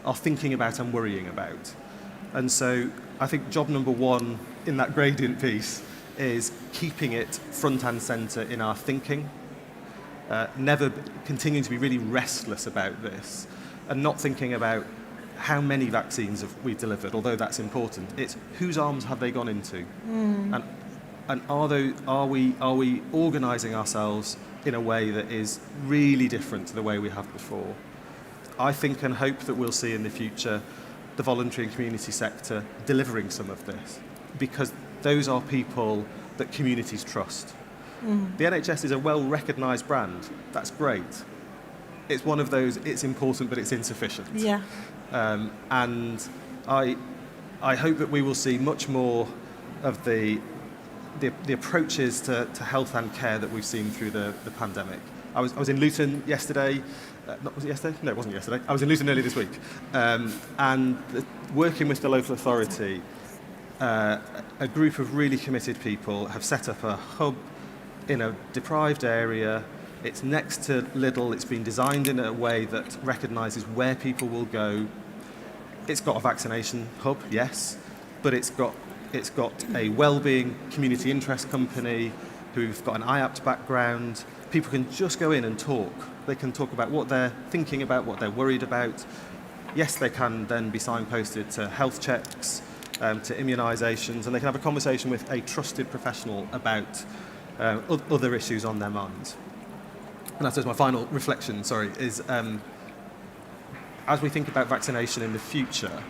are thinking about and worrying about. And so I think job number one in that gradient piece is keeping it front and centre in our thinking, never continuing to be really restless about this, and not thinking about how many vaccines have we delivered, although that's important. It's whose arms have they gone into? And are we organising ourselves in a way that is really different to the way we have before? I think and hope that we'll see in the future the voluntary and community sector delivering some of this, because those are people that communities trust. The NHS is a well-recognised brand. That's great. It's one of those, it's important, but it's insufficient. Yeah. And I hope that we will see much more of the approaches to health and care that we've seen through the pandemic. I was in Luton yesterday. Was it yesterday? No, it wasn't yesterday. I was in Luton earlier this week. And working with the local authority, a group of really committed people have set up a hub in a deprived area. It's next to Lidl. It's been designed in a way that recognises where people will go. It's got a vaccination hub, yes, but it's got a wellbeing community interest company who've got an IAPT background. People can just go in and talk. They can talk about what they're thinking about, what they're worried about. Yes, they can then be signposted to health checks, to immunisations, and they can have a conversation with a trusted professional about other issues on their minds. And I suppose my final reflection, is as we think about vaccination in the future,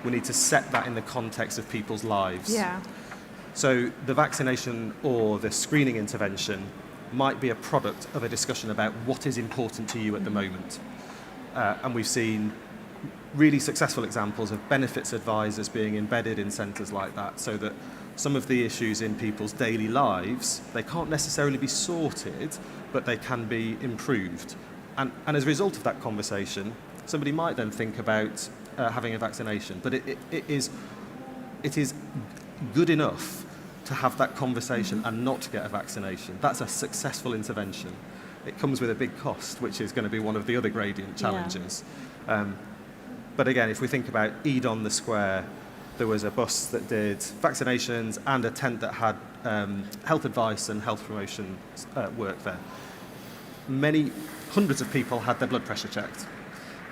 we need to set that in the context of people's lives. Yeah. So the vaccination or the screening intervention might be a product of a discussion about what is important to you at the moment. And we've seen really successful examples of benefits advisors being embedded in centres like that, so that some of the issues in people's daily lives, they can't necessarily be sorted, but they can be improved. And as a result of that conversation, somebody might then think about having a vaccination. But it is good enough to have that conversation and not to get a vaccination. That's a successful intervention. It comes with a big cost, which is going to be one of the other gradient challenges. But again, if we think about Eid on the Square, there was a bus that did vaccinations and a tent that had health advice and health promotion work there. Hundreds of people had their blood pressure checked,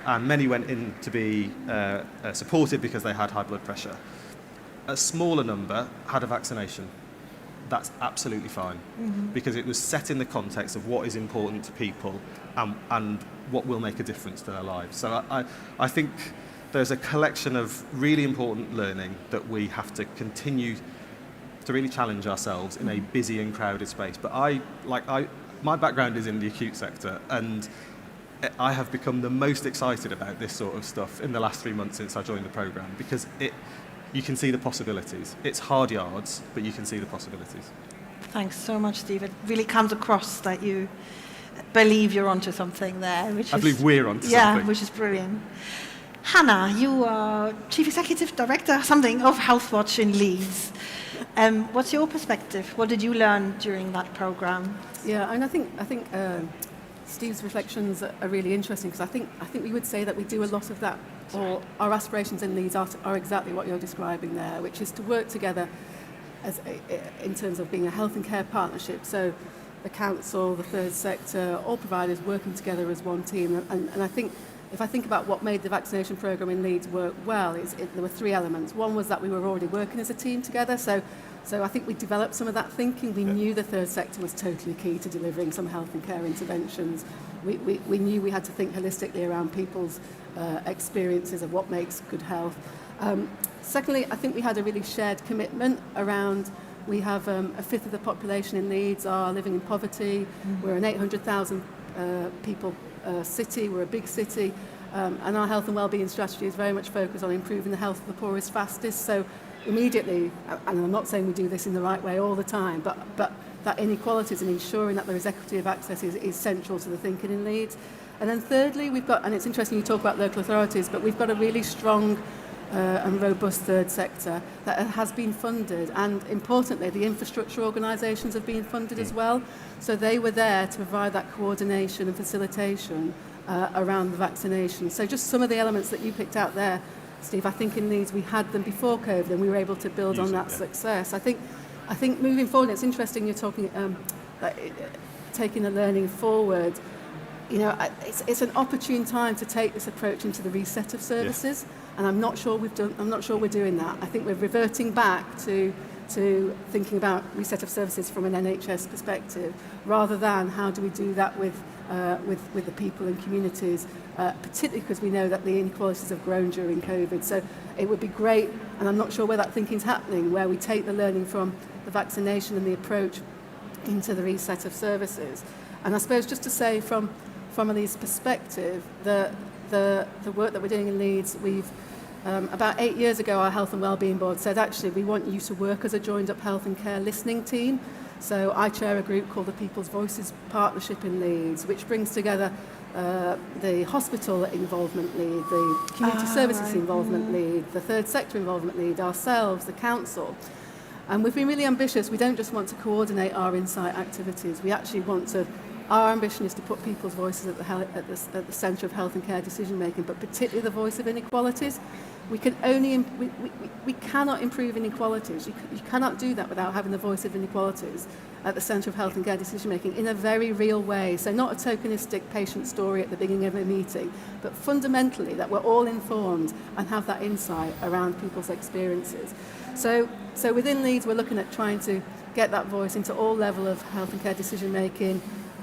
and many went in to be supported because they had high blood pressure. A smaller number had a vaccination. That's absolutely fine, because it was set in the context of what is important to people and what will make a difference to their lives. So I think there's a collection of really important learning that we have to continue to really challenge ourselves in a busy and crowded space. But my background is in the acute sector, and I have become the most excited about this sort of stuff in the last 3 months since I joined the programme, because you can see the possibilities. It's hard yards, but you can see the possibilities. Thanks so much, Steve. It really comes across that you believe you're onto something there. I believe we're onto something. Yeah, which is brilliant. Hannah, you are Chief Executive Director of Healthwatch in Leeds. What's your perspective? What did you learn during that programme? Yeah, and I think Steve's reflections are really interesting, because I think we would say that we do a lot of that, or our aspirations in Leeds are exactly what you're describing there, which is to work together in terms of being a health and care partnership. So the council, the third sector, all providers working together as one team. And I think if I think about what made the vaccination programme in Leeds work well, there were 3 elements. One was that we were already working as a team together. So I think we developed some of that thinking. We knew the third sector was totally key to delivering some health and care interventions. We knew we had to think holistically around people's experiences of what makes good health. Secondly, I think we had a really shared commitment around, we have a fifth of the population in Leeds are living in poverty. We're an 800,000 people city, we're a big city, and our health and wellbeing strategy is very much focused on improving the health of the poorest fastest. So immediately, and I'm not saying we do this in the right way all the time, but that inequalities and ensuring that there is equity of access is central to the thinking in Leeds. And then thirdly, we've got, and it's interesting you talk about local authorities, but we've got a really strong and robust third sector that has been funded, and importantly the infrastructure organisations have been funded as well, so they were there to provide that coordination and facilitation around the vaccination. So just some of the elements that you picked out there, Steve, I think in Leeds we had them before COVID and we were able to build on that success. I think moving forward, it's interesting you're talking taking the learning forward. You know, it's an opportune time to take this approach into the reset of services, and I'm not sure we're doing that. I think we're reverting back to thinking about reset of services from an NHS perspective, rather than how do we do that with the people and communities, particularly because we know that the inequalities have grown during COVID. So it would be great, and I'm not sure where that thinking's happening, where we take the learning from the vaccination and the approach into the reset of services. And I suppose just to say from a Leeds perspective, the work that we're doing in Leeds, we've about 8 years ago our Health and Wellbeing Board said actually we want you to work as a joined up health and care listening team. So I chair a group called the People's Voices Partnership in Leeds, which brings together the hospital involvement lead, the community services involvement lead, the third sector involvement lead, ourselves, the council. And we've been really ambitious. We don't just want to coordinate our insight activities. We actually want to, our ambition is to put people's voices at the centre of health and care decision making, but particularly the voice of inequalities. We cannot improve inequalities. You cannot do that without having the voice of inequalities at the centre of health and care decision making in a very real way. So not a tokenistic patient story at the beginning of a meeting, but fundamentally that we're all informed and have that insight around people's experiences. So within Leeds, we're looking at trying to get that voice into all level of health and care decision making.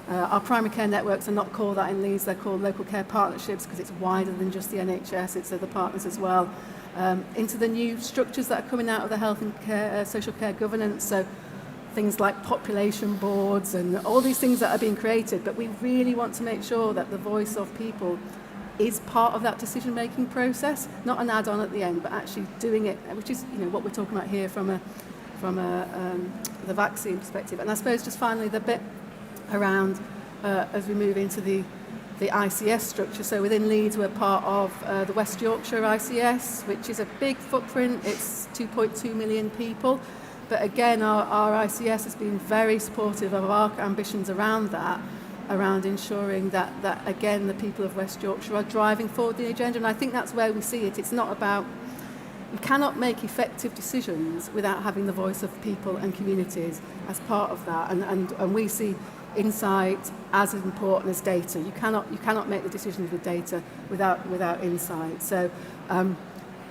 Our primary care networks are not called that in Leeds, they're called local care partnerships because it's wider than just the NHS, it's other partners as well. Into the new structures that are coming out of the health and care, social care governance, so things like population boards and all these things that are being created, but we really want to make sure that the voice of people is part of that decision-making process, not an add-on at the end, but actually doing it, which is what we're talking about here from the vaccine perspective. And I suppose just finally the bit around as we move into the ICS structure. So within Leeds we're part of the West Yorkshire ICS, which is a big footprint. It's 2.2 million people. But again, our ICS has been very supportive of our ambitions around that, around ensuring that again the people of West Yorkshire are driving forward the agenda. And I think that's where we see it. It's not about you cannot make effective decisions without having the voice of people and communities as part of that. And we see insight as important as data. You cannot make the decisions with data without insight. So I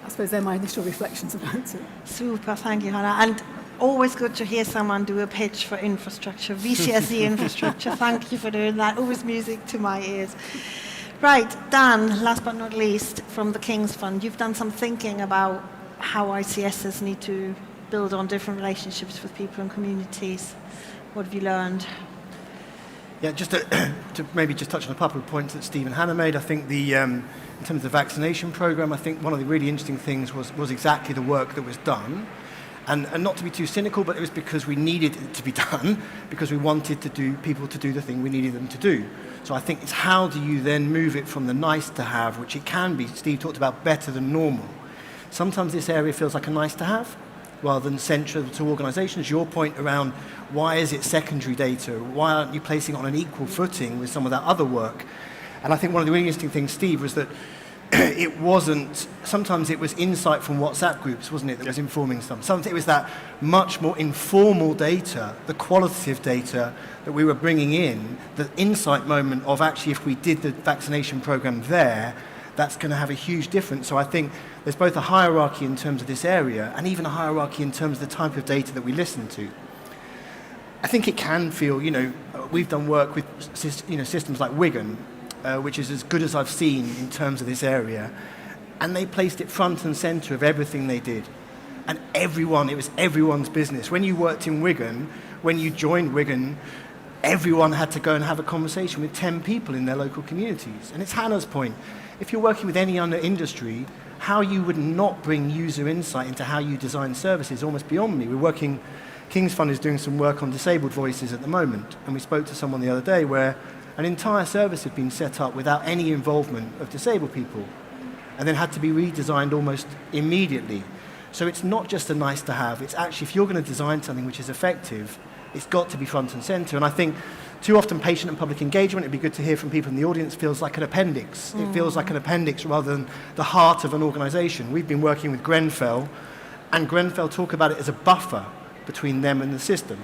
suppose they're my initial reflections about it. Super, thank you, Hannah. And always good to hear someone do a pitch for infrastructure, VCSE infrastructure. Thank you for doing that. Always music to my ears. Right, Dan, last but not least, from the King's Fund, you've done some thinking about how ICSs need to build on different relationships with people and communities. What have you learned? Yeah, just to maybe just touch on a couple of points that Steve and Hannah made. I think in terms of the vaccination program, I think one of the really interesting things was exactly the work that was done. And not to be too cynical, but it was because we needed it to be done, because we wanted people to do the thing we needed them to do. So I think it's how do you then move it from the nice to have, which it can be, Steve talked about better than normal. Sometimes this area feels like a nice to have, rather than central to organisations. Your point around why is it secondary data? Why aren't you placing it on an equal footing with some of that other work? And I think one of the really interesting things, Steve, was that sometimes it was insight from WhatsApp groups, wasn't it, that was informing some. Sometimes it was that much more informal data, the qualitative data that we were bringing in, the insight moment of actually if we did the vaccination program there, that's going to have a huge difference. So I think there's both a hierarchy in terms of this area and even a hierarchy in terms of the type of data that we listen to. I think it can feel, we've done work with systems like Wigan, which is as good as I've seen in terms of this area. And they placed it front and centre of everything they did. And it was everyone's business. When you worked in Wigan, when you joined Wigan, everyone had to go and have a conversation with 10 people in their local communities. And it's Hannah's point. If you're working with any other industry, how you would not bring user insight into how you design services is almost beyond me. King's Fund is doing some work on disabled voices at the moment. And we spoke to someone the other day where an entire service had been set up without any involvement of disabled people and then had to be redesigned almost immediately. So it's not just a nice to have, it's actually, if you're going to design something which is effective, it's got to be front and centre. And I think too often patient and public engagement, it'd be good to hear from people in the audience, feels like an appendix. It feels like an appendix rather than the heart of an organisation. We've been working with Grenfell, and Grenfell talk about it as a buffer between them and the system.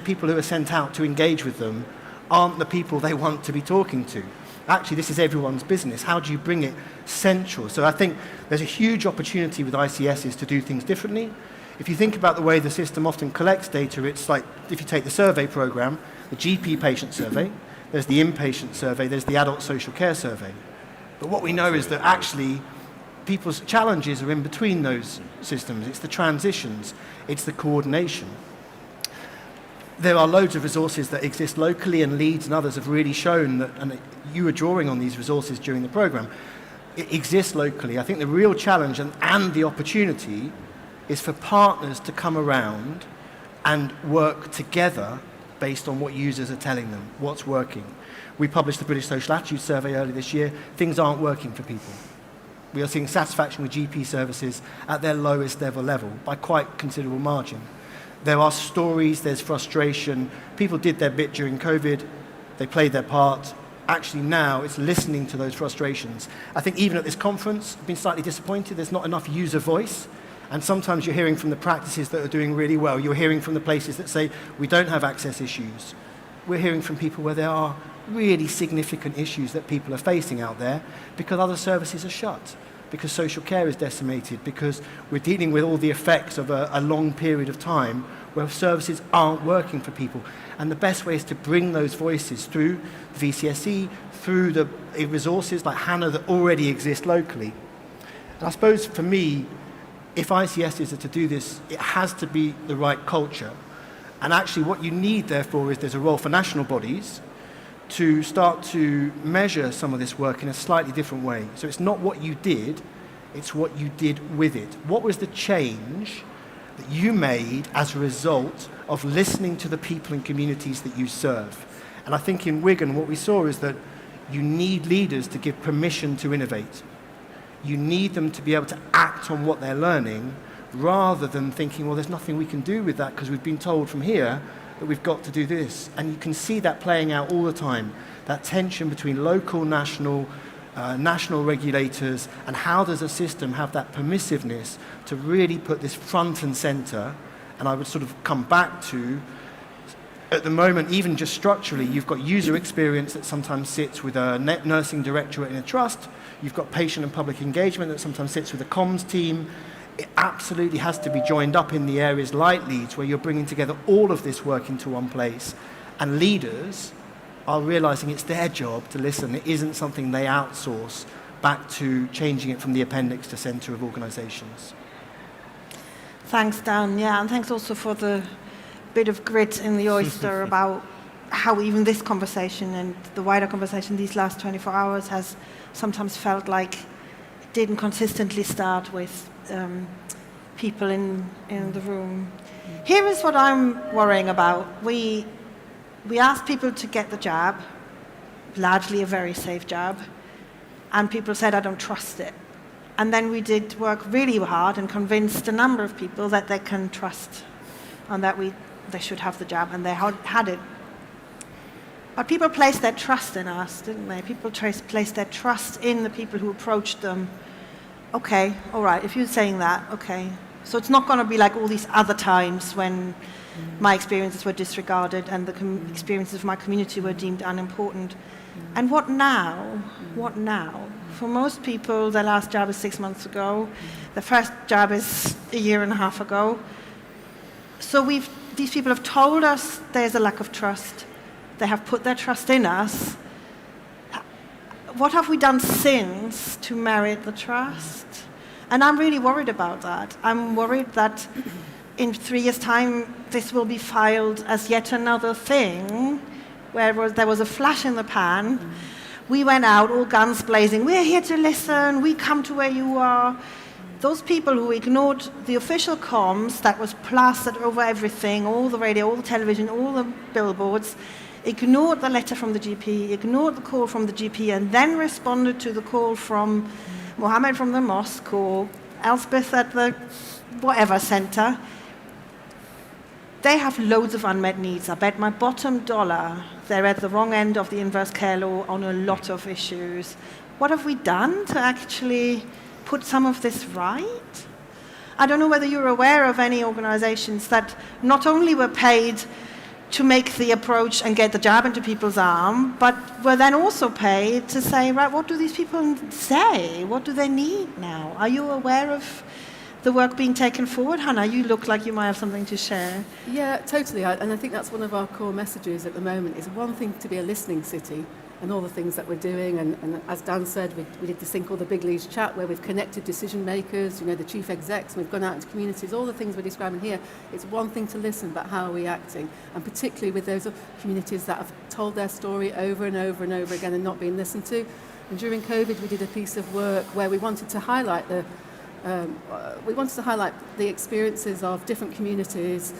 People who are sent out to engage with them aren't the people they want to be talking to. Actually, this is everyone's business. How do you bring it central? So I think there's a huge opportunity with ICSs to do things differently. If you think about the way the system often collects data, it's like if you take the survey program, the GP patient survey, there's the inpatient survey, there's the adult social care survey. But what we know is that actually people's challenges are in between those systems. It's the transitions, it's the coordination. There are loads of resources that exist locally, and Leeds and others have really shown that, and you were drawing on these resources during the program, it exists locally. I think the real challenge and the opportunity is for partners to come around and work together based on what users are telling them, what's working. We published the British Social Attitude Survey earlier this year. Things aren't working for people. We are seeing satisfaction with GP services at their lowest ever level by quite considerable margin. There are stories, there's frustration. People did their bit during COVID. They played their part. Actually now it's listening to those frustrations. I think even at this conference, I've been slightly disappointed. There's not enough user voice. And sometimes you're hearing from the practices that are doing really well. You're hearing from the places that say, we don't have access issues. We're hearing from people where there are really significant issues that people are facing out there because other services are shut, because social care is decimated, because we're dealing with all the effects of a long period of time where services aren't working for people. And the best way is to bring those voices through the VCSE, through the resources like Hannah that already exist locally. And I suppose for me, if ICSs are to do this, it has to be the right culture. And actually what you need, therefore, is there's a role for national bodies to start to measure some of this work in a slightly different way. So it's not what you did, it's what you did with it. What was the change that you made as a result of listening to the people and communities that you serve? And I think in Wigan, what we saw is that you need leaders to give permission to innovate. You need them to be able to act on what they're learning rather than thinking, well, there's nothing we can do with that because we've been told from here that we've got to do this. And you can see that playing out all the time, that tension between local, national, national regulators, and how does a system have that permissiveness to really put this front and centre? And I would sort of come back to, at the moment, even just structurally, you've got user experience that sometimes sits with a nursing directorate in a trust. You've got patient and public engagement that sometimes sits with a comms team. It absolutely has to be joined up in the areas like Leeds, where you're bringing together all of this work into one place. And leaders are realising it's their job to listen. It isn't something they outsource back to changing it from the appendix to centre of organisations. Thanks, Dan. Yeah, and thanks also for the bit of grit in the oyster about how even this conversation and the wider conversation these last 24 hours has sometimes felt like it didn't consistently start with people in the room. Here is what I'm worrying about. We asked people to get the jab, largely a very safe jab, and people said, I don't trust it. And then we did work really hard and convinced a number of people that they can trust and that they should have the jab, and they had it. But people placed their trust in us, didn't they? People placed their trust in the people who approached them. Okay, all right, if you're saying that, okay. So it's not going to be like all these other times when my experiences were disregarded and the experiences of my community were deemed unimportant. And what now? What now? For most people, their last jab is 6 months ago. The first jab is a year and a half ago. So these people have told us there's a lack of trust. They have put their trust in us. What have we done since to merit the trust? And I'm really worried about that. I'm worried that in 3 years' time, this will be filed as yet another thing, where there was a flash in the pan. We went out, all guns blazing. We're here to listen. We come to where you are. Those people who ignored the official comms that was plastered over everything, all the radio, all the television, all the billboards, ignored the letter from the GP, ignored the call from the GP, and then responded to the call from Mohammed from the mosque or Elspeth at the whatever centre. They have loads of unmet needs. I bet my bottom dollar they're at the wrong end of the inverse care law on a lot of issues. What have we done to actually put some of this right? I don't know whether you're aware of any organisations that not only were paid to make the approach and get the jab into people's arm, but were then also paid to say, right, what do these people say? What do they need now? Are you aware of the work being taken forward? Hannah, you look like you might have something to share. Yeah, totally. And I think that's one of our core messages at the moment. It's one thing to be a listening city and all the things that we're doing. And as Dan said, we did this thing called the Big Leagues Chat where we've connected decision makers, the chief execs, and we've gone out into communities, all the things we're describing here. It's one thing to listen, but how are we acting? And particularly with those communities that have told their story over and over and over again and not been listened to. And during COVID, we did a piece of work where we wanted to highlight the experiences of different communities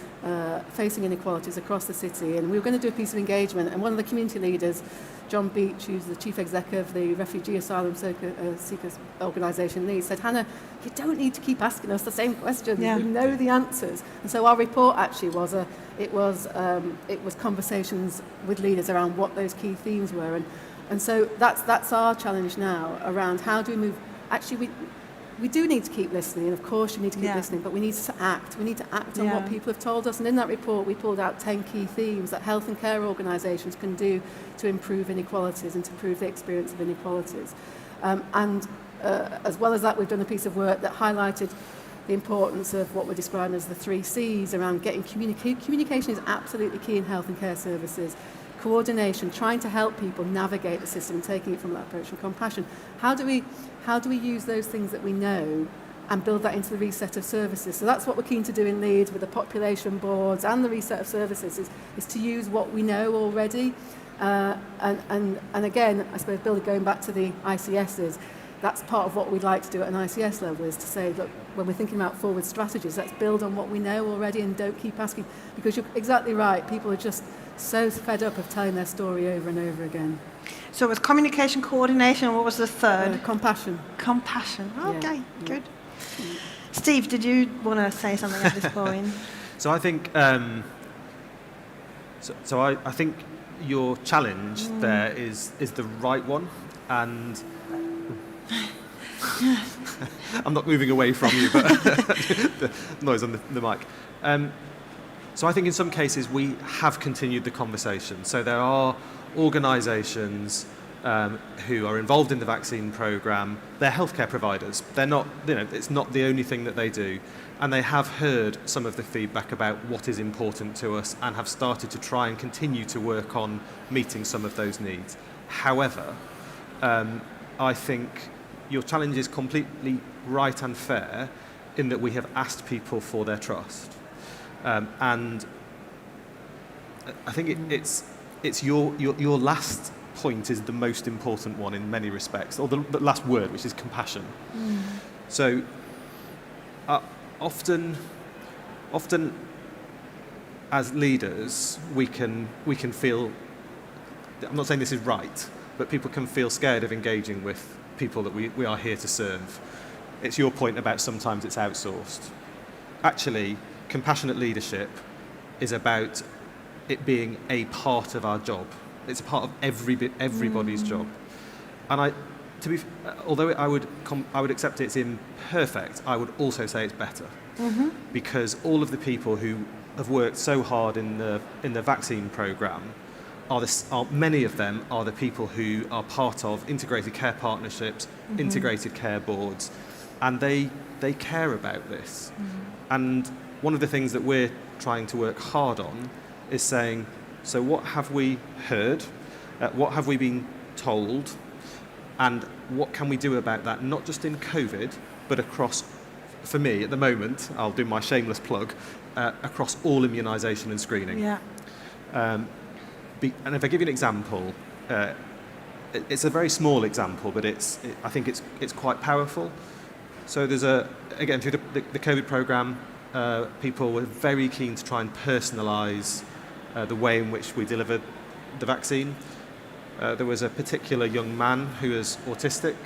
facing inequalities across the city. And we were going to do a piece of engagement. And one of the community leaders, John Beach, who's the chief exec of the Refugee Asylum Seekers Organisation, Leeds, said, Hannah, you don't need to keep asking us the same questions. Yeah. We know the answers. And so our report actually was conversations with leaders around what those key themes were. And so that's our challenge now around how do we move. Actually, we do need to keep listening, and of course you need to keep listening, but we need to act. We need to act on what people have told us. And in that report, we pulled out 10 key themes that health and care organisations can do to improve inequalities and to improve the experience of inequalities. As well as that, we've done a piece of work that highlighted the importance of what we're describing as the 3 C's around getting communication is absolutely key in health and care services. Coordination, trying to help people navigate the system and taking it from that approach and compassion. How do we use those things that we know and build that into the reset of services? So that's what we're keen to do in Leeds with the population boards and the reset of services is to use what we know already. And again, I suppose, Bill, going back to the ICSs, that's part of what we'd like to do at an ICS level is to say, look, when we're thinking about forward strategies, let's build on what we know already and don't keep asking. Because you're exactly right, people are just so fed up of telling their story over and over again. So it was communication, coordination, and what was the third? Compassion. Compassion. Okay, good. Steve, did you want to say something at this point? So I think I think your challenge there is the right one, and I'm not moving away from you, but the noise on the mic. So I think in some cases we have continued the conversation. So there are organisations who are involved in the vaccine programme. They're healthcare providers. They're not, it's not the only thing that they do. And they have heard some of the feedback about what is important to us and have started to try and continue to work on meeting some of those needs. However, I think your challenge is completely right and fair in that we have asked people for their trust. And I think it's your last point is the most important one in many respects, or the last word, which is compassion. So often as leaders, we can feel, I'm not saying this is right, but people can feel scared of engaging with people that we are here to serve. It's your point about sometimes it's outsourced. Actually, compassionate leadership is about it being a part of our job. It's a part of everybody's job. And although I would accept it's imperfect, I would also say it's better. Because all of the people who have worked so hard in the vaccine programme many of them are the people who are part of integrated care partnerships, integrated care boards, and they care about this. And one of the things that we're trying to work hard on is saying, so what have we heard, what have we been told, and what can we do about that, not just in COVID, but across, for me at the moment, I'll do my shameless plug, across all immunisation and screening. Yeah. And if I give you an example, it's a very small example, but I think it's quite powerful. So there's again, through the COVID programme, people were very keen to try and personalise the way in which we delivered the vaccine. There was a particular young man who was autistic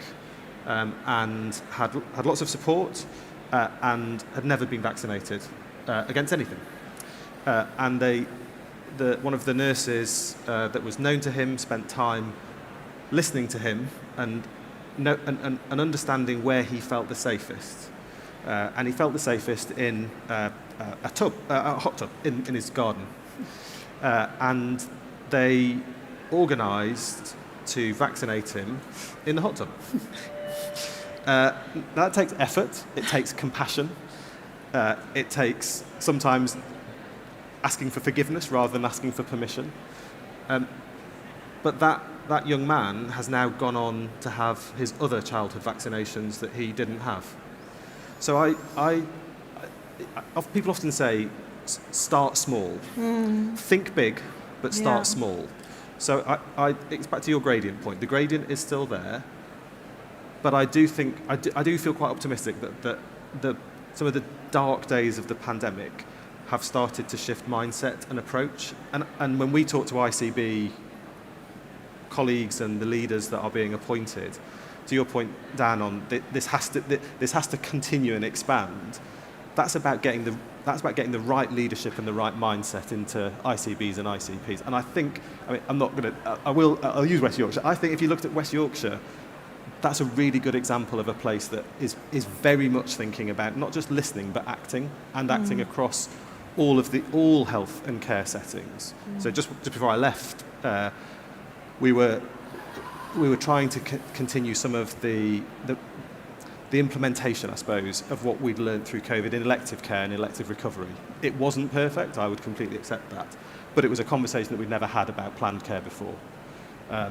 and had lots of support and had never been vaccinated against anything. And one of the nurses that was known to him spent time listening to him and understanding where he felt the safest. And he felt the safest in a hot tub in his garden. And they organised to vaccinate him in the hot tub. That takes effort, it takes compassion, it takes sometimes asking for forgiveness rather than asking for permission. But that young man has now gone on to have his other childhood vaccinations that he didn't have. So people often say, start small. Think big, but start small. So it's back to your gradient point. The gradient is still there, but I do feel quite optimistic that some of the dark days of the pandemic have started to shift mindset and approach. And when we talk to ICB colleagues and the leaders that are being appointed, to your point, Dan, on this has to continue and expand. That's about getting the right leadership and the right mindset into ICBs and ICPs. And I think, I'll use West Yorkshire. I think if you looked at West Yorkshire, that's a really good example of a place that is very much thinking about not just listening but acting, and acting across all health and care settings. So just before I left, we were trying to continue some of the implementation, I suppose, of what we'd learned through COVID in elective care and elective recovery. It wasn't perfect, I would completely accept that, but it was a conversation that we'd never had about planned care before.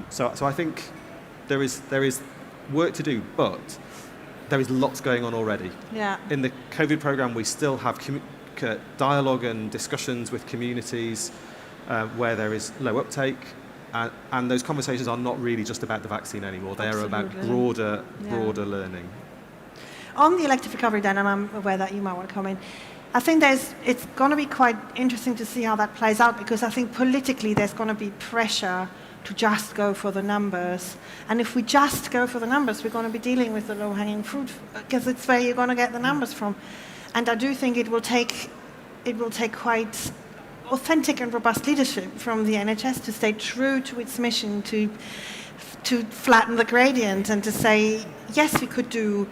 So I think there is work to do, but there is lots going on already. Yeah. In the COVID programme, we still have dialogue and discussions with communities where there is low uptake, and those conversations are not really just about the vaccine anymore. They are about broader learning. On the elective recovery, Dan, and I'm aware that you might want to comment, I think it's going to be quite interesting to see how that plays out, because I think politically there's going to be pressure to just go for the numbers. And if we just go for the numbers, we're going to be dealing with the low-hanging fruit, because it's where you're going to get the numbers from. And I do think it will take quite authentic and robust leadership from the NHS to stay true to its mission, to flatten the gradient and to say, yes, we could do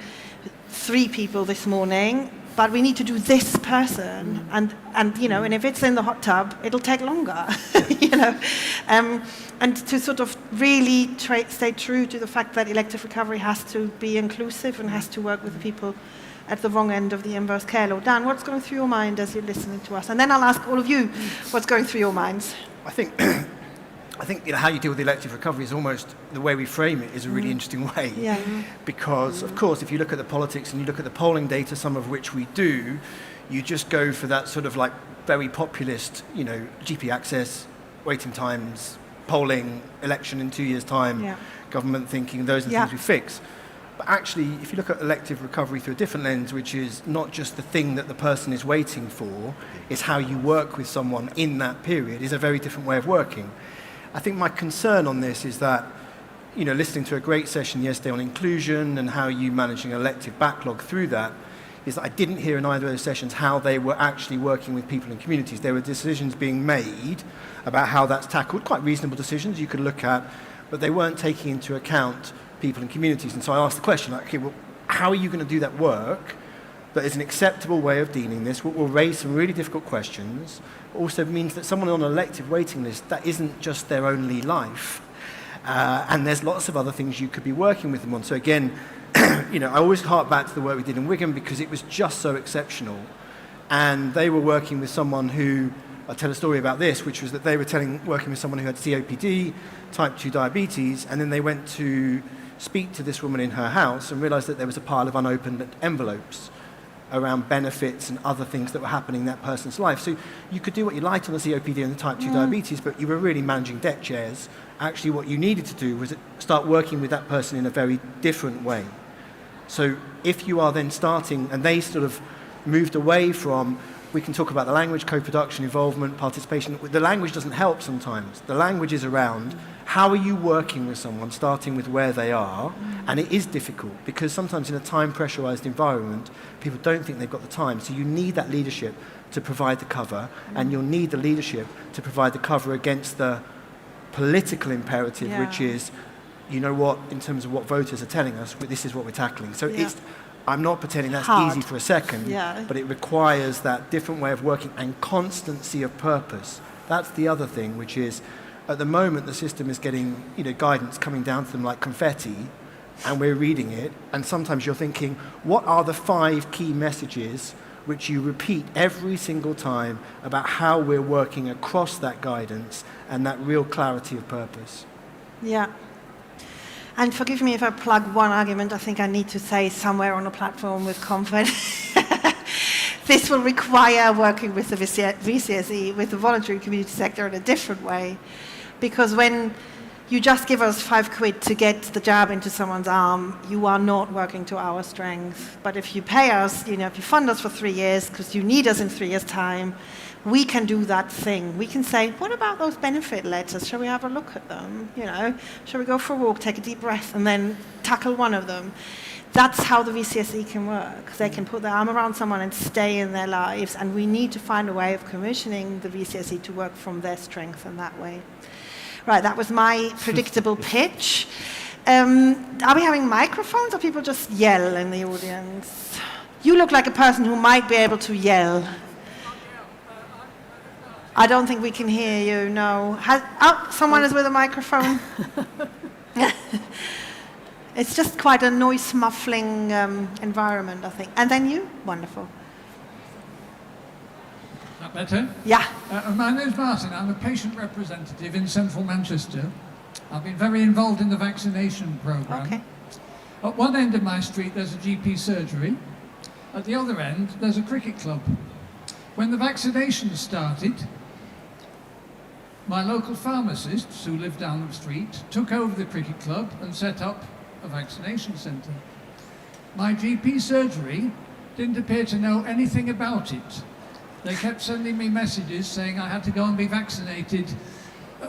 3 people this morning, but we need to do this person, and if it's in the hot tub, it'll take longer, and to sort of really stay true to the fact that elective recovery has to be inclusive and has to work with people at the wrong end of the inverse care law. Dan, what's going through your mind as you're listening to us? And then I'll ask all of you what's going through your minds. I think how you deal with elective recovery is almost the way we frame it is a really interesting way. Yeah. Because, of course, if you look at the politics and you look at the polling data, some of which we do, you just go for that sort of like very populist, GP access, waiting times, polling, election in 2 years' time, government thinking those are the things we fix. But actually, if you look at elective recovery through a different lens, which is not just the thing that the person is waiting for, is how you work with someone in that period, is a very different way of working. I think my concern on this is that, listening to a great session yesterday on inclusion and how you managing elective backlog through that, is that I didn't hear in either of those sessions how they were actually working with people in communities. There were decisions being made about how that's tackled, quite reasonable decisions you could look at, but they weren't taking into account people in communities. And so I asked the question, okay, well, how are you going to do that work that is an acceptable way of dealing this, what will raise some really difficult questions, also means that someone on an elective waiting list, that isn't just their only life. And there's lots of other things you could be working with them on. So again, I always hark back to the work we did in Wigan because it was just so exceptional. And they were working with someone who, I'll tell a story about this, which was that they were working with someone who had COPD, type 2 diabetes, and then they went to speak to this woman in her house and realized that there was a pile of unopened envelopes around benefits and other things that were happening in that person's life. So you could do what you liked on the COPD and the type 2 diabetes, but you were really managing debt shares. Actually, what you needed to do was start working with that person in a very different way. So if you are then starting, and they sort of moved away from, we can talk about the language, co-production, involvement, participation. The language doesn't help sometimes. The language is around how are you working with someone, starting with where they are, and it is difficult because sometimes in a time-pressurized environment, people don't think they've got the time. So you need that leadership to provide the cover, and you'll need the leadership to provide the cover against the political imperative, which is, you know what, in terms of what voters are telling us, this is what we're tackling. So I'm not pretending that's easy for a second, but it requires that different way of working and constancy of purpose. That's the other thing, which is, at the moment, the system is getting, guidance coming down to them like confetti, and we're reading it, and sometimes you're thinking, what are the 5 key messages which you repeat every single time about how we're working across that guidance and that real clarity of purpose? Yeah. And forgive me if I plug one argument I think I need to say somewhere on a platform with Confed. This will require working with the VCSE, with the voluntary community sector in a different way. Because when you just give us £5 to get the jab into someone's arm, you are not working to our strength. But if you pay us, if you fund us for 3 years, because you need us in 3 years' time, we can do that thing. We can say, what about those benefit letters? Shall we have a look at them? Shall we go for a walk, take a deep breath, and then tackle one of them? That's how the VCSE can work. They can put their arm around someone and stay in their lives, and we need to find a way of commissioning the VCSE to work from their strength in that way. Right, that was my predictable pitch. Are we having microphones, or people just yell in the audience? You look like a person who might be able to yell. I don't think we can hear you, no. Someone is with a microphone. It's just quite a noise-muffling environment, I think. And then you? Wonderful. Is that better? Yeah. My name's Martin. I'm a patient representative in central Manchester. I've been very involved in the vaccination programme. Okay. At one end of my street, there's a GP surgery. At the other end, there's a cricket club. When the vaccinations started, my local pharmacists, who live down the street, took over the cricket club and set up a vaccination centre. My GP surgery didn't appear to know anything about it. They kept sending me messages saying I had to go and be vaccinated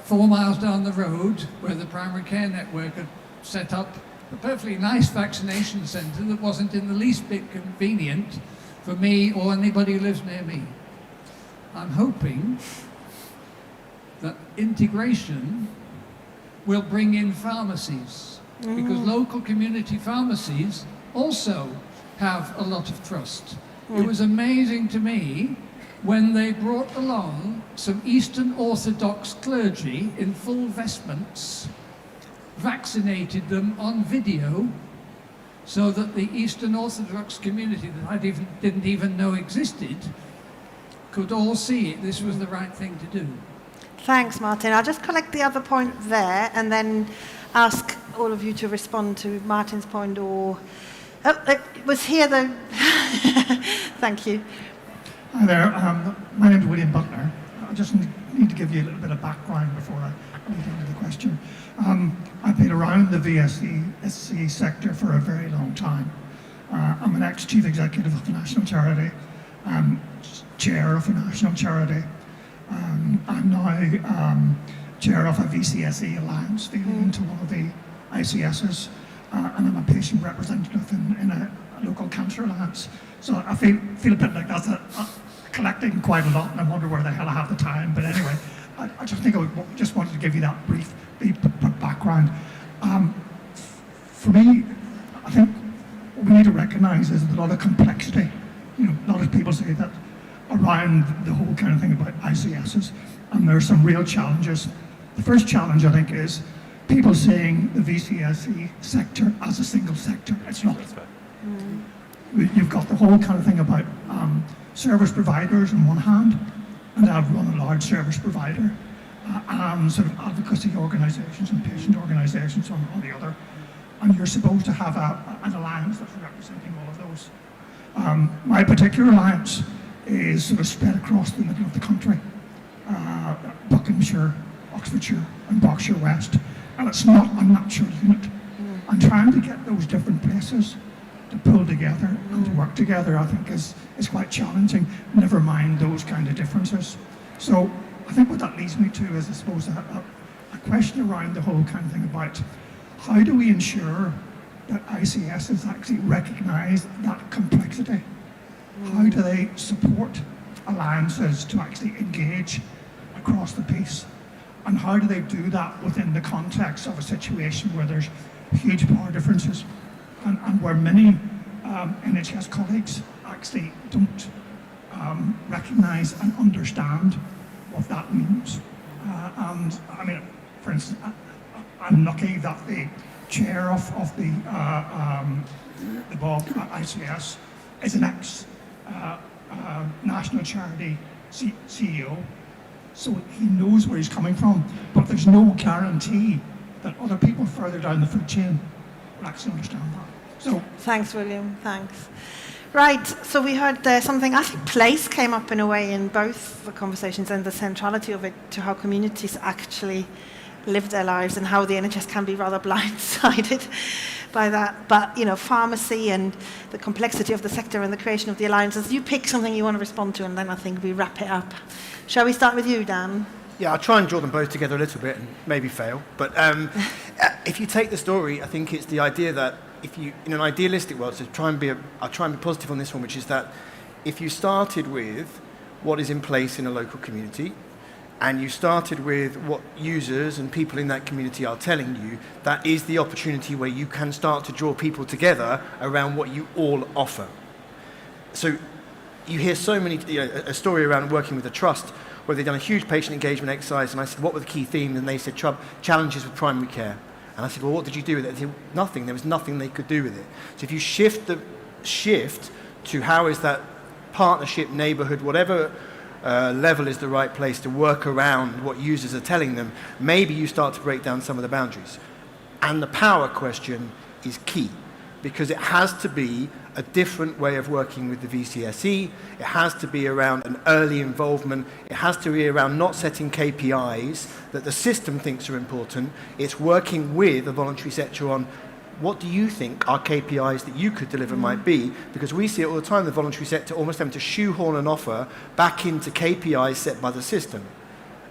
4 miles down the road where the primary care network had set up a perfectly nice vaccination centre that wasn't in the least bit convenient for me or anybody who lives near me. I'm hoping that integration will bring in pharmacies, because local community pharmacies also have a lot of trust. It was amazing to me when they brought along some Eastern Orthodox clergy in full vestments, vaccinated them on video, so that the Eastern Orthodox community that I didn't even know existed could all see it. This was the right thing to do. Thanks, Martin. I'll just collect the other point there and then ask all of you to respond to Martin's point or... Oh, it was here though. Thank you. Hi there. My name is William Butler. I just need to give you a little bit of background before I lead into the question. I've been around the VSC sector for a very long time. I'm an ex-chief executive of a national charity. I'm chair of a national charity. I'm now chair of a VCSE alliance feeding into one of the ICSs, and I'm a patient representative in a local cancer alliance. So I feel a bit like that's collecting quite a lot, and I wonder where the hell I have the time. But anyway, I just think I just wanted to give you that brief background. For me, I think what we need to recognise is a lot of complexity. A lot of people say that around the whole kind of thing about ICSs, and there are some real challenges. The first challenge, I think, is people seeing the VCSE sector as a single sector. It's not. You've got the whole kind of thing about service providers on one hand, and I've run a large service provider, and sort of advocacy organisations and patient organisations on the other. And you're supposed to have an alliance that's representing all of those. My particular alliance is sort of spread across the middle of the country, Buckinghamshire, Oxfordshire and Berkshire West, and it's not a natural unit. And trying to get those different places to pull together and to work together, I think is quite challenging, never mind those kind of differences. So I think what that leads me to is, I suppose, a question around the whole kind of thing about how do we ensure that ICSs actually recognise that complexity? How do they support alliances to actually engage across the piece? And how do they do that within the context of a situation where there's huge power differences and where many NHS colleagues actually don't recognise and understand what that means? And I mean, for instance, I'm lucky that the chair of the Bob ICS is an ex-national charity CEO, so he knows where he's coming from, but there's no guarantee that other people further down the food chain will actually understand that. So thanks, William. Thanks. Right, so we heard something, I think place came up in a way in both the conversations, and the centrality of it to how communities actually live their lives and how the NHS can be rather blindsided by that. But, pharmacy and the complexity of the sector and the creation of the alliances, you pick something you want to respond to, and then I think we wrap it up. Shall we start with you, Dan? Yeah, I'll try and draw them both together a little bit and maybe fail. But if you take the story, I think it's the idea that if you, in an idealistic world, I'll try and be positive on this one, which is that if you started with what is in place in a local community, and you started with what users and people in that community are telling you, that is the opportunity where you can start to draw people together around what you all offer. So you hear so many, a story around working with a trust where they've done a huge patient engagement exercise, and I said, what were the key themes? And they said, challenges with primary care. And I said, well, what did you do with it? They said, nothing. There was nothing they could do with it. So if you shift to how is that partnership, neighbourhood, whatever level is the right place to work around what users are telling them, maybe you start to break down some of the boundaries. And the power question is key, because it has to be a different way of working with the VCSE. It has to be around an early involvement. It has to be around not setting KPIs that the system thinks are important. It's working with the voluntary sector on what do you think our KPIs that you could deliver might be, because we see it all the time, the voluntary sector almost having to shoehorn an offer back into KPIs set by the system.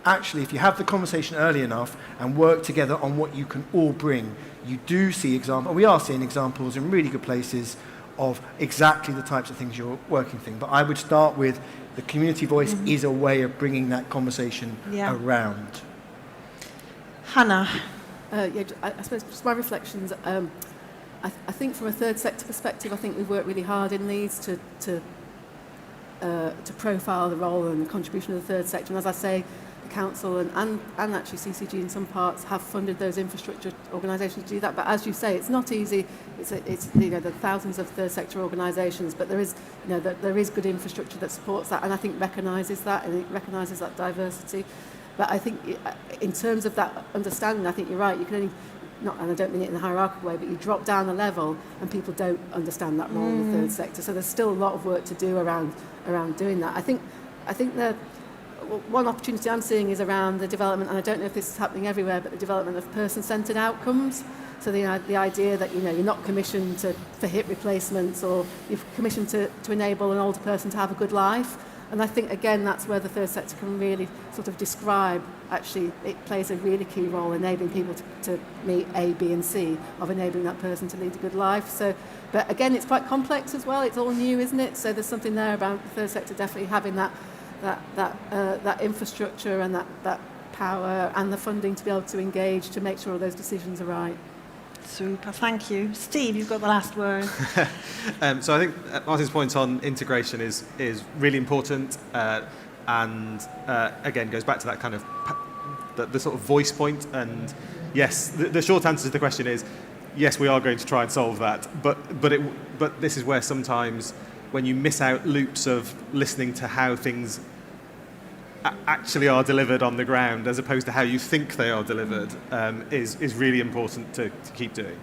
Actually, if you have the conversation early enough and work together on what you can all bring, you do see examples, we are seeing examples in really good places of exactly the types of things you're working through. But I would start with, The community voice is a way of bringing that conversation around. Hannah. I suppose just my reflections. I think from a third sector perspective, I think we've worked really hard in these to profile the role and the contribution of the third sector. And as I say, the council and actually CCG in some parts have funded those infrastructure organisations to do that. But as you say, it's not easy. It's there are thousands of third sector organisations, but there is there is good infrastructure that supports that, and I think recognises that, and it recognises that diversity. But I think in terms of that understanding, I think you're right. You can only and I don't mean it in a hierarchical way, but you drop down the level and people don't understand that role in the third sector. So there's still a lot of work to do around doing that. I think one opportunity I'm seeing is around the development, and I don't know if this is happening everywhere, but the development of person-centred outcomes. So the idea that you're not commissioned for hip replacements, or you're commissioned to enable an older person to have a good life. And I think, again, that's where the third sector can really sort of describe, actually, it plays a really key role in enabling people to meet A, B and C, of enabling that person to lead a good life. So, but again, it's quite complex as well. It's all new, isn't it? So there's something there about the third sector definitely having that infrastructure and that power and the funding to be able to engage to make sure all those decisions are right. Super, thank you. Steve, you've got the last word. So I think Martin's point on integration is really important, and again goes back to that kind of the sort of voice point. And yes, the short answer to the question is yes, we are going to try and solve that. But this is where sometimes when you miss out loops of listening to how things actually are delivered on the ground as opposed to how you think they are delivered is really important to keep doing.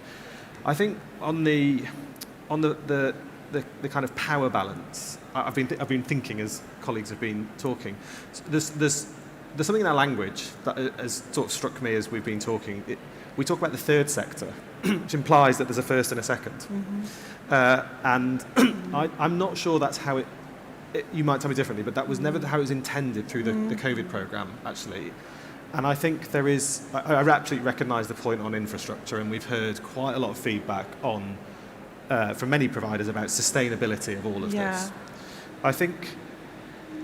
I think on the kind of power balance, I've been thinking as colleagues have been talking. There's something in our language that has sort of struck me as we've been talking. We talk about the third sector, which implies that there's a first and a second, and I'm not sure that's how it. You might tell me differently, but that was never how it was intended through the COVID programme, actually. And I think there is, I absolutely recognise the point on infrastructure, and we've heard quite a lot of feedback on from many providers about sustainability of all of this. I think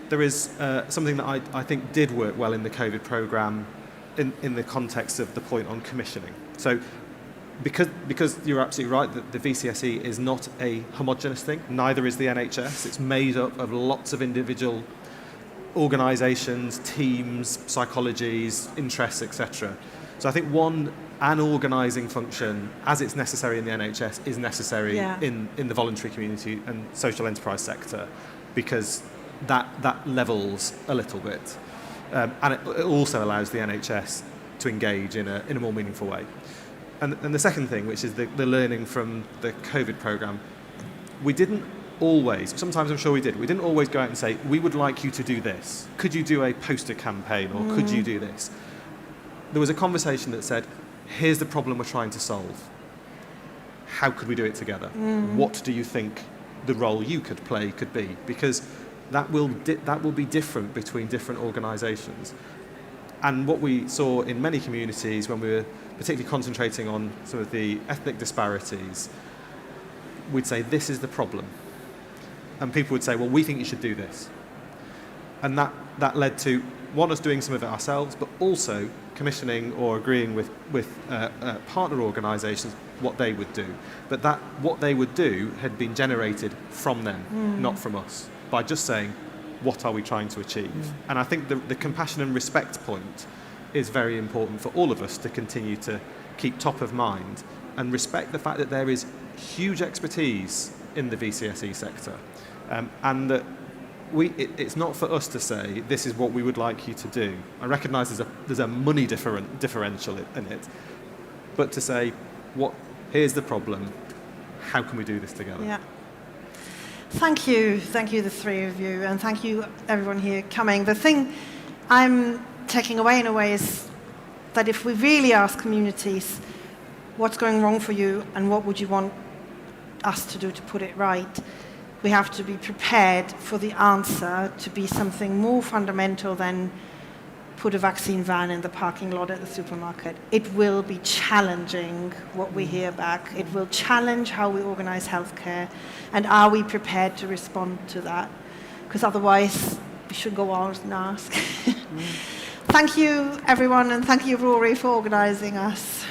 there is something that I think did work well in the COVID programme in the context of the point on commissioning. So because you're absolutely right that the VCSE is not a homogenous thing, neither is the NHS. It's made up of lots of individual organisations, teams, psychologies, interests, etc. So I think an organising function, as it's necessary in the NHS, is necessary in the voluntary community and social enterprise sector, because that levels a little bit. And it also allows the NHS to engage in a more meaningful way. And the second thing, which is the learning from the COVID programme, we didn't always, sometimes I'm sure we didn't always go out and say, we would like you to do this. Could you do a poster campaign, or could you do this? There was a conversation that said, here's the problem we're trying to solve. How could we do it together? What do you think the role you could play could be? Because that will be different between different organisations. And what we saw in many communities when we were particularly concentrating on some of the ethnic disparities, we'd say, this is the problem. And people would say, well, we think you should do this. And that led to, us doing some of it ourselves, but also commissioning or agreeing with partner organisations what they would do. But what they would do had been generated from them, not from us, by just saying, what are we trying to achieve? And I think the compassion and respect point is very important for all of us to continue to keep top of mind and respect the fact that there is huge expertise in the VCSE sector, and that it's not for us to say this is what we would like you to do. I recognise there's a money differential in it, but to say here's the problem, how can we do this together? Yeah. Thank you, the three of you, and thank you everyone here coming. The thing I'm taking away in a way is that if we really ask communities what's going wrong for you and what would you want us to do to put it right, we have to be prepared for the answer to be something more fundamental than put a vaccine van in the parking lot at the supermarket. It will be challenging what we hear back. It will challenge how we organize healthcare, and are we prepared to respond to that? Because otherwise you should go out and ask. Thank you, everyone, and thank you, Rory, for organising us.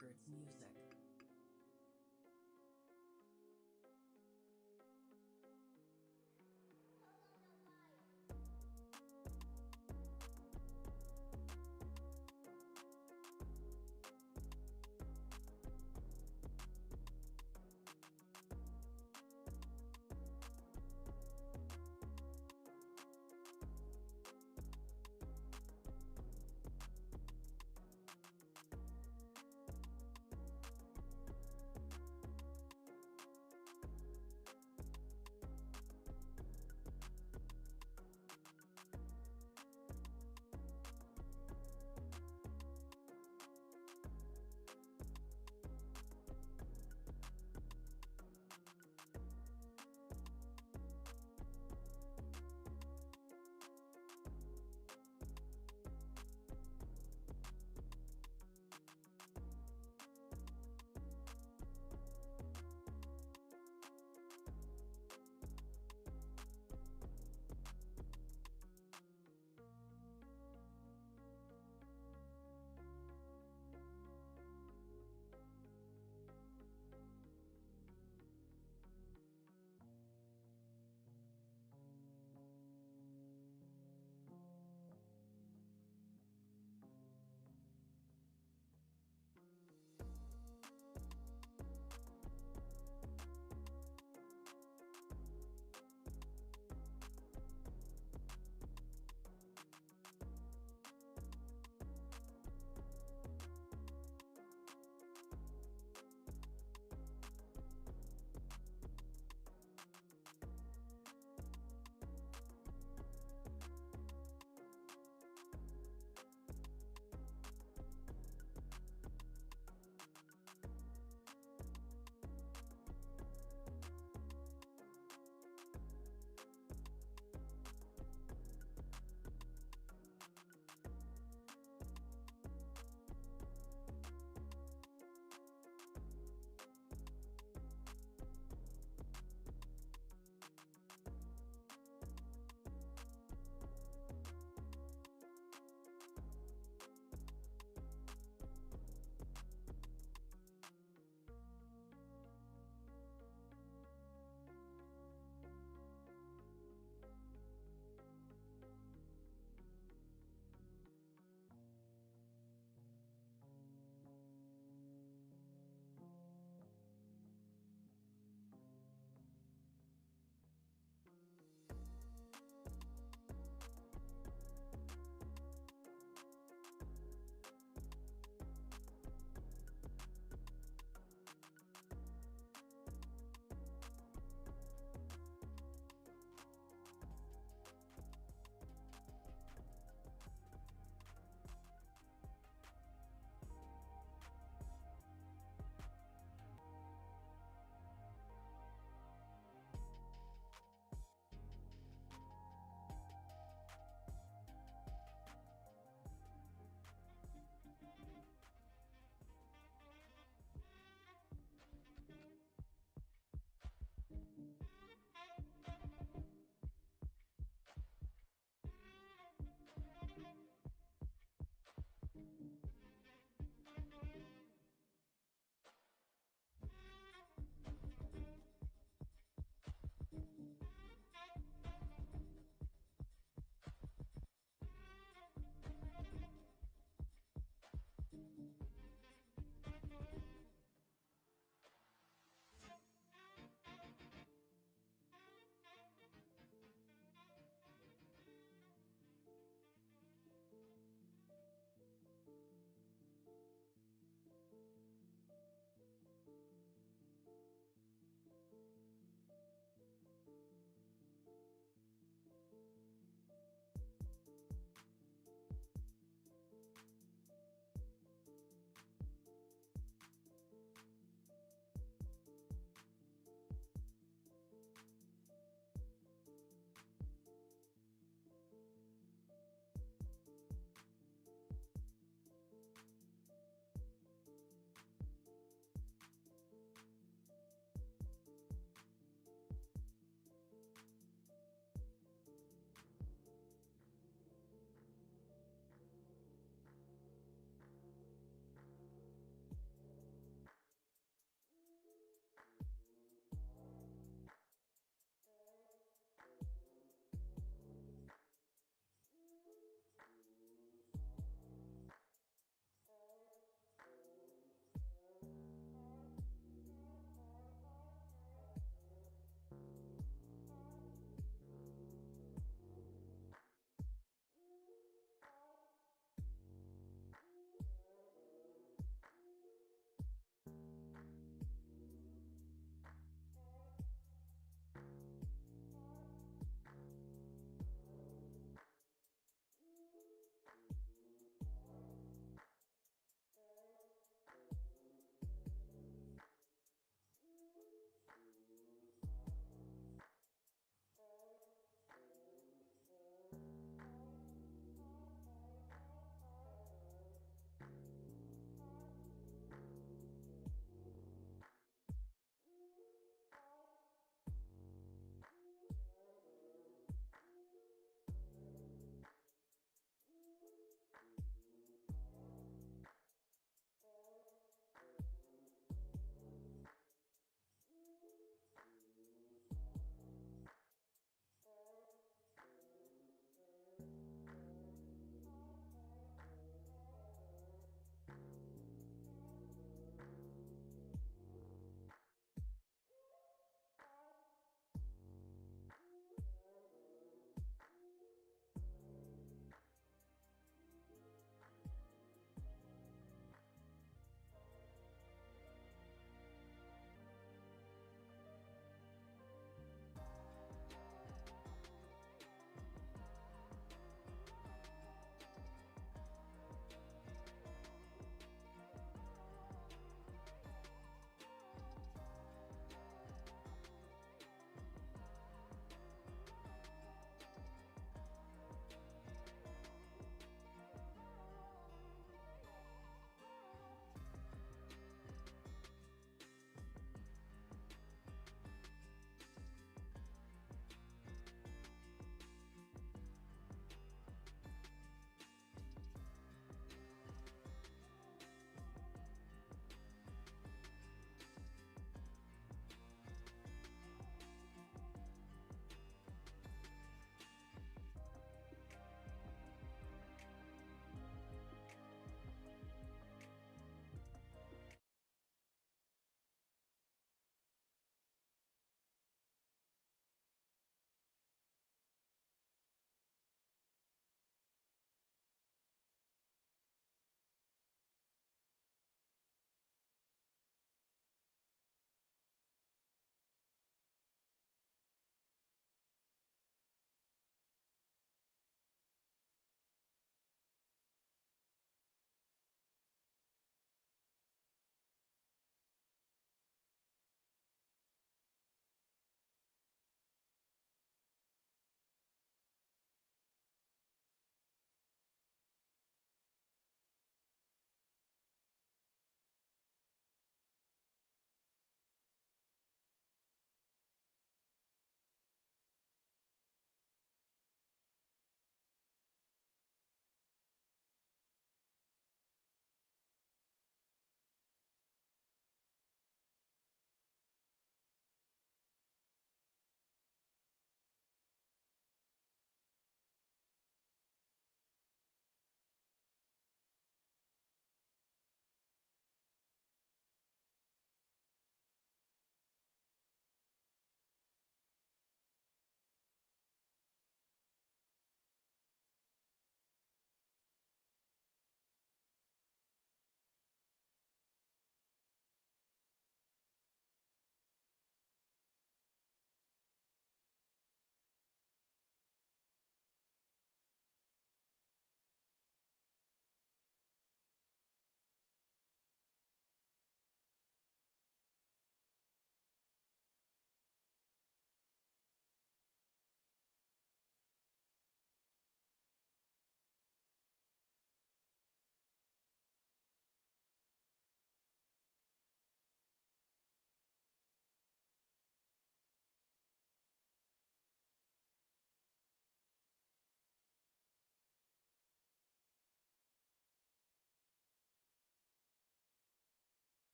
Records music.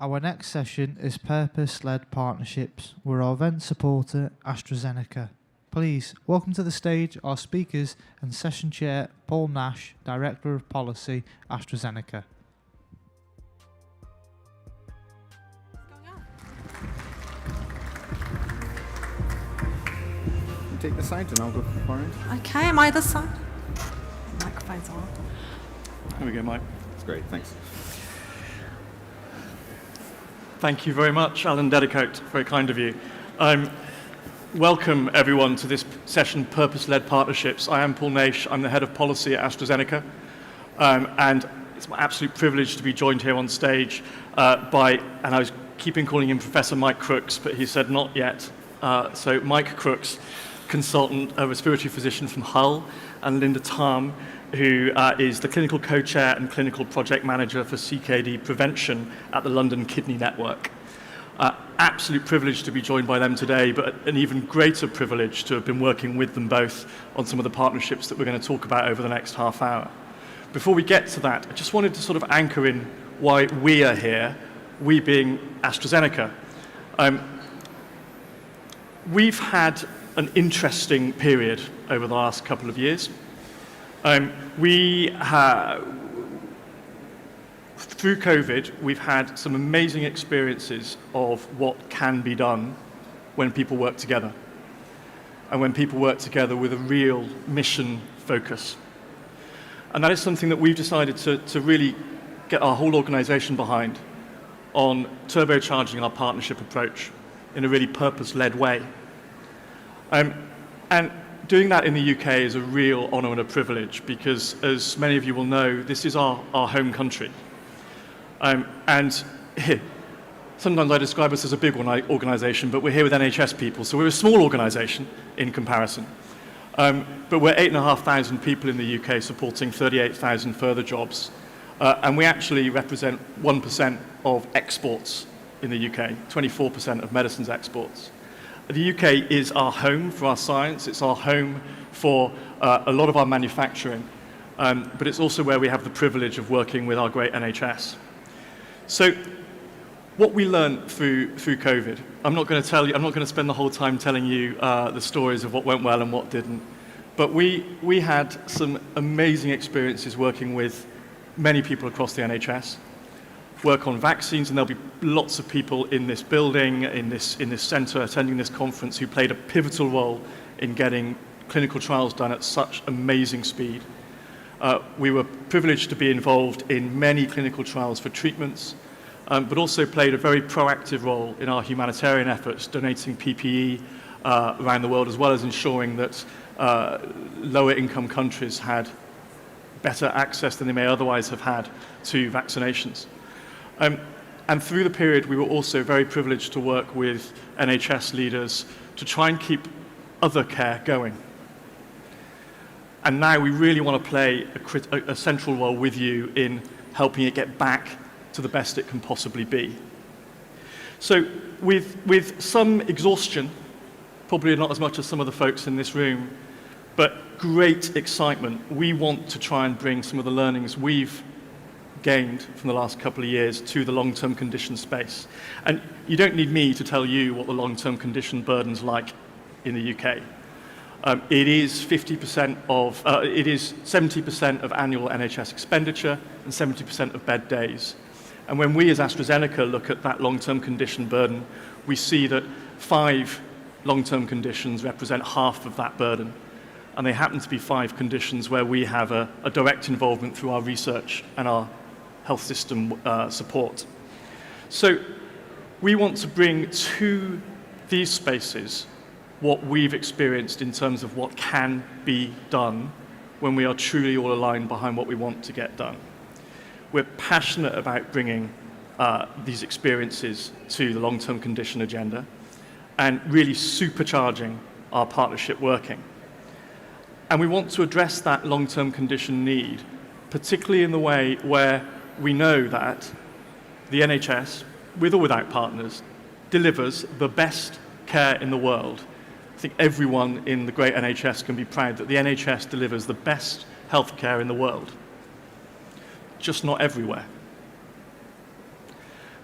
Our next session is Purpose-Led Partnerships, where our event supporter, AstraZeneca. Please welcome to the stage our speakers and session chair, Paul Nash, Director of Policy, AstraZeneca. Take the side and I'll go for it. Okay, am I this side? Microphone's on. There we go, Mike. That's great, thanks. Thank you very much, Alan Dedicote. Very kind of you. Welcome, everyone, to this session, Purpose-Led Partnerships. I am Paul Nash. I'm the Head of Policy at AstraZeneca. And it's my absolute privilege to be joined here on stage by, and I was keeping calling him Professor Mike Crooks, but he said not yet. So Mike Crooks, consultant, a respiratory physician from Hull, and Linda Tarm, who is the clinical co-chair and clinical project manager for CKD prevention at the London Kidney Network. Absolute privilege to be joined by them today, but an even greater privilege to have been working with them both on some of the partnerships that we're going to talk about over the next half hour. Before we get to that, I just wanted to sort of anchor in why we are here, we being AstraZeneca. We've had an interesting period over the last couple of years. Through COVID, we've had some amazing experiences of what can be done when people work together, and when people work together with a real mission focus. And that is something that we've decided to really get our whole organization behind on turbocharging our partnership approach in a really purpose-led way. And doing that in the UK is a real honour and a privilege because, as many of you will know, this is our home country. And sometimes I describe us as a big organisation, but we're here with NHS people, so we're a small organisation in comparison. But we're 8,500 people in the UK supporting 38,000 further jobs. And we actually represent 1% of exports in the UK, 24% of medicines exports. The UK is our home for our science, it's our home for a lot of our manufacturing, but it's also where we have the privilege of working with our great NHS. So what we learned through COVID, I'm not going to spend the whole time telling you the stories of what went well and what didn't, but we had some amazing experiences working with many people across the NHS. Work on vaccines, and there'll be lots of people in this building, in this centre, attending this conference who played a pivotal role in getting clinical trials done at such amazing speed. We were privileged to be involved in many clinical trials for treatments, but also played a very proactive role in our humanitarian efforts, donating PPE around the world, as well as ensuring that lower income countries had better access than they may otherwise have had to vaccinations. And through the period, we were also very privileged to work with NHS leaders to try and keep other care going. And now we really want to play a central role with you in helping it get back to the best it can possibly be. So with some exhaustion, probably not as much as some of the folks in this room, but great excitement, we want to try and bring some of the learnings we've gained from the last couple of years to the long-term condition space. And you don't need me to tell you what the long-term condition burden's like in the UK. It is 70% of annual NHS expenditure and 70% of bed days. And when we as AstraZeneca look at that long-term condition burden, we see that 5 long-term conditions represent half of that burden. And they happen to be 5 conditions where we have a direct involvement through our research and our health system support. So we want to bring to these spaces what we've experienced in terms of what can be done when we are truly all aligned behind what we want to get done. We're passionate about bringing these experiences to the long-term condition agenda and really supercharging our partnership working. And we want to address that long-term condition need, particularly in the way where we know that the NHS, with or without partners, delivers the best care in the world. I think everyone in the great NHS can be proud that the NHS delivers the best healthcare in the world, just not everywhere.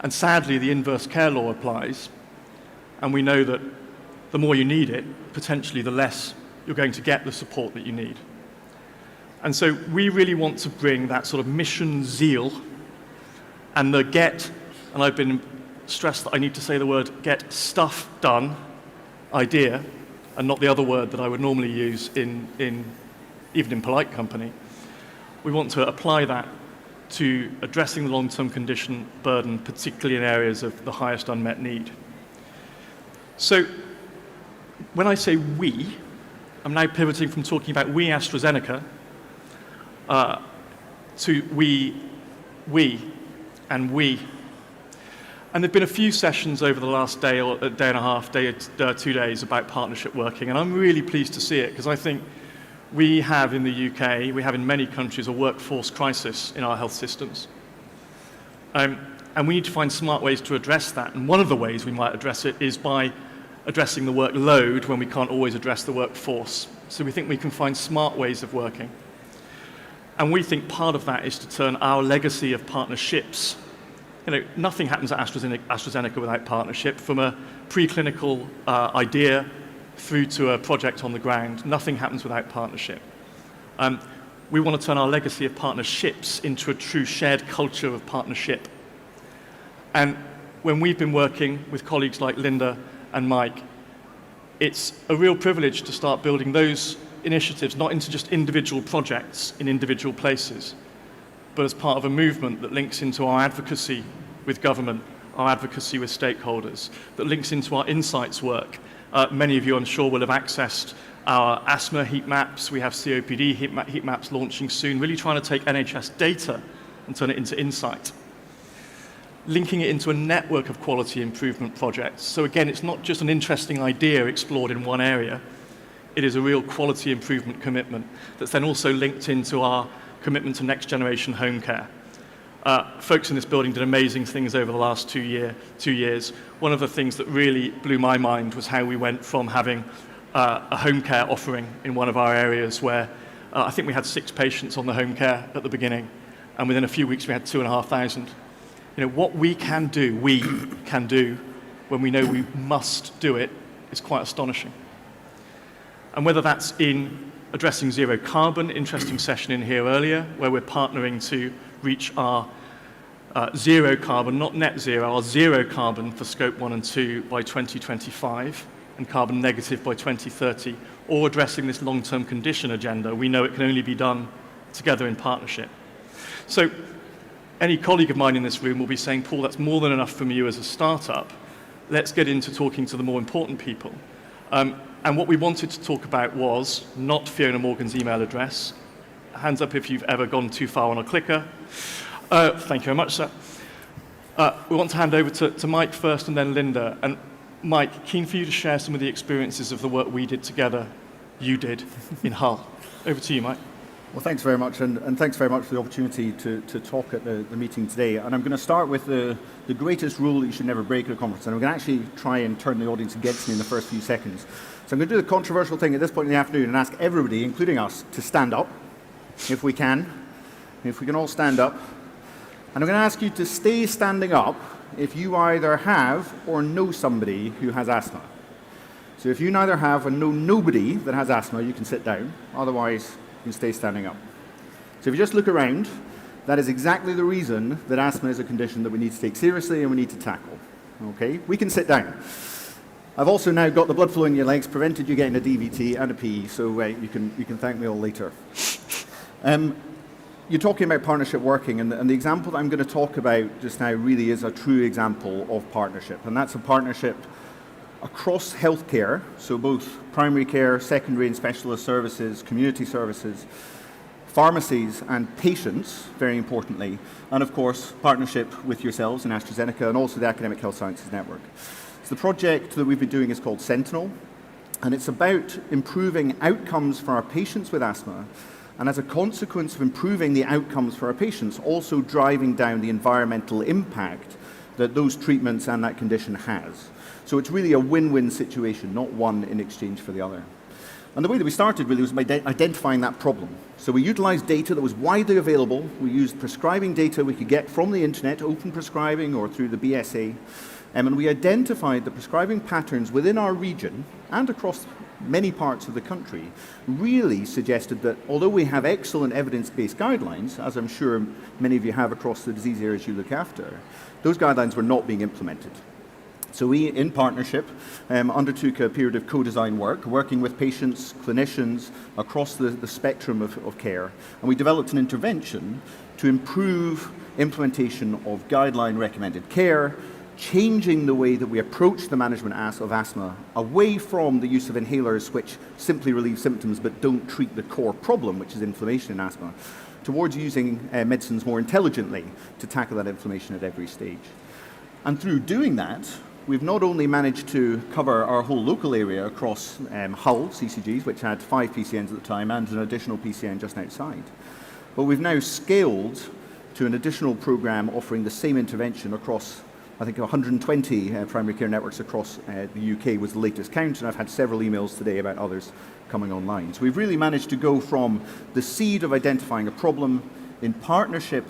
And sadly, the inverse care law applies, and we know that the more you need it, potentially the less you're going to get the support that you need. And so we really want to bring that sort of mission zeal and the and I've been stressed that I need to say the word get stuff done idea, and not the other word that I would normally use even in polite company. We want to apply that to addressing the long-term condition burden, particularly in areas of the highest unmet need. So when I say we, I'm now pivoting from talking about we AstraZeneca to we, and we. And there have been a few sessions over the last day or a day and a half, 2 days about partnership working, and I'm really pleased to see it because I think we have in the UK, we have in many countries, a workforce crisis in our health systems. And we need to find smart ways to address that. And one of the ways we might address it is by addressing the workload when we can't always address the workforce. So we think we can find smart ways of working. And we think part of that is to turn our legacy of partnerships. Nothing happens at AstraZeneca without partnership, from a preclinical idea through to a project on the ground. Nothing happens without partnership. We want to turn our legacy of partnerships into a true shared culture of partnership. And when we've been working with colleagues like Linda and Mike, it's a real privilege to start building those initiatives, not into just individual projects in individual places, but as part of a movement that links into our advocacy with government, our advocacy with stakeholders, that links into our insights work. Many of you, I'm sure, will have accessed our asthma heat maps. We have COPD heat maps launching soon, really trying to take NHS data and turn it into insight. Linking it into a network of quality improvement projects. So again, it's not just an interesting idea explored in one area. It is a real quality improvement commitment that's then also linked into our commitment to next generation home care. Folks in this building did amazing things over the last 2 years. One of the things that really blew my mind was how we went from having a home care offering in one of our areas where I think we had 6 patients on the home care at the beginning, and within a few weeks we had 2,500. What we can do when we know we must do it is quite astonishing. And whether that's in addressing zero carbon, interesting session in here earlier, where we're partnering to reach our zero carbon, not net zero, our zero carbon for scope 1 and 2 by 2025 and carbon negative by 2030, or addressing this long-term condition agenda, we know it can only be done together in partnership. So any colleague of mine in this room will be saying, Paul, that's more than enough from you as a startup. Let's get into talking to the more important people. And what we wanted to talk about was not Fiona Morgan's email address. Hands up if you've ever gone too far on a clicker. Thank you very much, sir. We want to hand over to Mike first and then Linda. And Mike, keen for you to share some of the experiences of the work we did together, you did, in Hull. Over to you, Mike. Well, thanks very much, and thanks very much for the opportunity to talk at the meeting today. And I'm going to start with the greatest rule that you should never break at a conference, and I'm going to actually try and turn the audience against me in the first few seconds. So I'm going to do the controversial thing at this point in the afternoon and ask everybody, including us, to stand up, if we can all stand up. And I'm going to ask you to stay standing up if you either have or know somebody who has asthma. So if you neither have or know nobody that has asthma, you can sit down. Otherwise, you can stay standing up. So if you just look around, that is exactly the reason that asthma is a condition that we need to take seriously and we need to tackle. Okay? We can sit down. I've also now got the blood flowing in your legs, prevented you getting a DVT and a PE, so you can thank me all later. You're talking about partnership working, and the example that I'm going to talk about just now really is a true example of partnership, and that's a partnership across healthcare, so both primary care, secondary and specialist services, community services, pharmacies and patients, very importantly, and of course partnership with yourselves in AstraZeneca and also the Academic Health Sciences Network. So the project that we've been doing is called Sentinel, and it's about improving outcomes for our patients with asthma, and as a consequence of improving the outcomes for our patients, also driving down the environmental impact that those treatments and that condition has. So it's really a win-win situation, not one in exchange for the other. And the way that we started really was by identifying that problem. So we utilized data that was widely available. We used prescribing data we could get from the internet, open prescribing or through the BSA, and we identified the prescribing patterns within our region and across many parts of the country really suggested that although we have excellent evidence-based guidelines, as I'm sure many of you have across the disease areas you look after, those guidelines were not being implemented. So we, in partnership, undertook a period of co-design work, working with patients, clinicians across the spectrum of care, and we developed an intervention to improve implementation of guideline-recommended care, changing the way that we approach the management of asthma away from the use of inhalers which simply relieve symptoms but don't treat the core problem, which is inflammation in asthma, towards using medicines more intelligently to tackle that inflammation at every stage. And through doing that, we've not only managed to cover our whole local area across Hull CCGs, which had 5 PCNs at the time, and an additional PCN just outside, but we've now scaled to an additional program offering the same intervention across, I think, 120 primary care networks across the UK was the latest count, and I've had several emails today about others coming online. So we've really managed to go from the seed of identifying a problem, in partnership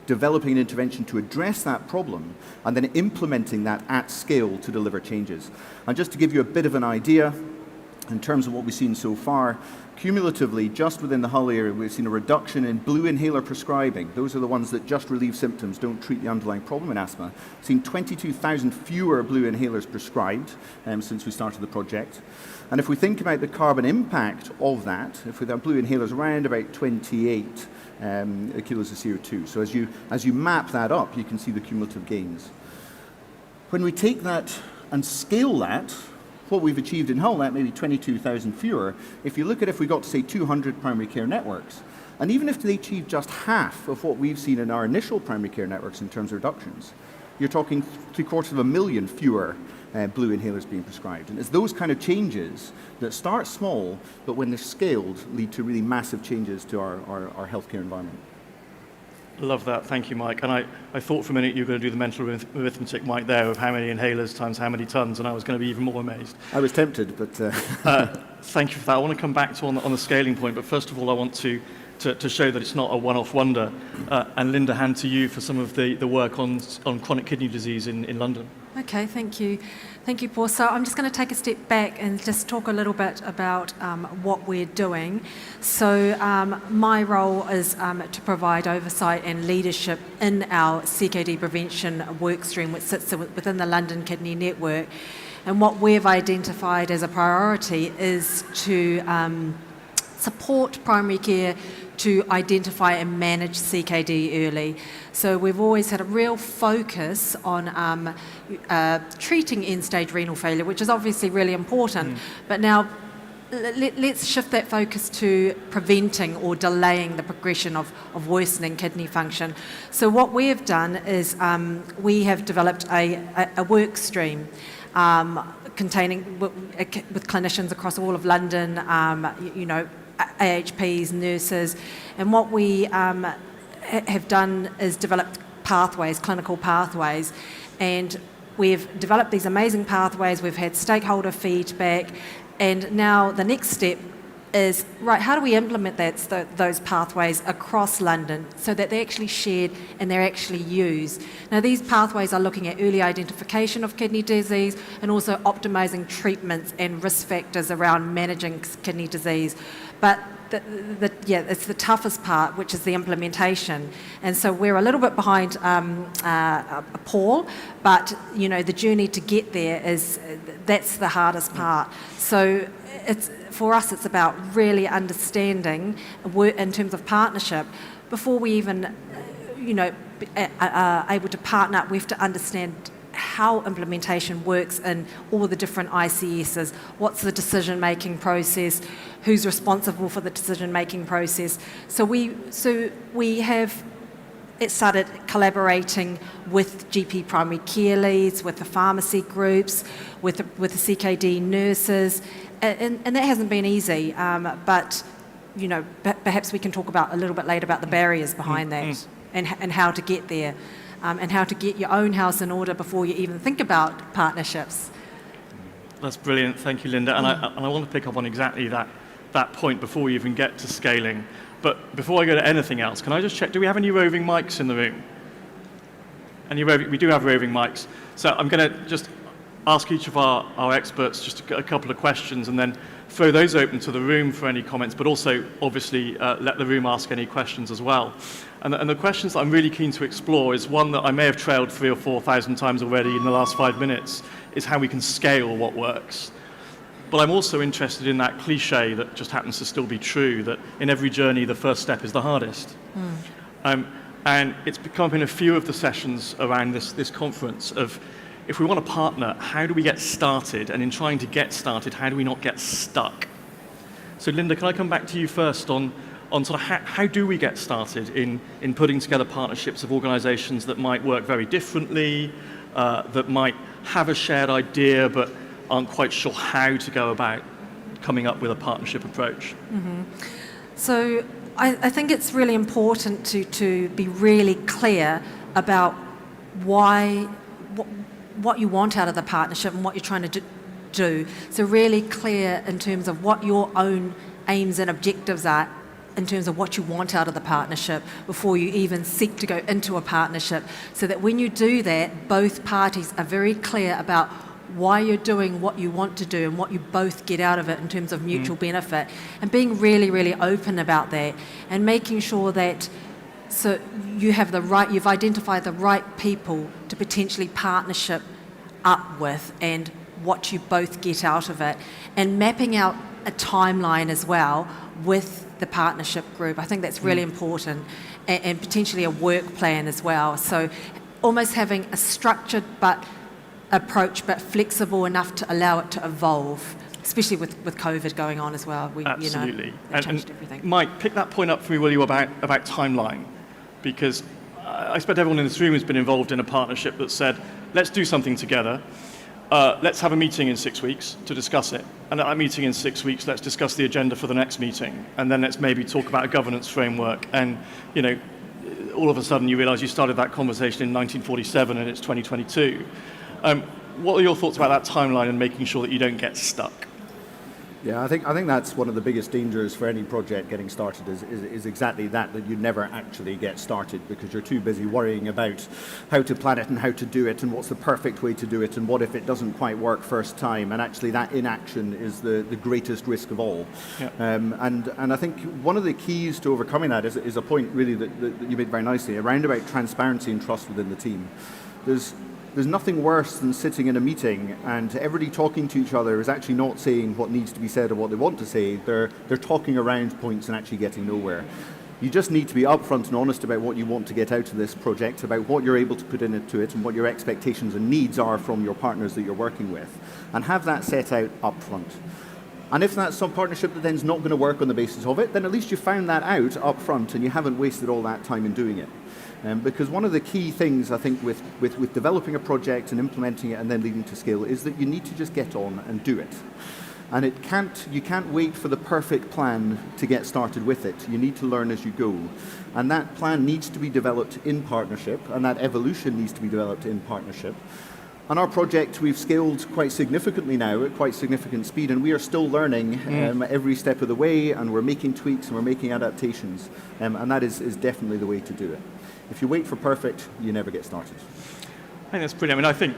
developing an intervention to address that problem, and then implementing that at scale to deliver changes. And just to give you a bit of an idea, in terms of what we've seen so far, cumulatively, just within the Hull area, we've seen a reduction in blue inhaler prescribing. Those are the ones that just relieve symptoms, don't treat the underlying problem in asthma. We've seen 22,000 fewer blue inhalers prescribed since we started the project. And if we think about the carbon impact of that, if we have blue inhalers around about 28 kilos of CO2. So as you map that up, you can see the cumulative gains. When we take that and scale that, what we've achieved in Hull, that maybe 22,000 fewer, if you look at if we got to say 200 primary care networks, and even if they achieve just half of what we've seen in our initial primary care networks in terms of reductions, you're talking 750,000 fewer blue inhalers being prescribed. And it's those kind of changes that start small, but when they're scaled, lead to really massive changes to our healthcare environment. Love that. Thank you, Mike. And I thought for a minute you were going to do the mental arithmetic, Mike, there of how many inhalers times how many tons, and I was going to be even more amazed. I was tempted, but... Thank you for that. I want to come back to on the scaling point, but first of all, I want to show that it's not a one-off wonder. And Linda, hand to you for some of the work on chronic kidney disease in London. Okay, thank you. Thank you, Paul. So I'm just going to take a step back and just talk a little bit about what we're doing. So my role is to provide oversight and leadership in our CKD prevention workstream, which sits within the London Kidney Network. And what we've identified as a priority is to support primary care to identify and manage CKD early. So we've always had a real focus on treating end-stage renal failure, which is obviously really important. But now let's shift that focus to preventing or delaying the progression of worsening kidney function. So what we have done is we have developed a work stream containing with clinicians across all of London, AHPs, nurses, and what we have done is developed pathways, clinical pathways, and we've developed these amazing pathways. We've had stakeholder feedback, and now the next step is, right, how do we implement those pathways across London so that they're actually shared and they're actually used? Now, these pathways are looking at early identification of kidney disease and also optimising treatments and risk factors around managing kidney disease. But it's the toughest part, which is the implementation. And so we're a little bit behind Paul, but the journey to get there that's the hardest part. So for us, it's about really understanding in terms of partnership. Before we even, are able to partner up, we have to understand how implementation works in all the different ICSs. What's the decision-making process? Who's responsible for the decision-making process? So we have started collaborating with GP primary care leads, with the pharmacy groups, with the CKD nurses, and that hasn't been easy. But perhaps we can talk a little bit later about the barriers behind that and how to get there. And how to get your own house in order before you even think about partnerships. That's brilliant. Thank you, Linda. And I want to pick up on exactly that point before we even get to scaling. But before I go to anything else, can I just check, do we have any roving mics in the room? We do have roving mics. So I'm going to just ask each of our experts just a couple of questions and then throw those open to the room for any comments, but also obviously let the room ask any questions as well. And the questions that I'm really keen to explore is one that I may have trailed 3,000 or 4,000 times already in the last 5 minutes, is how we can scale what works. But I'm also interested in that cliche that just happens to still be true, that in every journey, the first step is the hardest. And it's become in a few of the sessions around this conference of, if we want to partner, how do we get started? And in trying to get started, how do we not get stuck? So Linda, can I come back to you first on sort of how do we get started in putting together partnerships of organizations that might work very differently, that might have a shared idea but aren't quite sure how to go about coming up with a partnership approach? So I think it's really important to be really clear about what you want out of the partnership and what you're trying to do. So really clear in terms of what your own aims and objectives are in terms of what you want out of the partnership before you even seek to go into a partnership, so that when you do that, both parties are very clear about why you're doing what you want to do and what you both get out of it in terms of mutual benefit, and being really, really open about that and making sure that so you've identified the right people to potentially partnership up with and what you both get out of it, and mapping out a timeline as well with the partnership group. I think that's really important, and potentially a work plan as well. So almost having a structured approach, but flexible enough to allow it to evolve, especially with COVID going on as well. Absolutely. That changed everything. Mike, pick that point up for me, will you, about timeline? Because I expect everyone in this room has been involved in a partnership that said, let's do something together. Let's have a meeting in 6 weeks to discuss it. And at that meeting in 6 weeks, let's discuss the agenda for the next meeting. And then let's maybe talk about a governance framework. And, all of a sudden you realize you started that conversation in 1947 and it's 2022. What are your thoughts about that timeline and making sure that you don't get stuck? Yeah, I think that's one of the biggest dangers for any project getting started is exactly that you never actually get started because you're too busy worrying about how to plan it and how to do it and what's the perfect way to do it and what if it doesn't quite work first time, and actually that inaction is the greatest risk of all. Yeah. And I think one of the keys to overcoming that is a point really that you made very nicely around about transparency and trust within the team. There's nothing worse than sitting in a meeting and everybody talking to each other is actually not saying what needs to be said or what they want to say. They're talking around points and actually getting nowhere. You just need to be upfront and honest about what you want to get out of this project, about what you're able to put into it and what your expectations and needs are from your partners that you're working with, and have that set out upfront. And if that's some partnership that then's not going to work on the basis of it, then at least you found that out up front and you haven't wasted all that time in doing it. Because one of the key things, I think, with developing a project and implementing it and then leading to scale is that you need to just get on and do it. And you can't wait for the perfect plan to get started with it. You need to learn as you go. And that plan needs to be developed in partnership, and that evolution needs to be developed in partnership. On our project, we've scaled quite significantly now at quite significant speed, and we are still learning every step of the way, and we're making tweaks and we're making adaptations, and that is definitely the way to do it. If you wait for perfect, you never get started. I think that's brilliant. I think,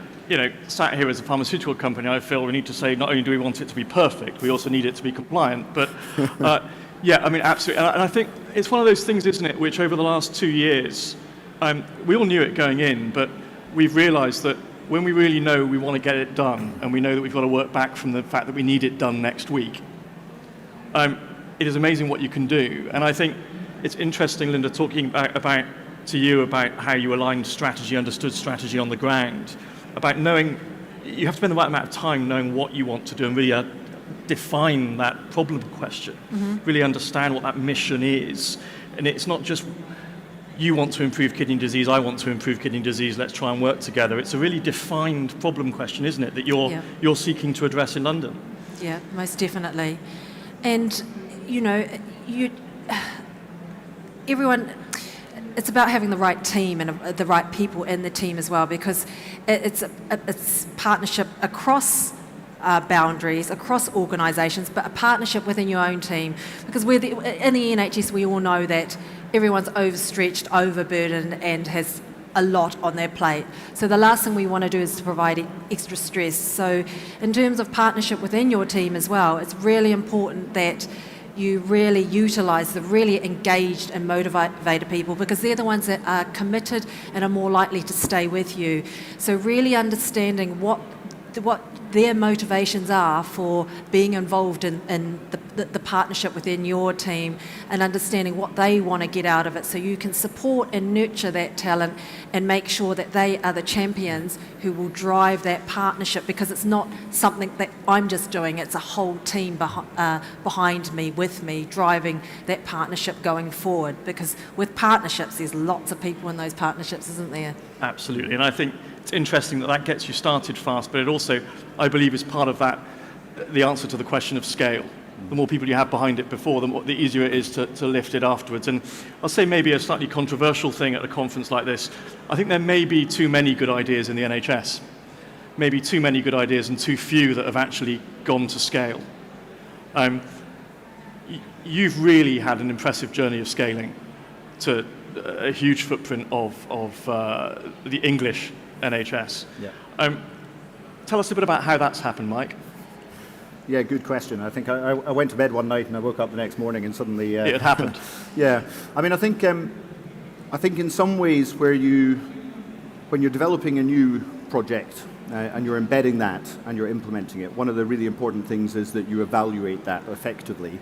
sat here as a pharmaceutical company, I feel we need to say not only do we want it to be perfect, we also need it to be compliant. But yeah, absolutely. And I think it's one of those things, isn't it, which over the last 2 years, we all knew it going in, but we've realized that when we really know we want to get it done, and we know that we've got to work back from the fact that we need it done next week, it is amazing what you can do. And I think it's interesting, Linda, talking about how you aligned strategy, understood strategy on the ground, about knowing you have to spend the right amount of time knowing what you want to do and really define that problem question, really understand what that mission is. And it's not just you want to improve kidney disease, I want to improve kidney disease, let's try and work together. It's a really defined problem question, isn't it, that you're seeking to address in London? Yeah, most definitely. And, everyone, it's about having the right team and the right people in the team as well, because it's partnership across boundaries across organisations, but a partnership within your own team. Because in the NHS, we all know that everyone's overstretched, overburdened, and has a lot on their plate. So the last thing we want to do is to provide extra stress. So in terms of partnership within your team as well, it's really important that you really utilise the really engaged and motivated people, because they're the ones that are committed and are more likely to stay with you. So really understanding what their motivations are for being involved in the partnership within your team, and understanding what they want to get out of it, so you can support and nurture that talent and make sure that they are the champions who will drive that partnership, because it's not something that I'm just doing, it's a whole team behind me, with me, driving that partnership going forward. Because with partnerships, there's lots of people in those partnerships, isn't there? Absolutely, and I think it's interesting that gets you started fast, but it also, I believe, is part of that, the answer to the question of scale. The more people you have behind it before, the easier it is to lift it afterwards. And I'll say maybe a slightly controversial thing at a conference like this. I think there may be too many good ideas in the NHS. Maybe too many good ideas and too few that have actually gone to scale. You've really had an impressive journey of scaling to a huge footprint of the English NHS. Yeah. Tell us a bit about how that's happened, Mike. Yeah, good question. I think I went to bed one night and I woke up the next morning and suddenly it had happened. Yeah, I mean, I think in some ways when you're developing a new project and you're embedding that and you're implementing it, one of the really important things is that you evaluate that effectively.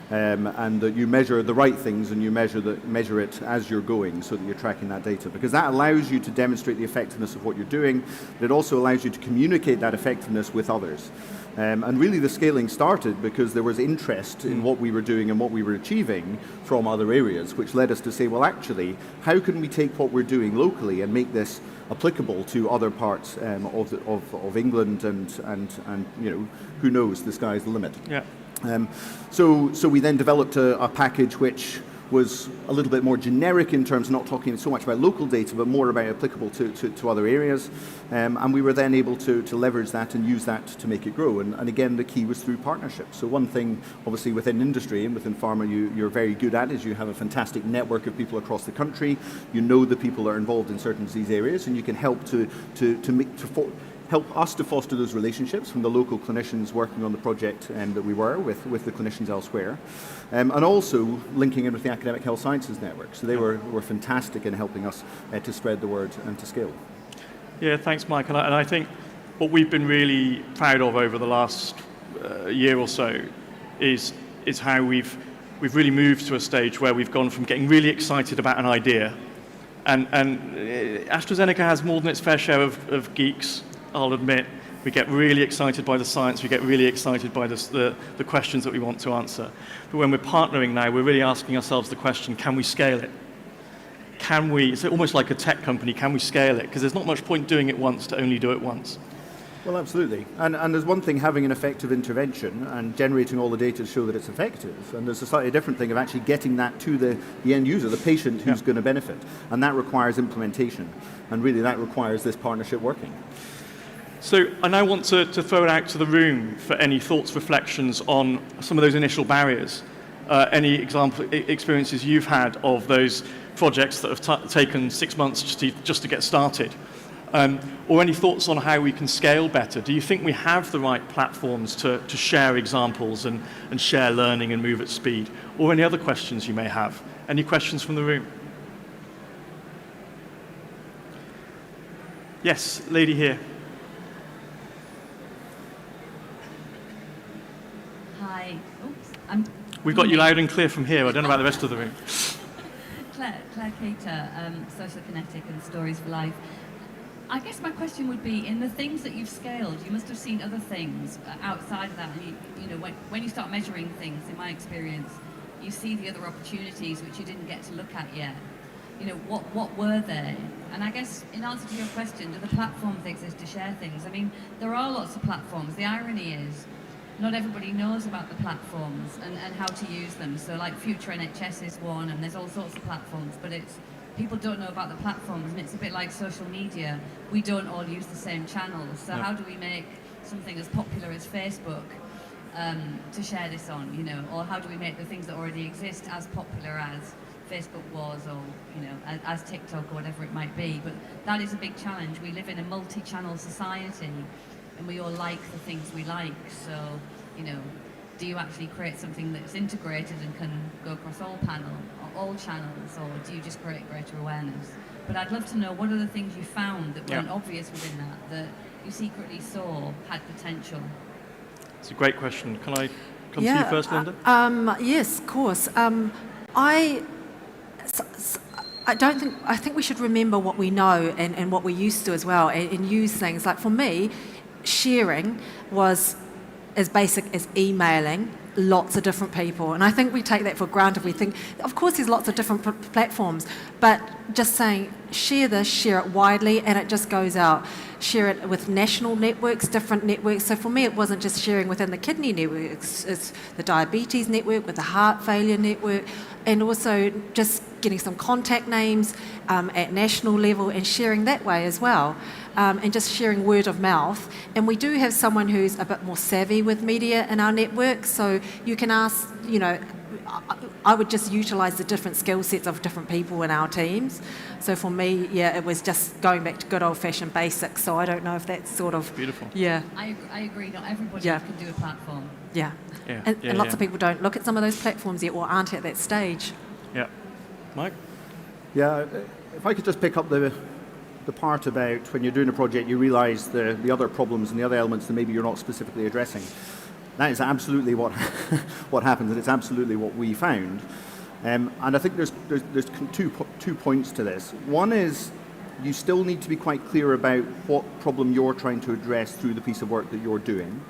And that you measure the right things and you measure it as you're going, so that you're tracking that data, because that allows you to demonstrate the effectiveness of what you're doing, but it also allows you to communicate that effectiveness with others. And really the scaling started because there was interest in what we were doing and what we were achieving from other areas, which led us to say, well, actually, how can we take what we're doing locally and make this applicable to other parts of England, and who knows, the sky's the limit. Yeah. So we then developed a package which was a little bit more generic in terms of not talking so much about local data, but more about applicable to other areas. And we were then able to leverage that and use that to make it grow. And again, the key was through partnerships. So one thing, obviously, within industry and within pharma, you're very good at is you have a fantastic network of people across the country. You know the people that are involved in certain disease areas, and you can help help us to foster those relationships from the local clinicians working on the project that we were with the clinicians elsewhere. And also linking in with the Academic Health Sciences Network. So they were fantastic in helping us to spread the word and to scale. Yeah, thanks, Mike. And I think what we've been really proud of over the last year or so is how we've really moved to a stage where we've gone from getting really excited about an idea, and AstraZeneca has more than its fair share of geeks, I'll admit. We get really excited by the science, we get really excited by the questions that we want to answer. But when we're partnering now, we're really asking ourselves the question, can we scale it? It's almost like a tech company, can we scale it? Because there's not much point doing it once to only do it once. Well, absolutely. And there's one thing having an effective intervention and generating all the data to show that it's effective. And there's a slightly different thing of actually getting that to the end user, the patient who's going to benefit. And that requires implementation. And really that requires this partnership working. So I now want to throw it out to the room for any thoughts, reflections on some of those initial barriers. Any experiences you've had of those projects that have taken 6 months just to get started. Or any thoughts on how we can scale better? Do you think we have the right platforms to share examples and share learning and move at speed? Or any other questions you may have? Any questions from the room? Yes, lady here. Hi. Oops. We've got you loud and clear from here. I don't know about the rest of the room. Claire Cater, Social Kinetic and Stories for Life. I guess my question would be, in the things that you've scaled, you must have seen other things outside of that. And when you start measuring things, in my experience, you see the other opportunities which you didn't get to look at yet. What were they? And I guess in answer to your question, do the platforms exist to share things? I mean, there are lots of platforms. The irony is, not everybody knows about the platforms and how to use them. So like Future NHS is one, and there's all sorts of platforms, but people don't know about the platforms, and it's a bit like social media. We don't all use the same channels. So how do we make something as popular as Facebook to share this on, you know, or how do we make the things that already exist as popular as Facebook was, or, you know, as TikTok or whatever it might be. But that is a big challenge. We live in a multi-channel society, and we all like the things we like. So, you know, do you actually create something that's integrated and can go across all channels, or do you just create greater awareness? But I'd love to know, what are the things you found that weren't obvious within that you secretly saw had potential? It's a great question. Can I come to you first, Linda? Yes, of course. I think we should remember what we know and what we're used to as well, and use things. Like for me, sharing was as basic as emailing lots of different people, and I think we take that for granted. We think, of course, there's lots of different platforms, but just saying, share this, share it widely, and it just goes out. Share it with national networks, different networks. So for me, it wasn't just sharing within the kidney network, it's the diabetes network, with the heart failure network, and also just getting some contact names at national level and sharing that way as well, and just sharing word of mouth. And we do have someone who's a bit more savvy with media in our network, so you can ask, you know, I would just utilise the different skill sets of different people in our teams. So for me, it was just going back to good old-fashioned basics. So I don't know if that's sort of... Beautiful. Yeah. I agree. Not everybody can do a platform. Yeah. And lots of people don't look at some of those platforms yet, or aren't at that stage. Yeah. Mike? Yeah, if I could just pick up the part about when you're doing a project, you realise the other problems and the other elements that maybe you're not specifically addressing. That is absolutely what happens, and it's absolutely what we found. And I think there's two points to this. One is you still need to be quite clear about what problem you're trying to address through the piece of work that you're doing,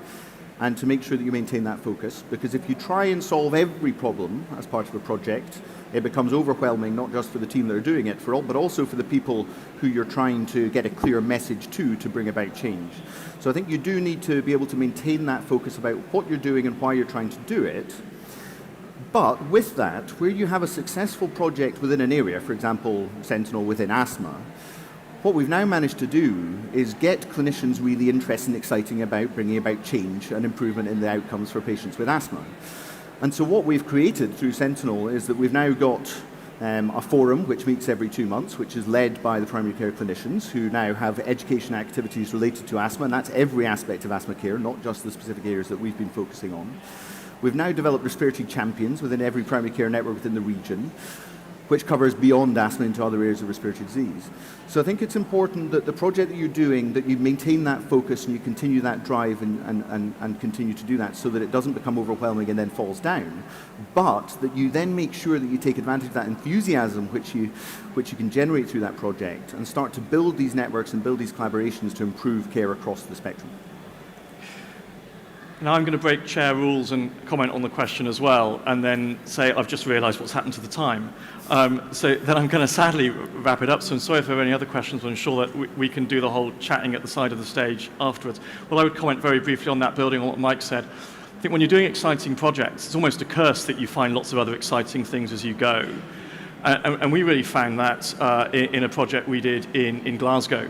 and to make sure that you maintain that focus. Because if you try and solve every problem as part of a project, it becomes overwhelming, not just for the team that are doing it, but also for the people who you're trying to get a clear message to bring about change. So I think you do need to be able to maintain that focus about what you're doing and why you're trying to do it. But with that, where you have a successful project within an area, for example, Sentinel within asthma, what we've now managed to do is get clinicians really interested and exciting about bringing about change and improvement in the outcomes for patients with asthma. And so what we've created through Sentinel is that we've now got a forum which meets every 2 months, which is led by the primary care clinicians, who now have education activities related to asthma, and that's every aspect of asthma care, not just the specific areas that we've been focusing on. We've now developed respiratory champions within every primary care network within the region, which covers beyond asthma into other areas of respiratory disease. So I think it's important that the project that you're doing, that you maintain that focus and you continue that drive and continue to do that so that it doesn't become overwhelming and then falls down, but that you then make sure that you take advantage of that enthusiasm which you can generate through that project and start to build these networks and build these collaborations to improve care across the spectrum. Now I'm going to break chair rules and comment on the question as well, and then say I've just realised what's happened to the time. So then I'm going to sadly wrap it up, so I'm sorry if there are any other questions, but I'm sure that we can do the whole chatting at the side of the stage afterwards. Well, I would comment very briefly on that, building on what Mike said. I think when you're doing exciting projects, it's almost a curse that you find lots of other exciting things as you go. And we really found that in a project we did in Glasgow,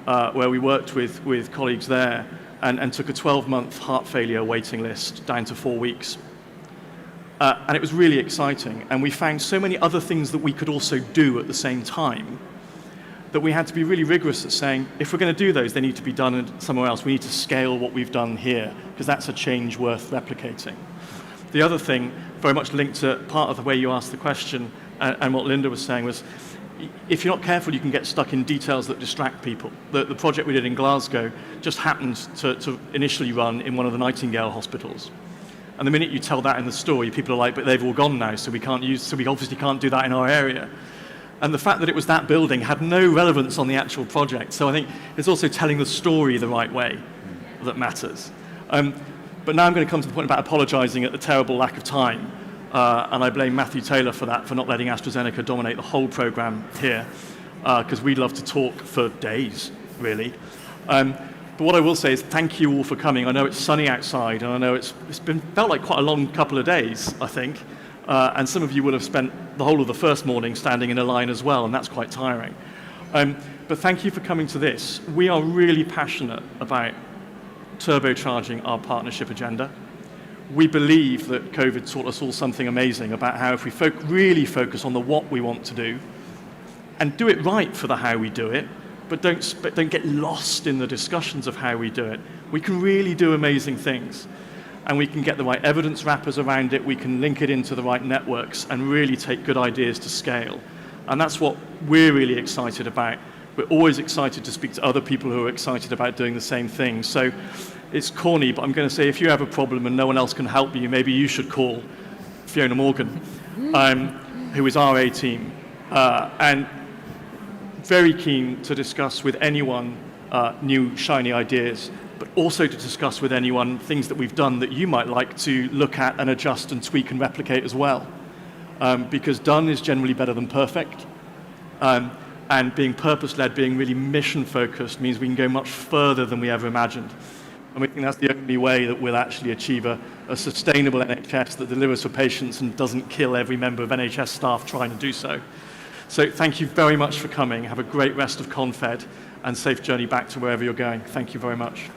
where we worked with colleagues there, and took a 12-month heart failure waiting list down to 4 weeks. And it was really exciting. And we found so many other things that we could also do at the same time that we had to be really rigorous at saying, if we're going to do those, they need to be done somewhere else. We need to scale what we've done here, because that's a change worth replicating. The other thing, very much linked to part of the way you asked the question, and what Linda was saying was, if you're not careful, you can get stuck in details that distract people. The project we did in Glasgow just happened to initially run in one of the Nightingale hospitals. And the minute you tell that in the story, people are like, but they've all gone now, so we obviously can't do that in our area. And the fact that it was that building had no relevance on the actual project. So I think it's also telling the story the right way that matters. But now I'm going to come to the point about apologising at the terrible lack of time. And I blame Matthew Taylor for that, for not letting AstraZeneca dominate the whole programme here, because we'd love to talk for days, really. But what I will say is thank you all for coming. I know it's sunny outside, and I know it's felt like quite a long couple of days, I think. And some of you will have spent the whole of the first morning standing in a line as well, and that's quite tiring. But thank you for coming to this. We are really passionate about turbocharging our partnership agenda. We believe that COVID taught us all something amazing about how if we really focus on the what we want to do and do it right for the how we do it, but don't get lost in the discussions of how we do it, we can really do amazing things. And we can get the right evidence wrappers around it, we can link it into the right networks and really take good ideas to scale. And that's what we're really excited about. We're always excited to speak to other people who are excited about doing the same thing. So it's corny, but I'm going to say if you have a problem and no one else can help you, maybe you should call Fiona Morgan, who is our A team. And very keen to discuss with anyone new, shiny ideas, but also to discuss with anyone things that we've done that you might like to look at and adjust and tweak and replicate as well. Because done is generally better than perfect. And being purpose-led, being really mission-focused means we can go much further than we ever imagined. And we think that's the only way that we'll actually achieve a sustainable NHS that delivers for patients and doesn't kill every member of NHS staff trying to do so. So thank you very much for coming. Have a great rest of Confed and safe journey back to wherever you're going. Thank you very much.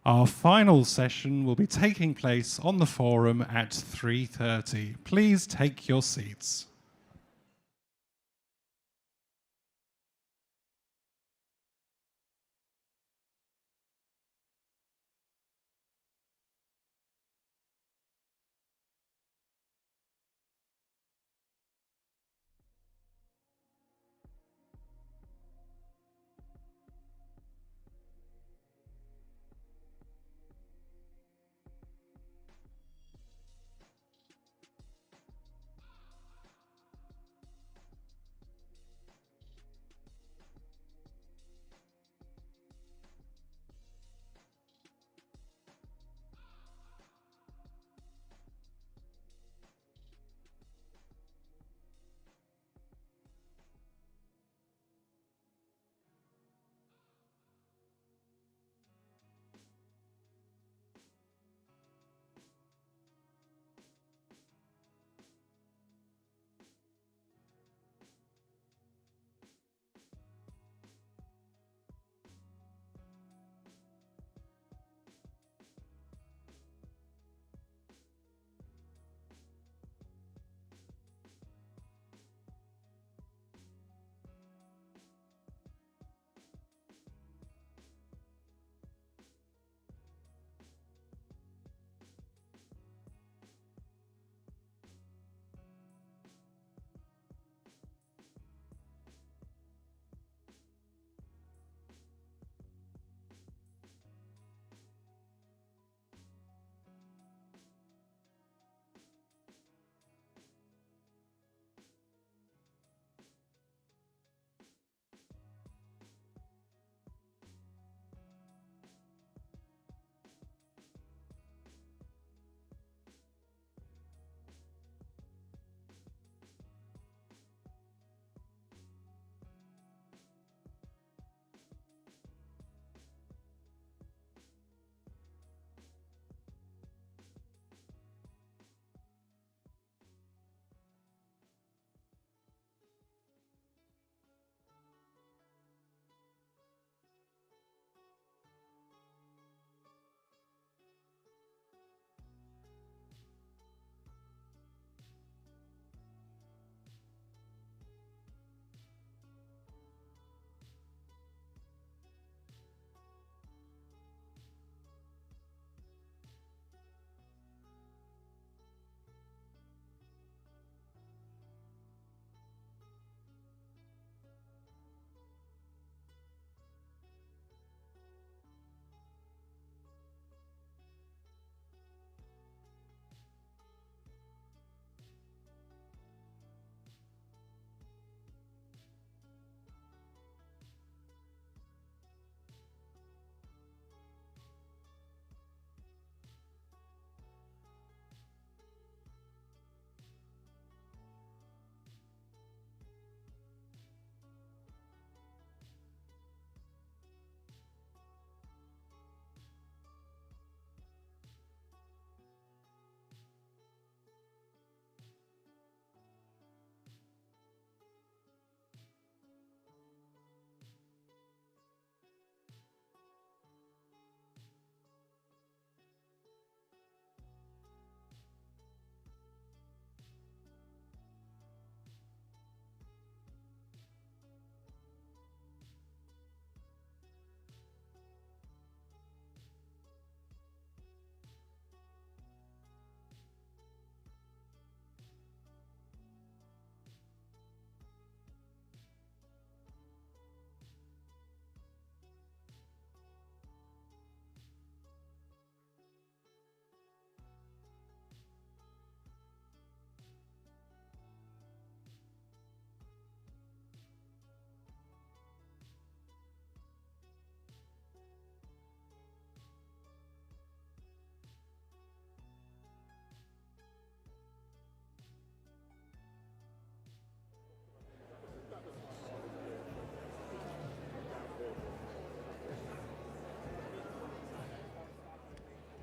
Our final session will be taking place on the forum at 3:30. Please take your seats.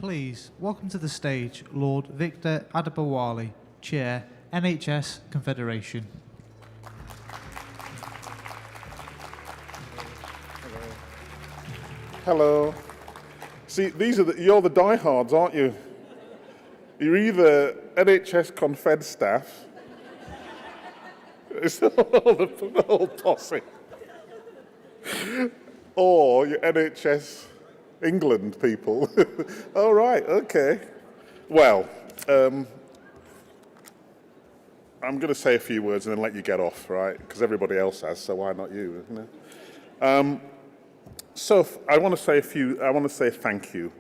Please welcome to the stage Lord Victor Adebowale, Chair, NHS Confederation. Hello. See, you're the diehards, aren't you? You're either NHS Confed staff, it's the whole posse, or you're NHS England people. All right, okay. Well, I'm going to say a few words and then let you get off, right? Because everybody else has, so why not you? You know? So I want to say thank you,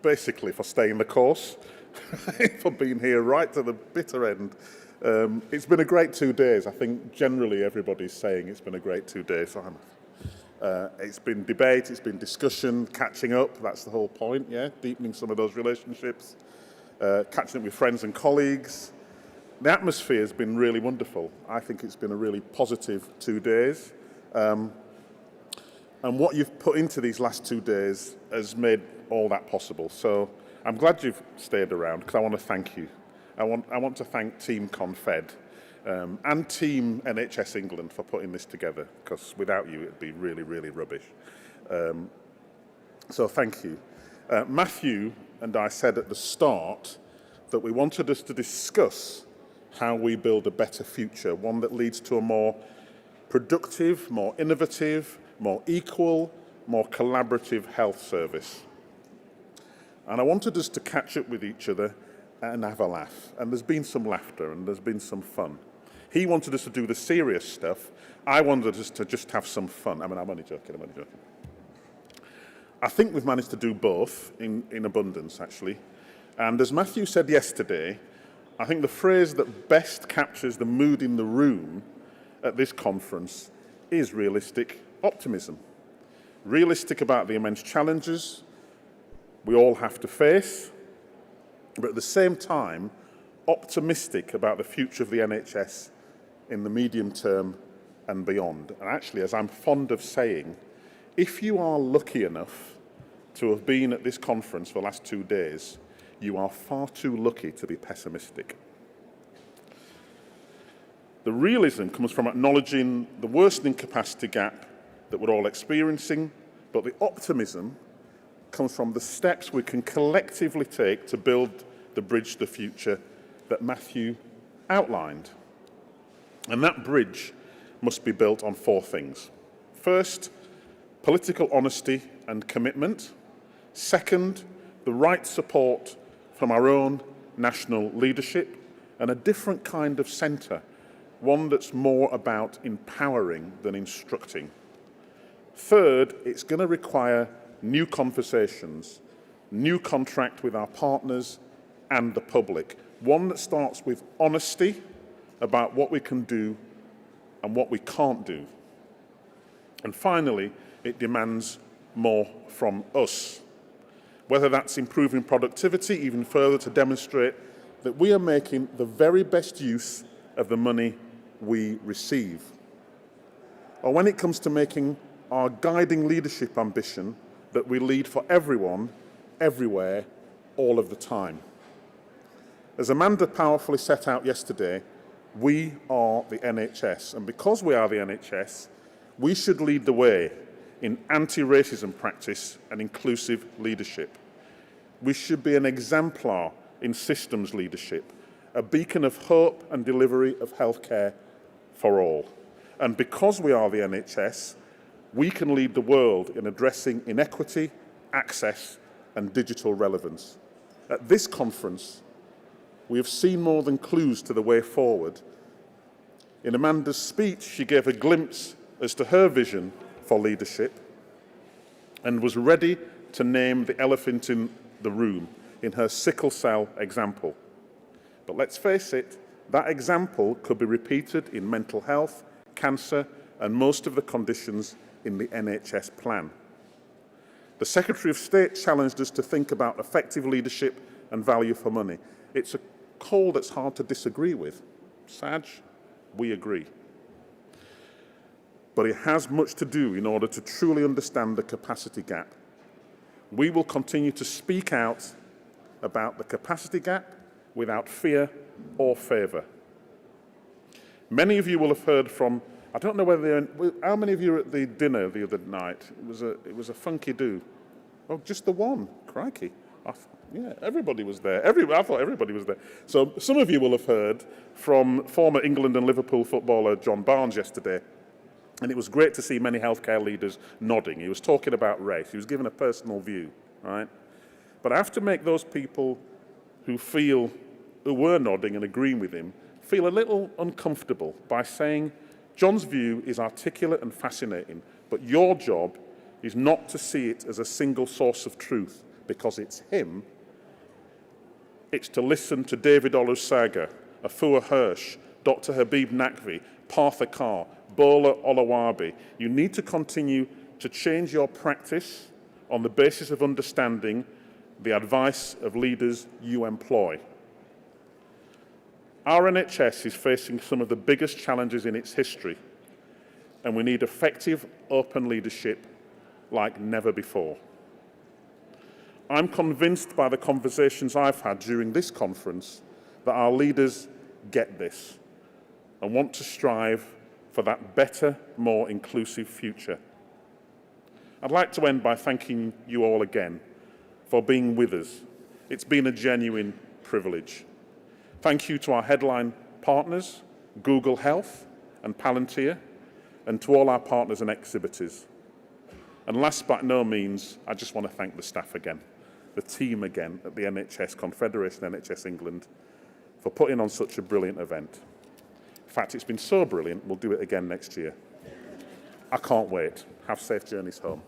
basically for staying the course, for being here right to the bitter end. It's been a great 2 days. I think generally everybody's saying it's been a great 2 days. It's been debate, it's been discussion, catching up. That's the whole point, yeah? Deepening some of those relationships, catching up with friends and colleagues. The atmosphere has been really wonderful. I think it's been a really positive 2 days. And what you've put into these last 2 days has made all that possible. So I'm glad you've stayed around because I want to thank you. I want to thank Team Confed and Team NHS England for putting this together, because without you it'd be really, really rubbish. So thank you. Matthew and I said at the start that we wanted us to discuss how we build a better future, one that leads to a more productive, more innovative, more equal, more collaborative health service. And I wanted us to catch up with each other and have a laugh. And there's been some laughter and there's been some fun. He wanted us to do the serious stuff. I wanted us to just have some fun. I mean, I'm only joking. I think we've managed to do both in abundance, actually. And as Matthew said yesterday, I think the phrase that best captures the mood in the room at this conference is realistic optimism. Realistic about the immense challenges we all have to face, but at the same time, optimistic about the future of the NHS in the medium term and beyond. And actually, as I'm fond of saying, if you are lucky enough to have been at this conference for the last 2 days, you are far too lucky to be pessimistic. The realism comes from acknowledging the worsening capacity gap that we're all experiencing, but the optimism comes from the steps we can collectively take to build the bridge to the future that Matthew outlined. And that bridge must be built on 4 things. First, political honesty and commitment. Second, the right support from our own national leadership, and a different kind of centre, one that's more about empowering than instructing. Third, it's going to require new conversations, new contract with our partners and the public, one that starts with honesty about what we can do and what we can't do. And finally, it demands more from us, whether that's improving productivity even further to demonstrate that we are making the very best use of the money we receive, or when it comes to making our guiding leadership ambition that we lead for everyone, everywhere, all of the time. As Amanda powerfully set out yesterday, we are the NHS, and because we are the NHS, we should lead the way in anti-racism practice and inclusive leadership. We should be an exemplar in systems leadership, a beacon of hope and delivery of healthcare for all. And because we are the NHS, we can lead the world in addressing inequity, access, and digital relevance. At this conference, we have seen more than clues to the way forward. In Amanda's speech, she gave a glimpse as to her vision for leadership and was ready to name the elephant in the room in her sickle cell example. But let's face it, that example could be repeated in mental health, cancer, and most of the conditions in the NHS plan. The Secretary of State challenged us to think about effective leadership and value for money. It's a call that's hard to disagree with. Saj, we agree. But it has much to do in order to truly understand the capacity gap. We will continue to speak out about the capacity gap without fear or favour. Many of you will have heard from, I don't know whether how many of you were at the dinner the other night? It was a funky do. Oh, just the one. Crikey. Yeah, everybody was there. I thought everybody was there. So some of you will have heard from former England and Liverpool footballer John Barnes yesterday, and it was great to see many healthcare leaders nodding. He was talking about race. He was giving a personal view, right? But I have to make those people who were nodding and agreeing with him, feel a little uncomfortable by saying, John's view is articulate and fascinating, but your job is not to see it as a single source of truth because it's him. It's to listen to David Olusaga, Afua Hirsch, Dr. Habib Nakvi, Partha Carr, Bola Olawabi. You need to continue to change your practice on the basis of understanding the advice of leaders you employ. Our NHS is facing some of the biggest challenges in its history, and we need effective, open leadership like never before. I'm convinced by the conversations I've had during this conference that our leaders get this and want to strive for that better, more inclusive future. I'd like to end by thanking you all again for being with us. It's been a genuine privilege. Thank you to our headline partners, Google Health and Palantir, and to all our partners and exhibitors. And last but no means, I just want to thank the staff again, the team again at the NHS Confederation, NHS England, for putting on such a brilliant event. In fact, it's been so brilliant, we'll do it again next year. I can't wait. Have safe journeys home.